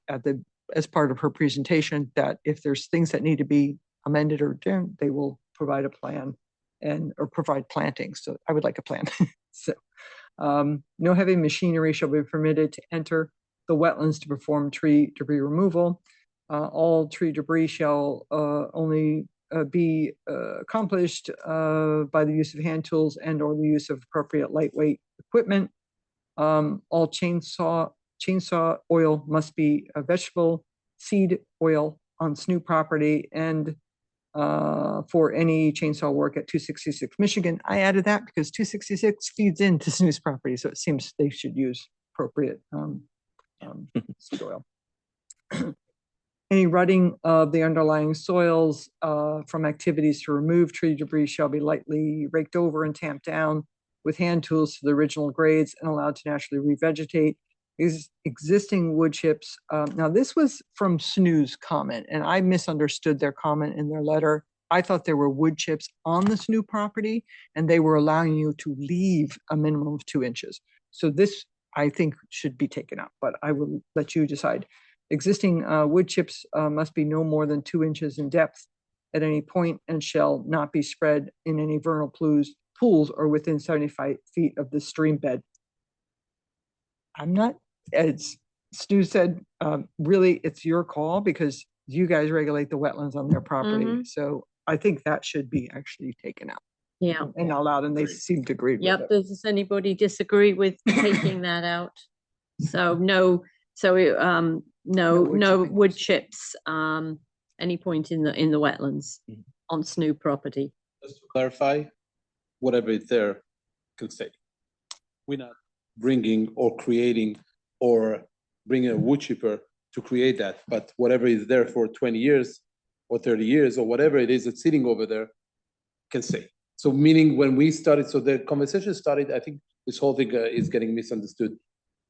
S2: as part of her presentation, that if there's things that need to be amended or done, they will provide a plan or provide plantings. So I would like a plan. So no heavy machinery shall be permitted to enter the wetlands to perform tree debris removal. All tree debris shall only be accomplished by the use of hand tools and or the use of appropriate lightweight equipment. All chainsaw oil must be vegetable seed oil on SNU property, and for any chainsaw work at 266 Michigan. I added that because 266 feeds into SNU's property, so it seems they should use appropriate seed oil. Any rutting of the underlying soils from activities to remove tree debris shall be lightly raked over and tamped down with hand tools to the original grades and allowed to naturally revegetate. Existing wood chips. Now, this was from SNOO's comment, and I misunderstood their comment in their letter. I thought there were wood chips on the SNOO property, and they were allowing you to leave a minimum of 2 inches. So this, I think, should be taken out, but I will let you decide. Existing wood chips must be no more than 2 inches in depth at any point and shall not be spread in any vernal pools or within 75 feet of the stream bed. I'm not, as Stu said, really, it's your call because you guys regulate the wetlands on their property.
S1: Mhm.
S2: So I think that should be actually taken out
S1: Yeah.
S2: and allowed, and they seem to agree with
S1: Yep.
S2: it.
S1: Does anybody disagree with taking that out? So no, no wood chips, any point in the wetlands on SNOO property.
S8: Just to clarify, whatever is there can stay. We're not bringing or creating or bringing a wood chipper to create that, but whatever is there for 20 years or 30 years or whatever it is that's sitting over there can stay. So meaning when we started, so the conversation started, I think this whole thing is getting misunderstood.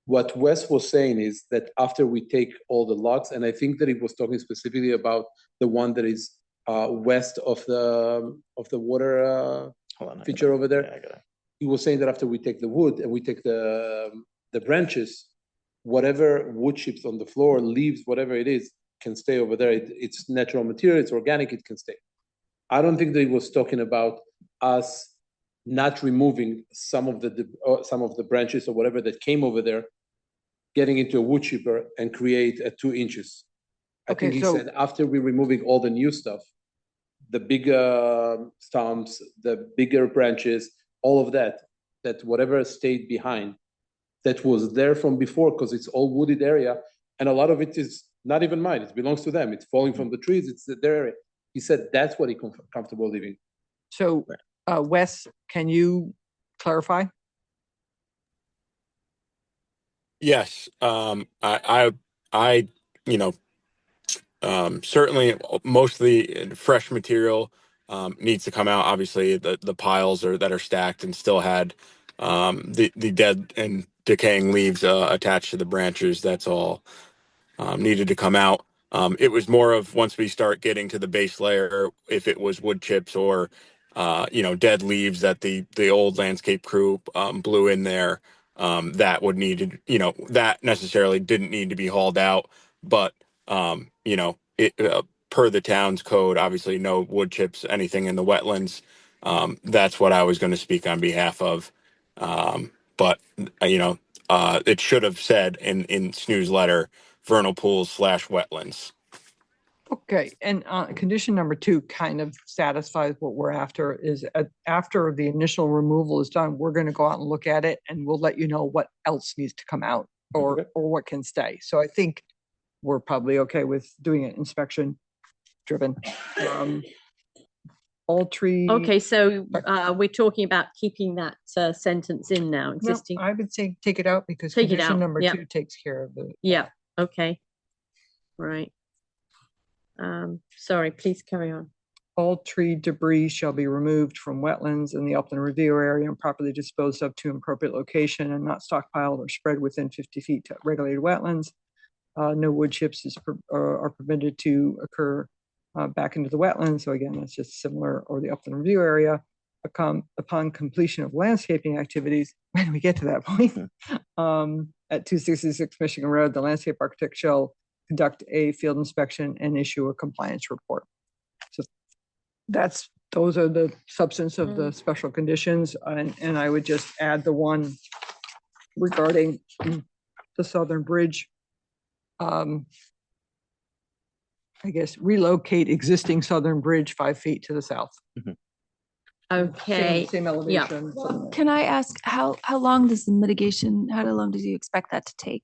S8: What Wes was saying is that after we take all the logs, and I think that he was talking specifically about the one that is west of the water feature over there. He was saying that after we take the wood and we take the branches, whatever wood chips on the floor, leaves, whatever it is, can stay over there. It's natural material, it's organic, it can stay. I don't think that he was talking about us not removing some of the branches or whatever that came over there, getting into a wood chipper and create a 2 inches. I think he said after we're removing all the new stuff, the bigger stumps, the bigger branches, all of that whatever stayed behind, that was there from before, because it's all wooded area, and a lot of it is not even mine. It belongs to them. It's falling from the trees. It's their area. He said that's what he's comfortable living.
S2: So, Wes, can you clarify?
S5: Yes, I, certainly most of the fresh material needs to come out. Obviously, the piles that are stacked and still had the dead and decaying leaves attached to the branches. That's all needed to come out. It was more of once we start getting to the base layer, if it was wood chips or dead leaves that the old landscape crew blew in there, that would need to, that necessarily didn't need to be hauled out, but it per the town's code, obviously no wood chips, anything in the wetlands. That's what I was going to speak on behalf of. But it should have said in SNOO's letter, vernal pools / wetlands.
S2: Okay, and condition number 2 kind of satisfies what we're after. Is after the initial removal is done, we're going to go out and look at it, and we'll let you know what else needs to come out or what can stay. So I think we're probably okay with doing an inspection driven. All tree.
S1: Okay, so we're talking about keeping that sentence in now. Existing.
S2: No, I would say take it out because
S1: take
S2: condition
S1: it out.
S2: number
S1: Yep.
S2: 2 takes care of it.
S1: Yeah. Okay. Right. Sorry, please carry on.
S2: All tree debris shall be removed from wetlands in the upland review area and properly disposed of to an appropriate location and not stockpiled or spread within 50 feet to regulated wetlands. No wood chips are permitted to occur back into the wetlands. So again, that's just similar, or the upland review area. Upon completion of landscaping activities, when we get to that point, at 266 Michigan Road, the landscape architect shall conduct a field inspection and issue a compliance report. So those are the substance of the special conditions. And I would just add the one regarding the Southern Bridge. I guess relocate existing Southern Bridge 5 feet to the south.
S1: Okay.
S2: Same elevation.
S10: Well, can I ask how long does the mitigation, how long do you expect that to take?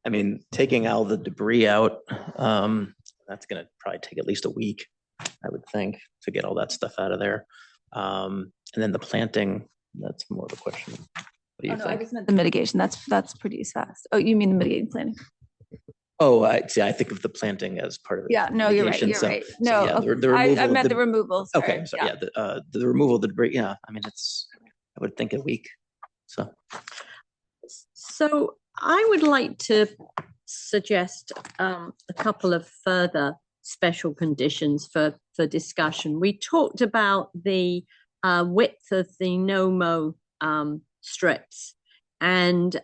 S7: I mean, taking all the debris out, that's going to probably take at least a week, I would think, to get all that stuff out of there. And then the planting, that's more of a question. What do you think?
S10: I just meant the mitigation. That's pretty fast. Oh, you mean the mitigating planning?
S7: Oh, I see. I think of the planting as part of the
S10: Yeah, no, you're right,
S7: mitigation.
S10: you're
S7: So-
S10: right.
S7: so,
S10: No,
S7: yeah,
S10: okay.
S7: the removal
S10: I
S7: of
S10: meant the removal, sorry.
S7: Okay, I'm sorry. Yeah, the removal of the debris. Yeah, I mean, I would think a week.
S1: So I would like to suggest a couple of further special conditions for discussion. We talked about the width of the no-mow strips, and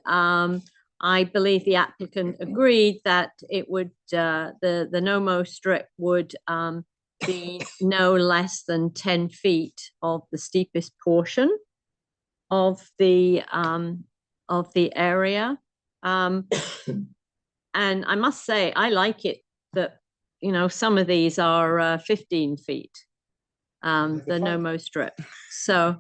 S1: I believe the applicant agreed that it would the no-mow strip would be no less than 10 feet of the steepest portion of the area. And I must say, I like it that, you know, some of these are 15 feet, the no-mow strip. So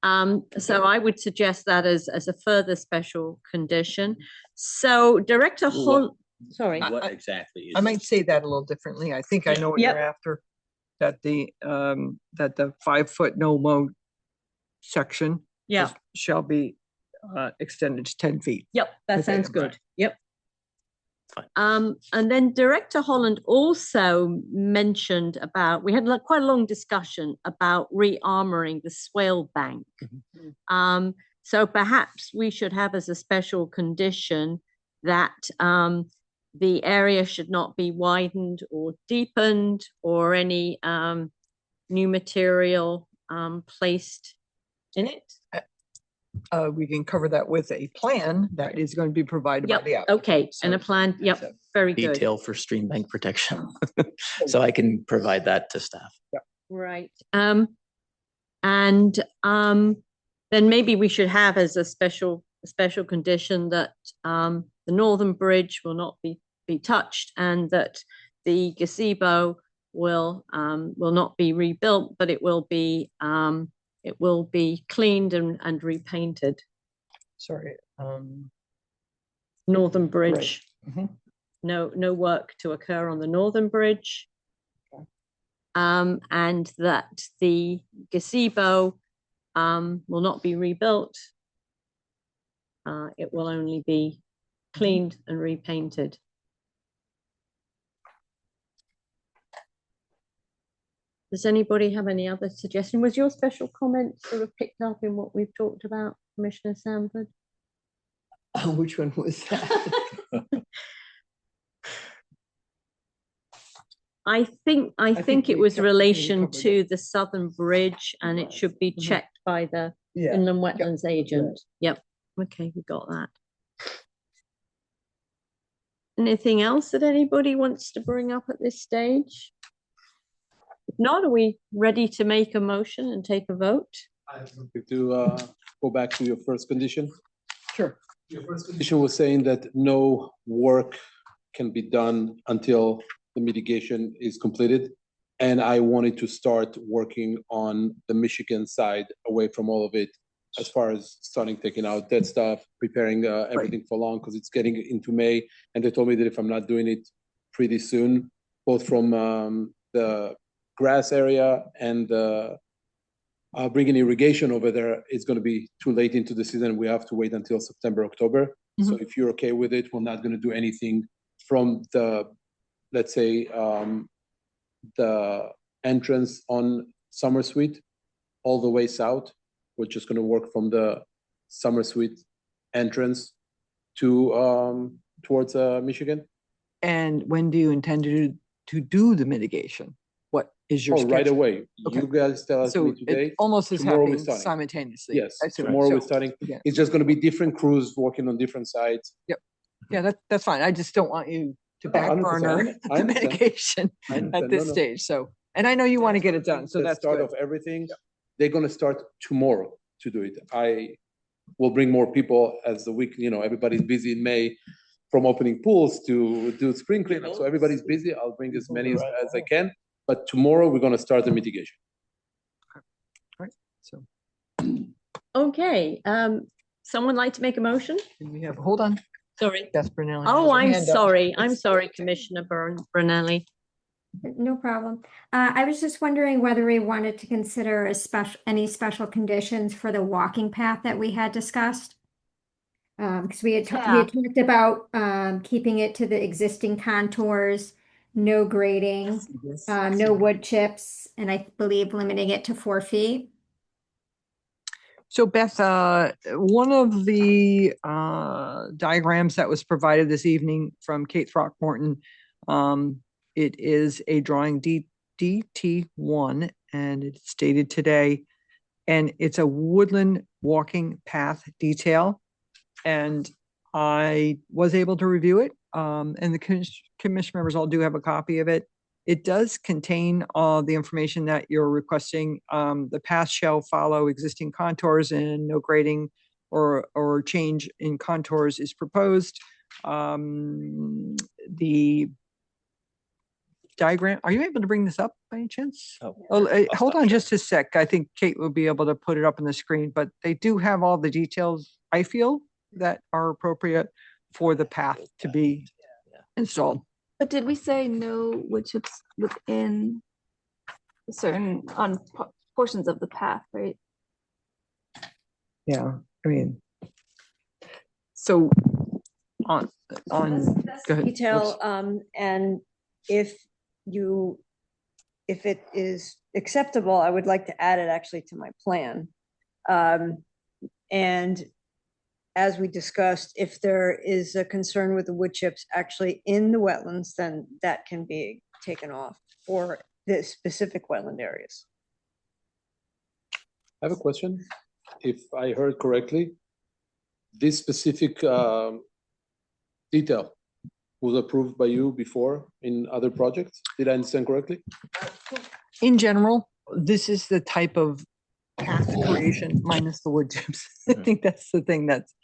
S1: I would suggest that as a further special condition. So Director Hull, sorry.
S3: What exactly is
S2: I might say that a little differently. I think I know what
S1: Yep.
S2: you're after. That the 5-foot no mow section
S1: Yeah.
S2: shall be extended to 10 feet.
S1: Yep, that
S2: Okay,
S1: sounds
S2: right.
S1: good. Yep.
S7: Fine.
S1: And then Director Holland also mentioned about, we had quite a long discussion about re-armoring the swale bank. So perhaps we should have as a special condition that the area should not be widened or deepened or any new material placed in it.
S2: We can cover that with a plan that is going to be provided by
S1: Yep,
S2: the applicant.
S1: okay, and a plan, yep,
S2: So,
S1: very good.
S7: Detail for stream bank protection. So I can provide that to staff.
S1: Right. And then maybe we should have as a special condition that the northern bridge will not be touched and that the gazebo will not be rebuilt, but it will be cleaned and repainted.
S2: Sorry.
S1: Northern bridge.
S2: Mhm.
S1: No work to occur on the northern bridge. And that the gazebo will not be rebuilt. It will only be cleaned and repainted. Does anybody have any other suggestion? Was your special comment sort of picked up in what we've talked about, Commissioner Sanford?
S12: Which one was that?
S1: I think
S2: think
S1: it
S2: we
S1: was
S2: covered-
S1: relation
S2: covered
S1: to the southern bridge and it should be checked by the
S2: Yeah.
S1: inland wetlands agent. Yep. Okay, we got that. Anything else that anybody wants to bring up at this stage? If not, are we ready to make a motion and take a vote?
S8: To go back to your first condition.
S2: Sure.
S8: Your first condition was saying that no work can be done until the mitigation is completed. And I wanted to start working on the Michigan side away from all of it, as far as starting taking out that stuff, preparing everything for long, because it's getting into May. And they told me that if I'm not doing it pretty soon, both from the grass area and bringing irrigation over there, it's going to be too late into the season. We have to wait until September, October. So if you're okay with it, we're not going to do anything from the, let's say, the entrance on Summer Suite all the way south. We're just going to work from the Summer Suite entrance to towards Michigan.
S2: And when do you intend to do the mitigation? What is your
S8: Oh, right
S2: schedule?
S8: away.
S2: Okay.
S8: You guys tell us
S2: So
S8: me today.
S2: it almost is
S8: tomorrow we're
S2: happening
S8: starting.
S2: simultaneously.
S8: Yes,
S2: I see.
S8: tomorrow we're
S2: So,
S8: starting.
S2: yeah.
S8: It's just going to be different crews working on different sites.
S2: Yeah, that's fine. I just don't want you to back
S8: 100%.
S2: burner
S8: I
S2: the
S8: understand.
S2: mitigation
S8: I
S2: at
S8: understand.
S2: this
S8: No, no.
S2: stage. So, and I know you want to get it done, so
S8: The
S2: that's
S8: start
S2: good.
S8: of everything. They're going to start tomorrow to do it. I will bring more people as the week, everybody's busy in May from opening pools to do spring cleanup. So everybody's busy. I'll bring as many as I can. But tomorrow we're going to start the mitigation.
S2: So,
S1: Okay, someone like to make a motion?
S2: can we have, hold on.
S1: Sorry.
S2: Yes, Brunelli.
S1: Oh,
S2: has her
S1: I'm
S2: hand up.
S1: sorry. I'm sorry, Commissioner Brunelli.
S4: No problem. I was just wondering whether we wanted to consider any special conditions for the walking path that we had discussed. Because we had talked about keeping it to the existing contours, no grading, no wood chips, and I believe limiting it to 4 feet.
S2: So Beth, one of the diagrams that was provided this evening from Kate Throckmorton, it is a drawing DT1, and it's dated today, and it's a woodland walking path detail. And I was able to review it, and the commission members all do have a copy of it. It does contain all the information that you're requesting. The path shall follow existing contours and no grading or change in contours is proposed. The diagram, are you able to bring this up by any chance? Hold on just a sec. I think Kate will be able to put it up on the screen, but they do have all the details, I feel, that are appropriate for the path to be installed.
S10: But did we say no wood chips within certain portions of the path, right?
S2: Yeah, I mean, so on go ahead.
S11: Detail, and if it is acceptable, I would like to add it actually to my plan. And as we discussed, if there is a concern with the wood chips actually in the wetlands, then that can be taken off for the specific wetland areas.
S8: I have a question. If I heard correctly, this specific detail was approved by you before in other projects? Did I understand correctly?
S2: In general, this is the type of path creation minus the wood chips. I think that's the thing that's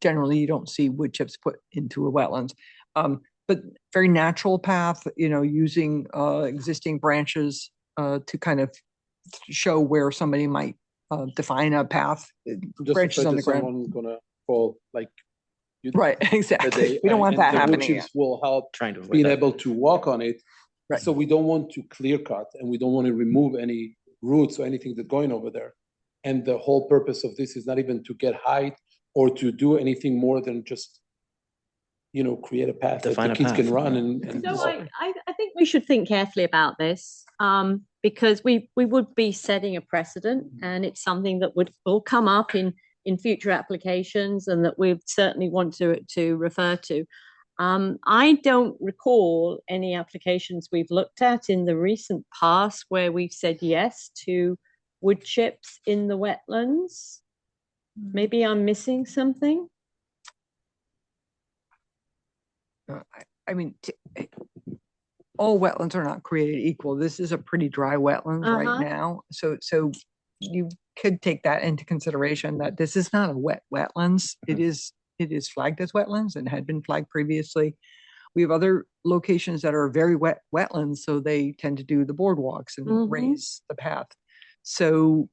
S2: generally you don't see wood chips put into a wetlands. But very natural path, using existing branches to kind of show where somebody might define a path.
S8: Just
S2: branches on the ground.
S8: Someone gonna fall like you.
S2: Right, exactly. We don't want that happening.
S8: Which will help
S7: Trying to
S8: being able to walk on it.
S2: Right.
S8: So we don't want to clear cut and we don't want to remove any roots or anything that's going over there. And the whole purpose of this is not even to get height or to do anything more than just, create a path that the kids can run and
S1: So I think we should think carefully about this, because we would be setting a precedent, and it's something that will come up in future applications and that we certainly want to refer to. I don't recall any applications we've looked at in the recent past where we've said yes to wood chips in the wetlands. Maybe I'm missing something.
S2: I mean, all wetlands are not created equal. This is a pretty dry wetlands right now. So you could take that into consideration that this is not a wetlands. It is flagged as wetlands and had been flagged previously. We have other locations that are very wetlands, so they tend to do the boardwalks and raise the path. So,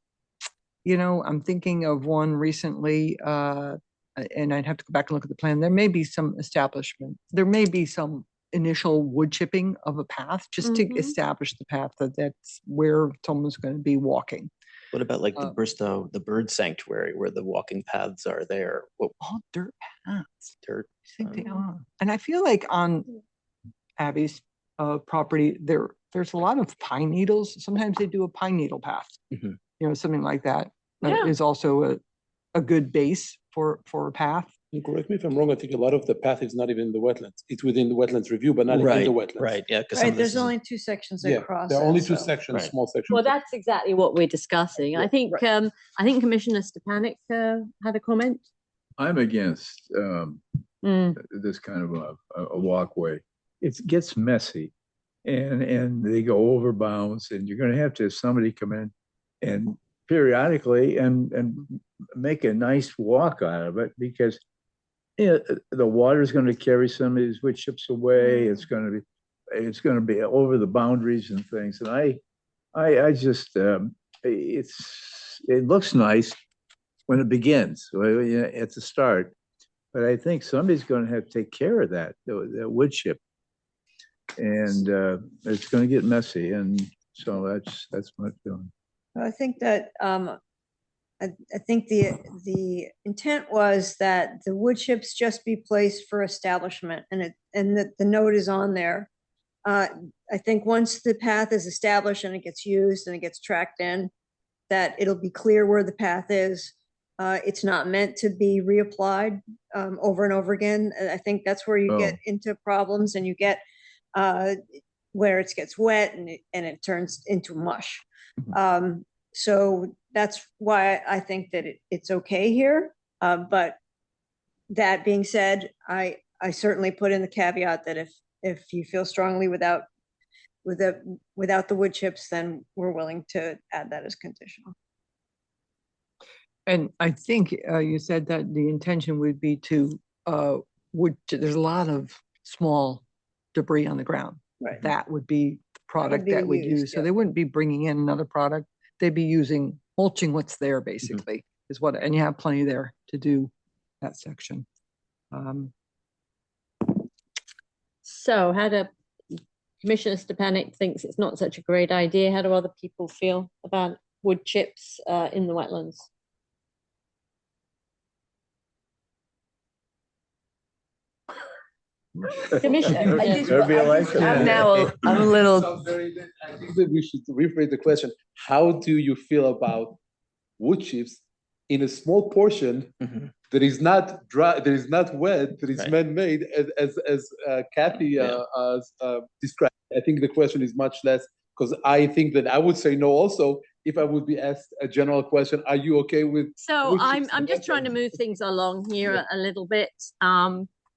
S2: I'm thinking of one recently, and I'd have to go back and look at the plan. There may be some there may be some initial wood chipping of a path just to establish the path that's where someone's going to be walking.
S7: What about like the Bristow, the bird sanctuary where the walking paths are there?
S2: All dirt paths.
S7: Dirt.
S2: I think they are. And I feel like on Abby's property, there's a lot of pine needles. Sometimes they do a pine needle path, something like that. Is also a good base for a path.
S8: And correct me if I'm wrong, I think a lot of the path is not even in the wetlands. It's within the wetlands review, but not in the wetlands.
S7: Right, yeah.
S11: Right, there's only 2 sections that cross.
S8: There are only 2 sections, small sections.
S1: Well, that's exactly what we're discussing. I think Commissioner Stepanek had a comment.
S9: I'm against this kind of a walkway. It gets messy and they go over bounds, and you're going to have somebody come in and periodically and make a nice walk out of it, because the water is going to carry some of these wood chips away. It's going to be over the boundaries and things. And I just it looks nice when it begins at the start, but I think somebody's going to have to take care of that wood chip, and it's going to get messy. And so that's my feeling.
S11: I think that I think the intent was that the wood chips just be placed for establishment, and the note is on there. I think once the path is established and it gets used and it gets tracked in, that it'll be clear where the path is. It's not meant to be reapplied over and over again. I think that's where you get into problems, and you get where it gets wet and it turns into mush. So that's why I think that it's okay here. But that being said, I certainly put in the caveat that if you feel strongly without the wood chips, then we're willing to add that as conditional.
S2: And I think you said that the intention would be to there's a lot of small debris on the ground.
S11: Right.
S2: That would be the product
S11: be
S2: that would
S11: used,
S2: use. So
S11: yeah.
S2: they wouldn't be bringing in another product. They'd be mulching what's there basically is what, and you have plenty there to do that section.
S1: So how do Commissioner Stepanek thinks it's not such a great idea? How do other people feel about wood chips in the wetlands? Commissioner,
S12: I'm now, I'm a little,
S8: I think that we should rephrase the question. How do you feel about wood chips in a small portion that is not dry, that is not wet, that is man-made, as Kathy described? I think the question is much less, because I think that I would say no also if I would be asked a general question. Are you okay with?
S1: So
S8: wood
S1: I'm
S8: chips
S1: just trying to move things along here a little bit.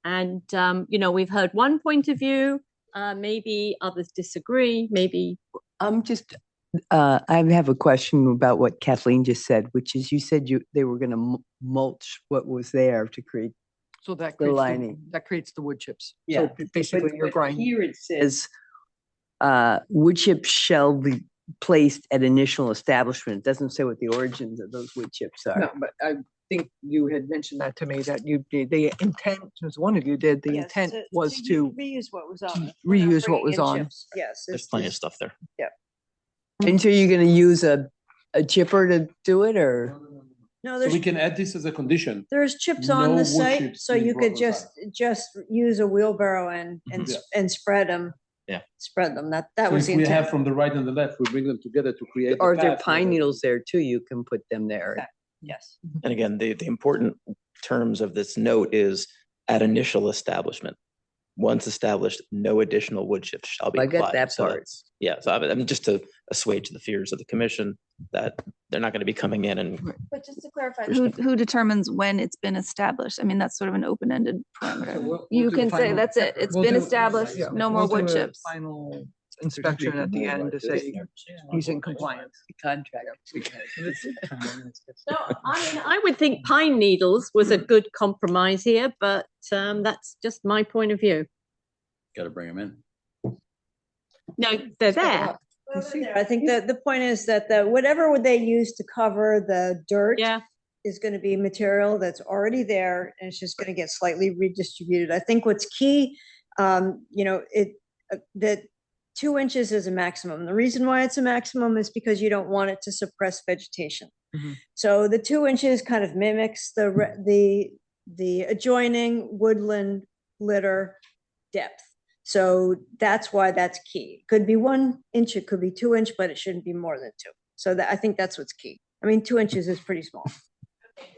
S1: You know, we've heard one point of view, maybe others disagree, maybe.
S12: I have a question about what Kathleen just said, which is you said they were going to mulch what was there to create
S2: So that
S12: the
S2: creates
S12: lining.
S2: that creates the wood chips.
S12: Yeah.
S2: So basically you're grinding.
S12: Here it says, wood chips shall be placed at initial establishment. It doesn't say what the origins of those wood chips are.
S2: No, but I think you had mentioned that to me, that you did, the intent, as one of you did, the intent was to
S11: reuse what was on.
S2: reuse what was on.
S11: Yes.
S7: There's plenty of stuff there.
S11: Yeah.
S12: And so you're going to use a chipper to do it, or?
S11: No,
S8: So we can add this as a condition.
S11: there's chips
S8: No
S11: on the
S8: wood
S11: site,
S8: chips
S11: so
S8: being
S11: you could
S8: brought
S11: just use a wheelbarrow and spread them.
S7: Yeah.
S11: Spread them. That
S8: So
S11: was
S8: if
S11: the
S8: we have
S11: intent.
S8: from the right and the left, we bring them together to create.
S12: Or
S8: the
S12: if there are
S8: path.
S12: pine needles there too, you can put them there.
S11: Okay. Yes.
S7: And again, the important terms of this note is at initial establishment. Once established, no additional wood chips shall be
S12: I
S7: applied.
S12: get that
S7: So
S12: part.
S7: that's- Yeah, so I mean, just to assuage the fears of the commission that they're not going to be coming in and
S10: But just to clarify, who determines when it's been established? I mean, that's sort of an open-ended parameter.
S2: we'll
S10: You
S2: do
S10: can
S2: the
S10: say,
S2: final-
S10: that's it. It's
S2: we'll
S10: been
S2: do-
S10: established,
S2: yeah,
S10: no more
S2: we'll
S10: wood
S2: do a
S10: chips.
S2: Final inspection at the end to say he's in compliance.
S12: Contract.
S1: So, I mean, I would think pine needles was a good compromise here, but that's just my point of view.
S3: Got to bring them in.
S1: No, they're there.
S11: I think that the point is that whatever would they use to cover the dirt
S1: Yeah.
S11: is going to be material that's already there, and it's just going to get slightly redistributed. I think what's key, that 2 inches is a maximum. The reason why it's a maximum is because you don't want it to suppress vegetation.
S2: Mhm.
S11: So the 2 inches kind of mimics the adjoining woodland litter depth. So that's why that's key. Could be 1 inch, it could be 2 inch, but it shouldn't be more than 2. So I think that's what's key. I mean, 2 inches is pretty small.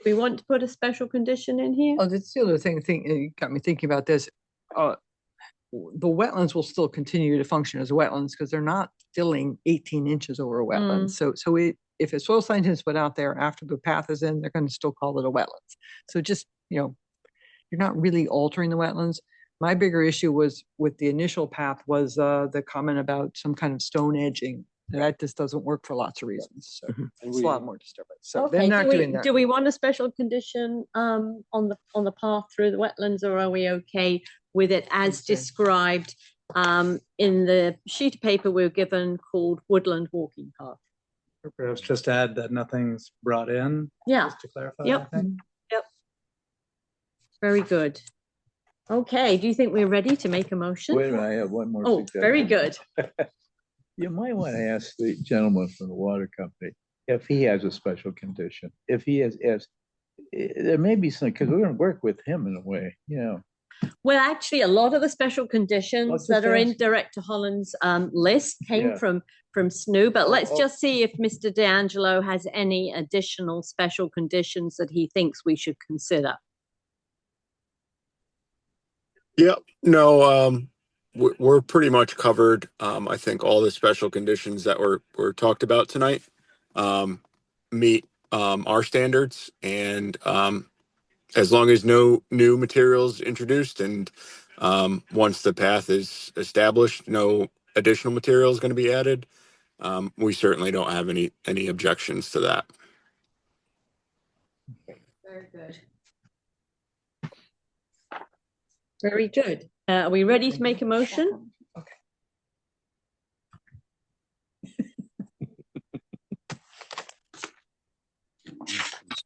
S1: We want to put a special condition in here?
S2: Oh, that's the other thing, it got me thinking about this. The wetlands will still continue to function as wetlands because they're not filling 18 inches over a wetland. So if a soil scientist put out there after the path is in, they're going to still call it a wetlands. So just, you're not really altering the wetlands. My bigger issue was with the initial path was the comment about some kind of stone edging. That just doesn't work for lots of reasons. So it's a lot more disturbance. So they're not doing that.
S1: Do we want a special condition on the path through the wetlands, or are we okay with it as described in the sheet of paper we were given called Woodland Walking Path?
S13: Or perhaps just add that nothing's brought in.
S1: Yeah.
S13: Just to clarify.
S1: Yep.
S13: I think.
S1: Yep. Very good. Okay, do you think we're ready to make a motion?
S9: Wait a minute, I have one more
S1: Oh,
S9: suggestion.
S1: very good.
S9: You might want to ask the gentleman from the water company if he has a special condition, if he has, there may be some, because we're gonna work with him in a way, you know.
S1: Well, actually, a lot of the special conditions that are in Director Holland's list came from SNU, but let's just see if Mr. D'Angelo has any additional special conditions that he thinks we should consider.
S5: Yep. No, we're pretty much covered. I think all the special conditions that were talked about tonight meet our standards, and as long as no new materials introduced, and once the path is established, no additional material is going to be added. We certainly don't have any objections to that.
S1: Very good. Very good. Are we ready to make a motion?
S2: Okay.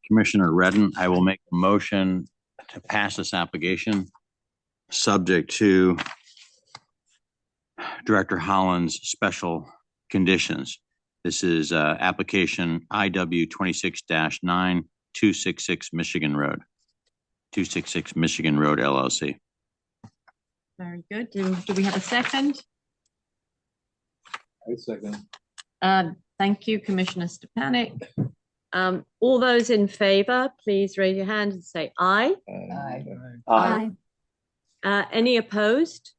S3: Commissioner Redden, I will make a motion to pass this application subject to Director Holland's special conditions. This is application IW 26-9 266 Michigan Road, 266 Michigan Road LLC.
S1: Very good. Do we have a second?
S8: I second.
S1: Thank you, Commissioner Stepanek. All those in favor, please raise your hand and say aye.
S11: Aye.
S1: Any opposed?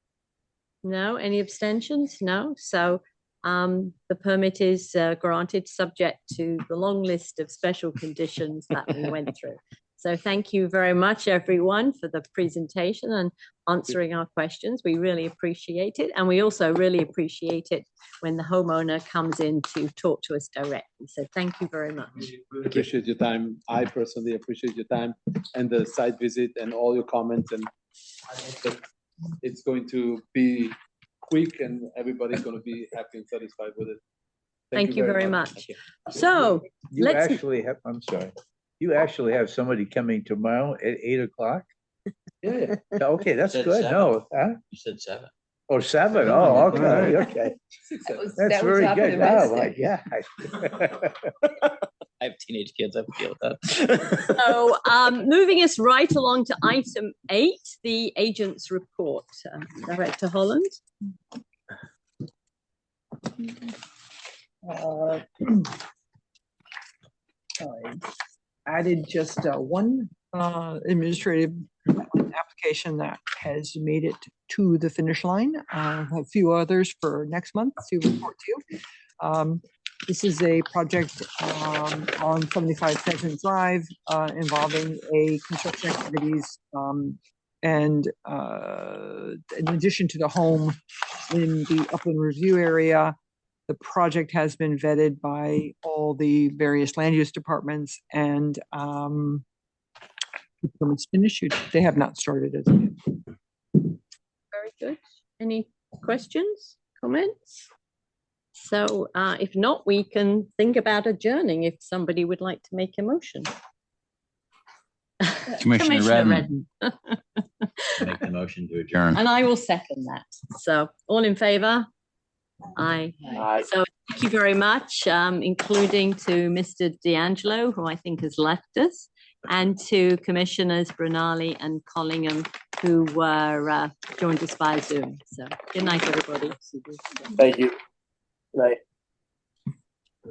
S1: No. Any abstentions? No. So the permit is granted subject to the long list of special conditions that we went through. So thank you very much, everyone, for the presentation and answering our questions. We really appreciate it. And we also really appreciate it when the homeowner comes in to talk to us directly. So thank you very much.
S8: We appreciate your time. I personally appreciate your time and the site visit and all your comments. And I hope that it's going to be quick and everybody's going to be happy and satisfied with it.
S1: Thank you very much. So
S9: you actually have, I'm sorry. You actually have somebody coming tomorrow at 8 o'clock?
S8: Yeah.
S9: Okay, that's good.
S7: 7.
S9: No, huh?
S7: You said 7.
S9: Oh, 7. Oh, okay, okay. That's very good. Oh, my God.
S7: I have teenage kids. I have to deal with that.
S1: So moving us right along to item 8, the agent's report. Director Holland.
S2: I added just one administrative application that has made it to the finish line. A few others for next month to report to you. This is a project on 75 Pheasant Drive involving a construction activities and in addition to the home in the upland review area. The project has been vetted by all the various land use departments, and the permit's been issued. They have not started as yet.
S1: Very good. Any questions, comments? So if not, we can think about adjourning if somebody would like to make a motion.
S3: Commissioner Redden. Make the motion to adjourn.
S1: And I will second that. So all in favor? Aye.
S6: Aye.
S1: So thank you very much, including to Mr. D'Angelo, who I think has left us, and to Commissioners Brunali and Collingham, who were joined us by Zoom. So good night, everybody.
S6: Thank you. Good night.